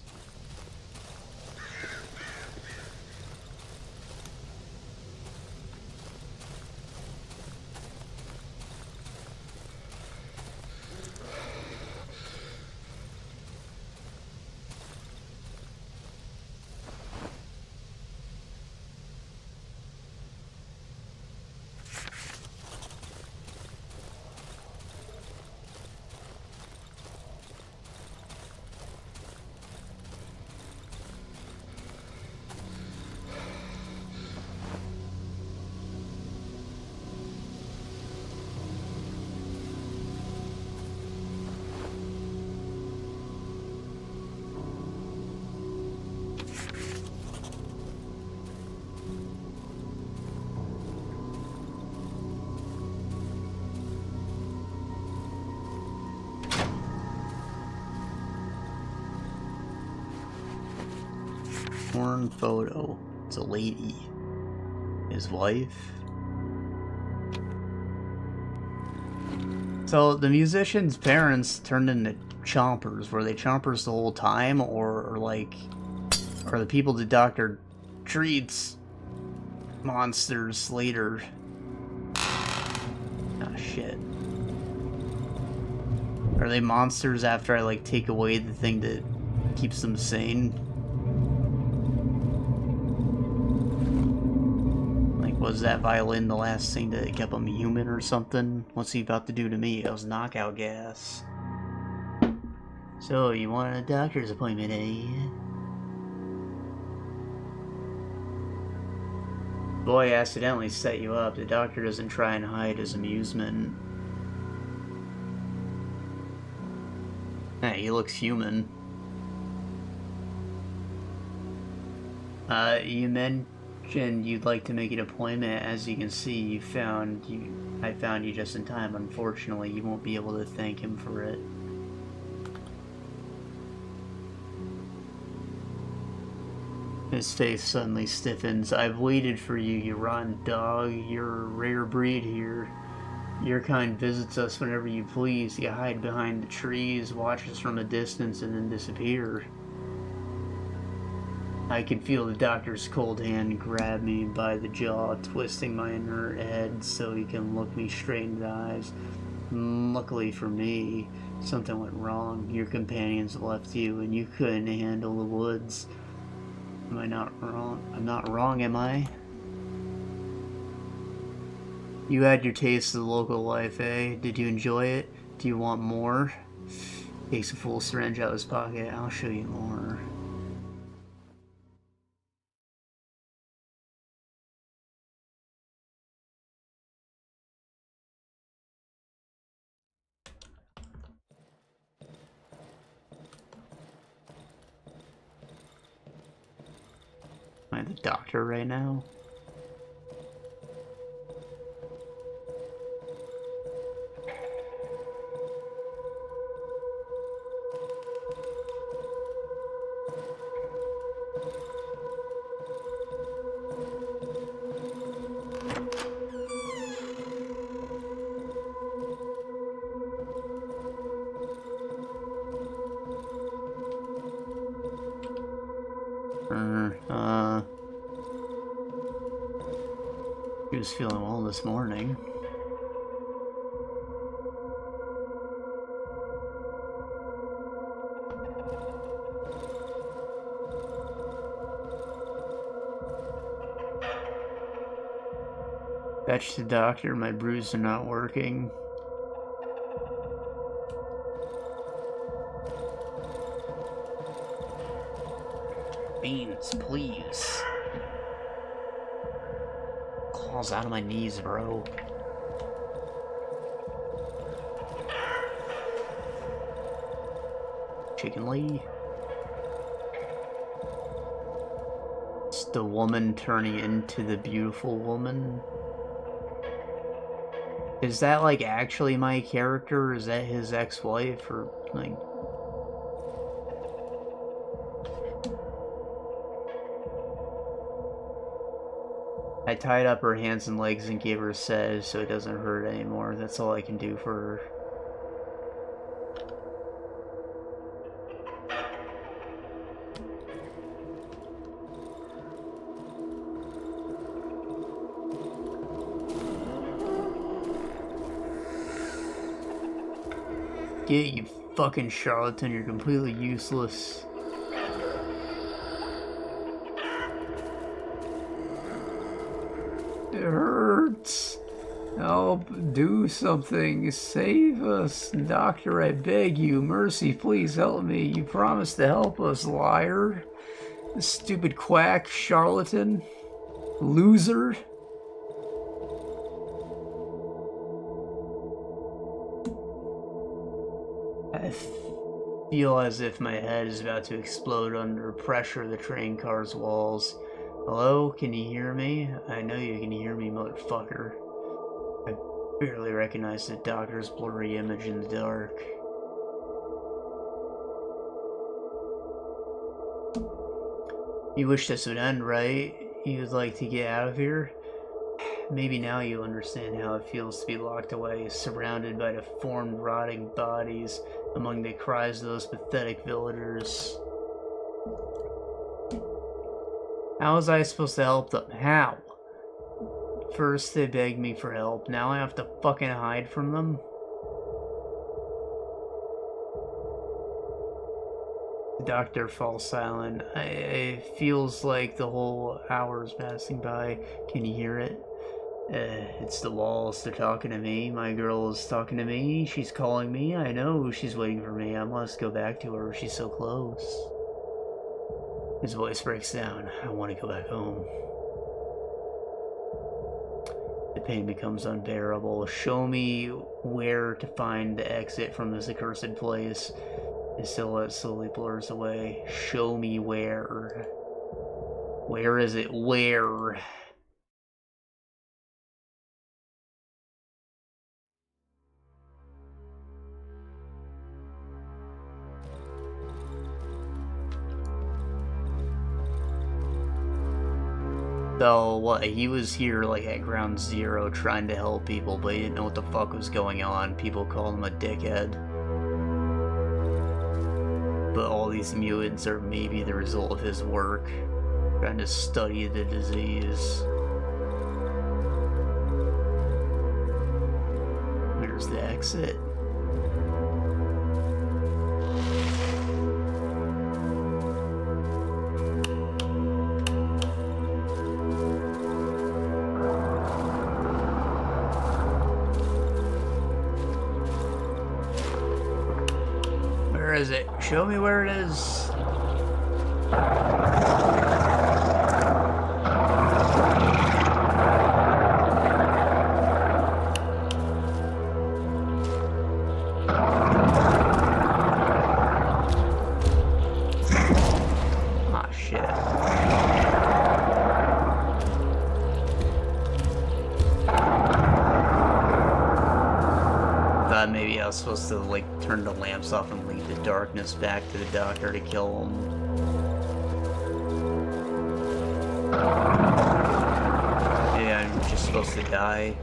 Porn photo. It's a lady. His wife. So the musician's parents turned into chompers. Were they chompers the whole time, or like, are the people the doctor treats monsters later? Ah, shit. Are they monsters after I like take away the thing that keeps them sane? Was that violin the last thing that kept him human or something? What's he about to do to me? That was knockout gas. So, you want a doctor's appointment, eh? Boy accidentally set you up. The doctor doesn't try and hide his amusement. Hey, he looks human. You mentioned you'd like to make an appointment. As you can see, I found you just in time. Unfortunately, you won't be able to thank him for it. His face suddenly stiffens. I've waited for you, you rotten dog. You're a rare breed here. Your kind visits us whenever you please. You hide behind the trees, watch us from a distance, and then disappear. I can feel the doctor's cold hand grab me by the jaw, twisting my inert head so he can look me straight in the eyes. Luckily for me, something went wrong. Your companions left you, and you couldn't handle the woods. Am I not wrong? I'm not wrong, am I? You had your taste of the local life, eh? Did you enjoy it? Do you want more? Takes a full syringe out of his pocket. I'll show you more. Am I the doctor right now? He was feeling well this morning. Fetch the doctor, my brews are not working. Beans, please. Claws out of my knees, bro. Chicken Lee. It's the woman turning into the beautiful woman. Is that like actually my character? Or is that his ex-wife? Or like... I tied up her hands and legs and gave her a sedge so it doesn't hurt anymore. That's all I can do for her. Get you fucking charlatan, you're completely useless. It hurts. Help, do something, save us. Doctor, I beg you, mercy, please help me. You promised to help us, liar. Stupid quack, charlatan, loser. I feel as if my head is about to explode under pressure of the train car's walls. Hello? Can you hear me? I know you can hear me, motherfucker. I barely recognize the doctor's blurry image in the dark. You wish this would end, right? You'd like to get out of here? Maybe now you understand how it feels to be locked away, surrounded by deformed, rotting bodies, among the cries of those pathetic villagers. How was I supposed to help them? How? First they begged me for help, now I have to fucking hide from them? The doctor falls silent. It feels like the whole hour is passing by. Can you hear it? It's the walls. They're talking to me. My girl is talking to me. She's calling me. I know she's waiting for me. I must go back to her. She's so close. His voice breaks down. I want to go back home. The pain becomes unbearable. Show me where to find the exit from this accursed place. His silhouette slowly blurs away. Show me where. Where is it? Where? Though, what, he was here, like, at ground zero trying to help people, but he didn't know what the fuck was going on. People called him a dickhead. But all these mutants are maybe the result of his work, trying to study the disease. Where's the exit? Where is it? Show me where it is. Ah, shit. Thought maybe I was supposed to, like, turn the lamps off and lead the darkness back to the doctor to kill him. Yeah, I'm just supposed to die.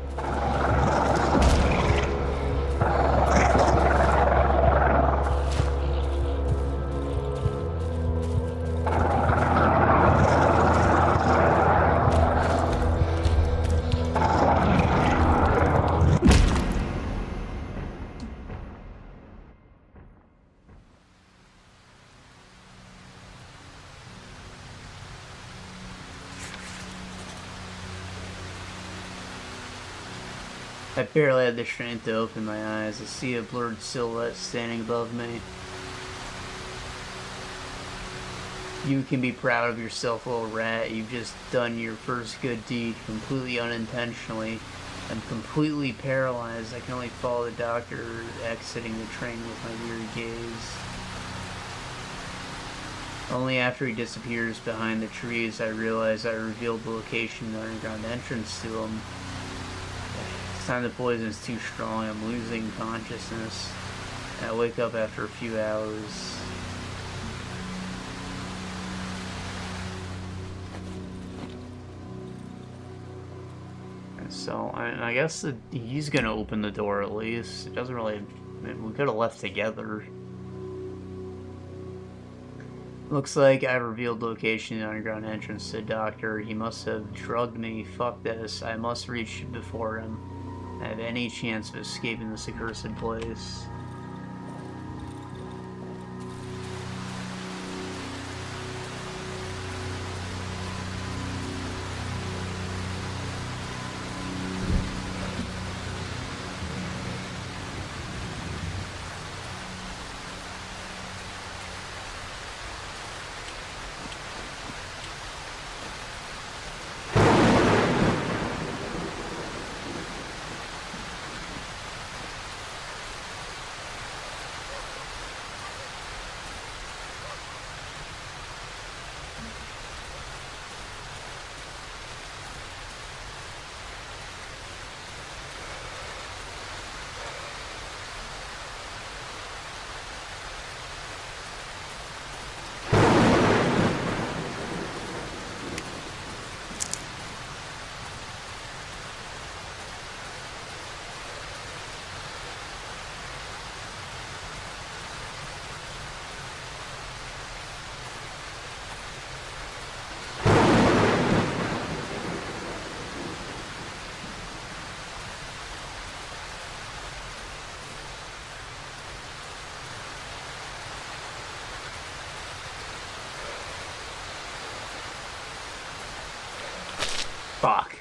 I barely had the strength to open my eyes. I see a blurred silhouette standing above me. You can be proud of yourself, little rat. You've just done your first good deed, completely unintentionally. I'm completely paralyzed. I can only follow the doctor exiting the train with my weary gaze. Only after he disappears behind the trees, I realize I revealed the location of the underground entrance to him. This time the poison is too strong. I'm losing consciousness. I wake up after a few hours. So, I guess he's gonna open the door at least. It doesn't really... I mean, we could have left together. Looks like I revealed the location of the underground entrance to the doctor. He must have drugged me. Fuck this. I must reach before him. I have any chance of escaping this accursed place. Fuck.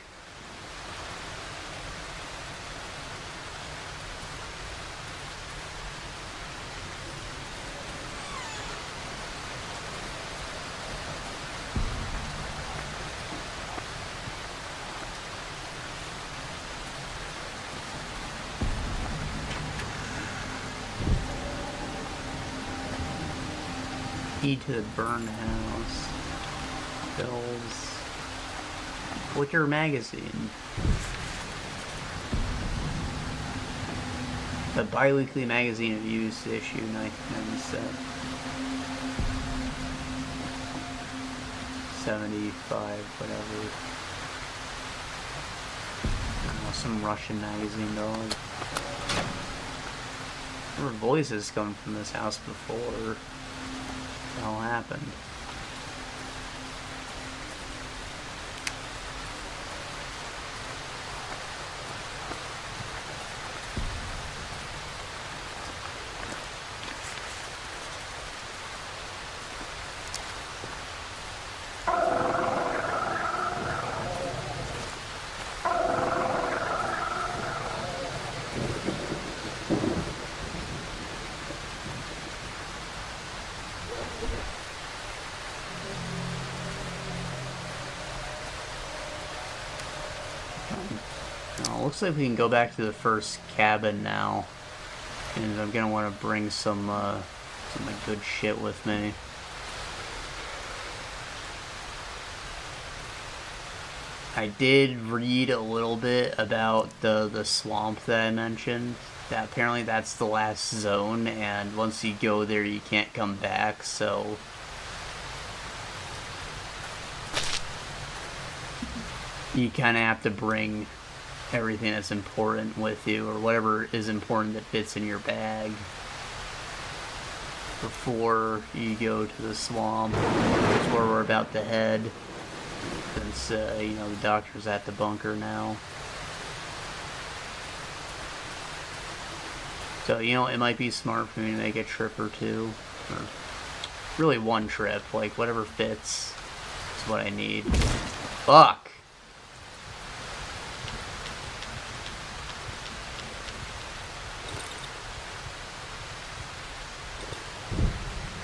Key to the burn house. Bills. Flickr magazine. The bi-weekly magazine of used issue 1997. 75, whatever. I don't know, some Russian magazine dog. There were voices coming from this house before. What the hell happened? Looks like we can go back to the first cabin now, and I'm gonna want to bring some like good shit with me. I did read a little bit about the swamp that I mentioned. That apparently that's the last zone, and once you go there, you can't come back. So you kind of have to bring everything that's important with you, or whatever is important that fits in your bag, before you go to the swamp. That's where we're about to head, since you know, the doctor's at the bunker now. So, you know, it might be smart for me to make a trip or two, or really one trip, like whatever fits is what I need. Fuck!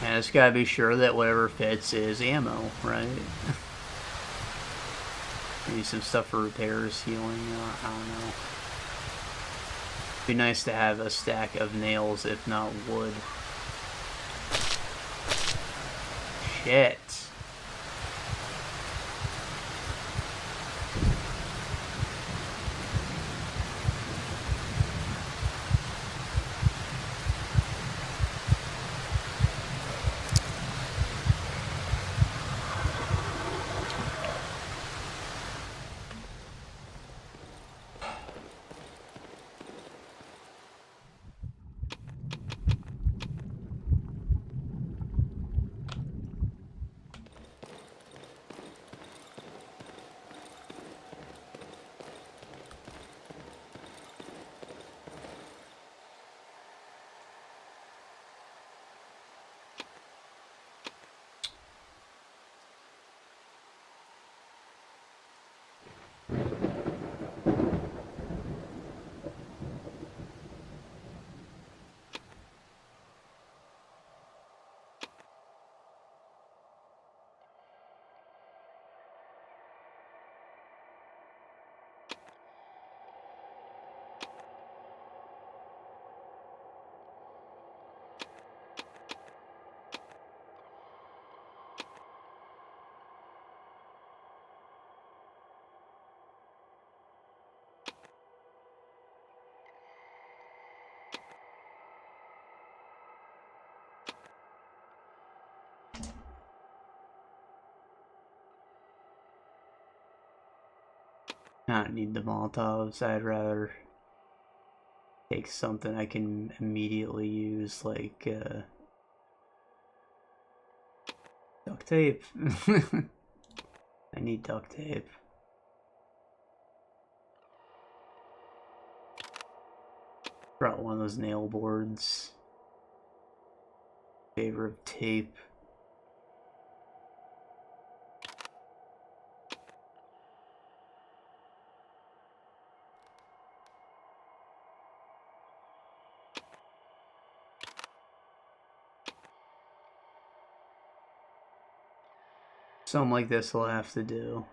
I just gotta be sure that whatever fits is ammo, right? Maybe some stuff for repairs, healing, I don't know. Be nice to have a stack of nails, if not wood. Shit. I don't need the Molotovs. I'd rather take something I can immediately use, like duct tape. I need duct tape. Brought one of those nail boards. Favor of tape. Something like this will have to do.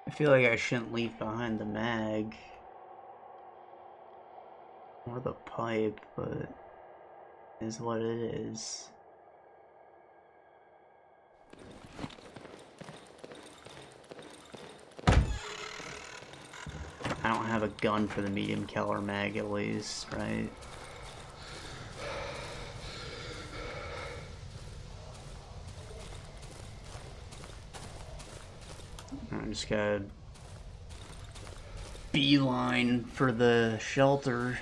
I feel like I shouldn't leave behind the mag or the pipe, but it is what it is. I don't have a gun for the medium caliber mag at least, right? I'm just gonna beeline for the shelter.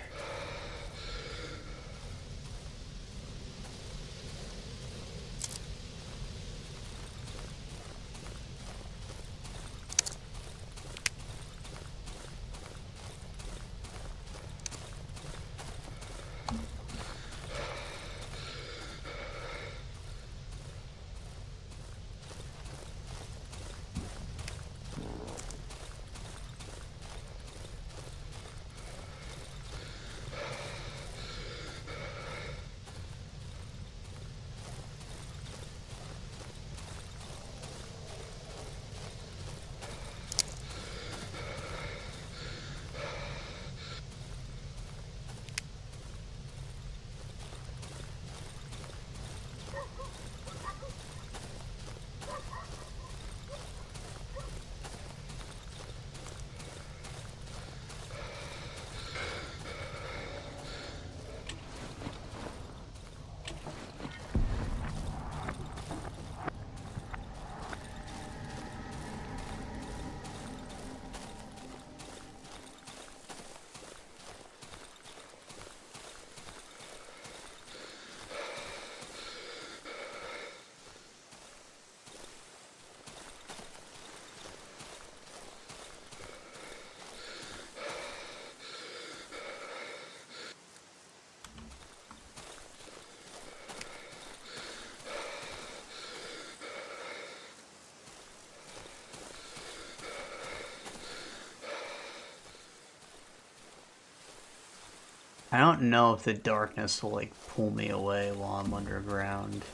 I don't know if the darkness will, like, pull me away while I'm underground.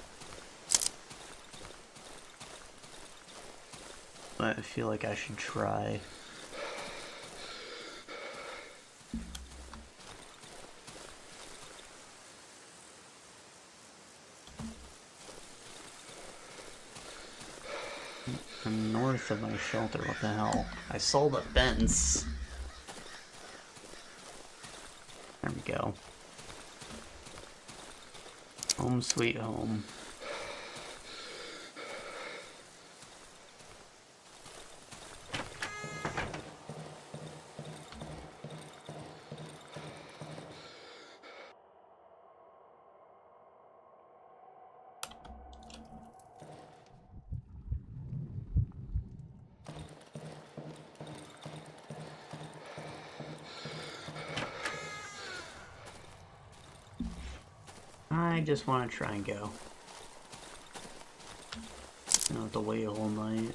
But I feel like I should try. I'm north of my shelter, what the hell? I saw the fence. There we go. Home sweet home. I just want to try and go. I don't have to wait a whole night.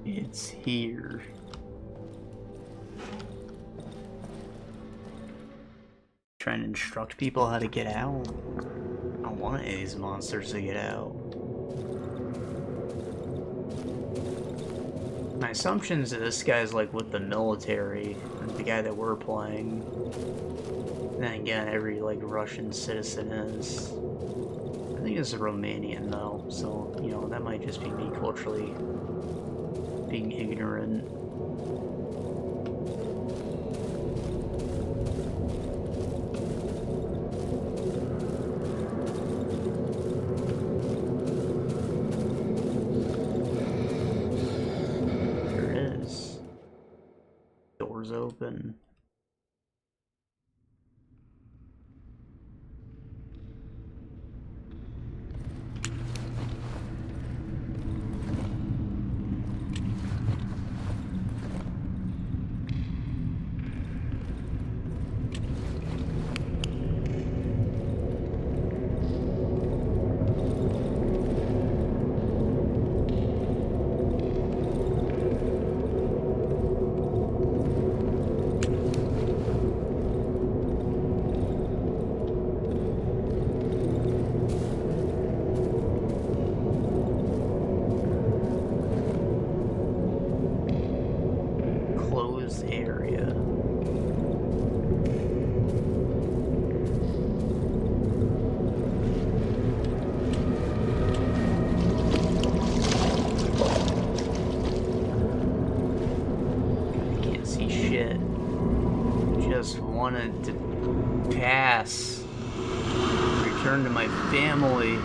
It's here. Trying to instruct people how to get out. I don't want any of these monsters to get out. My assumption is that this guy's like with the military, the guy that we're playing. And then again, every like Russian citizen is. I think it's a Romanian though, so you know that might just be me culturally being ignorant. There it is. Doors open. wanted to pass. Return to my family.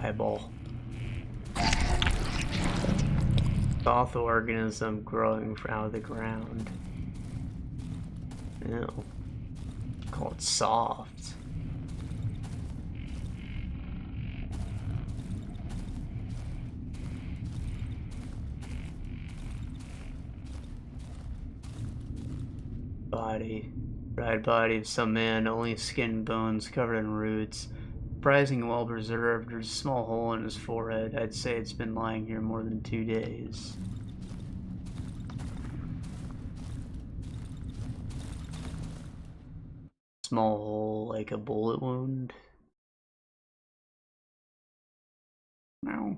Eyeball. Soft organism growing out of the ground. Ew. Call it soft. Body. Dried body of some man, only skin and bones covered in roots. Surprisingly well preserved. There's a small hole in his forehead. I'd say it's been lying here more than 2 days. Small hole, like a bullet wound. No.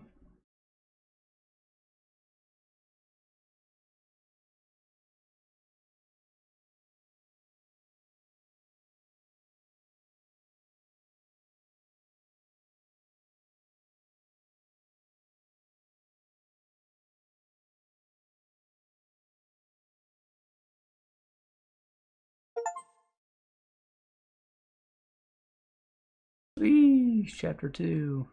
Whee! Chapter 2.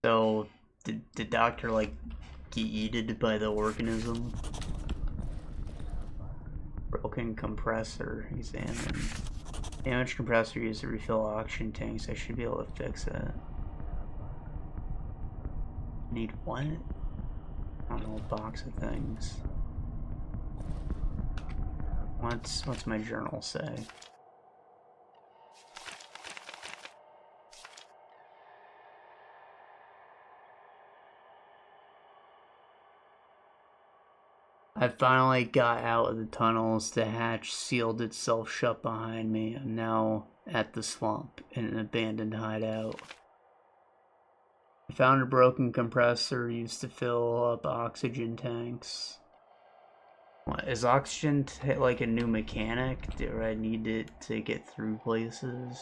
So, did the doctor, like, get eaten by the organism? Broken compressor. Examine. Damaged compressor used to refill oxygen tanks. I should be able to fix it. Need what? I don't know, a box of things. What's my journal say? I finally got out of the tunnels. The hatch sealed itself shut behind me. I'm now at the swamp in an abandoned hideout. I found a broken compressor used to fill up oxygen tanks. What, is oxygen like a new mechanic? Do I need it to get through places?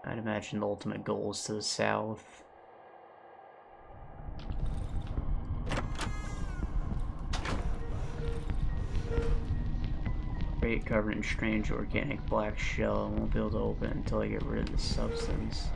I'd imagine the ultimate goal is to the south. Crate covered in strange organic black shell. I won't be able to open it until I get rid of the substance.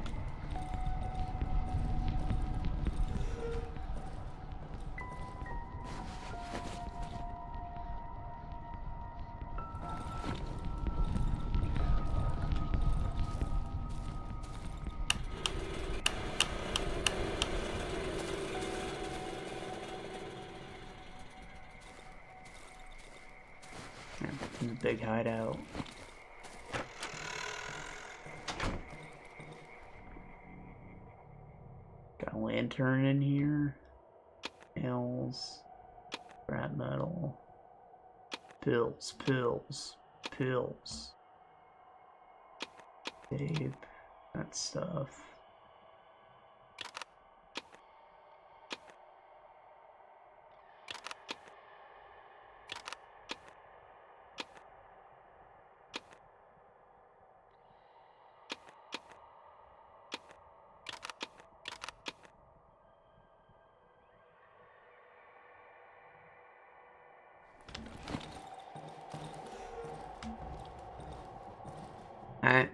Big hideout. Got a lantern in here. Nails. Scrap metal. Pills. Tape. That stuff.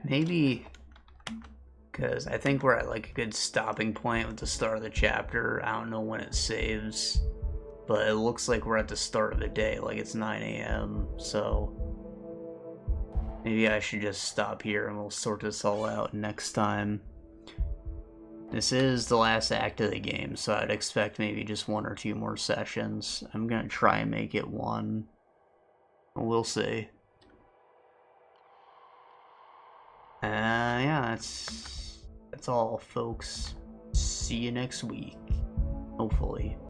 Maybe because I think we're at like a good stopping point with the start of the chapter. I don't know when it saves, but it looks like we're at the start of the day, like it's 9 a.m. So maybe I should just stop here and we'll sort this all out next time. This is the last act of the game, so I'd expect maybe just 1 or 2 more sessions. I'm gonna try and make it 1. We'll see. Yeah, that's all, folks. See you next week. Hopefully.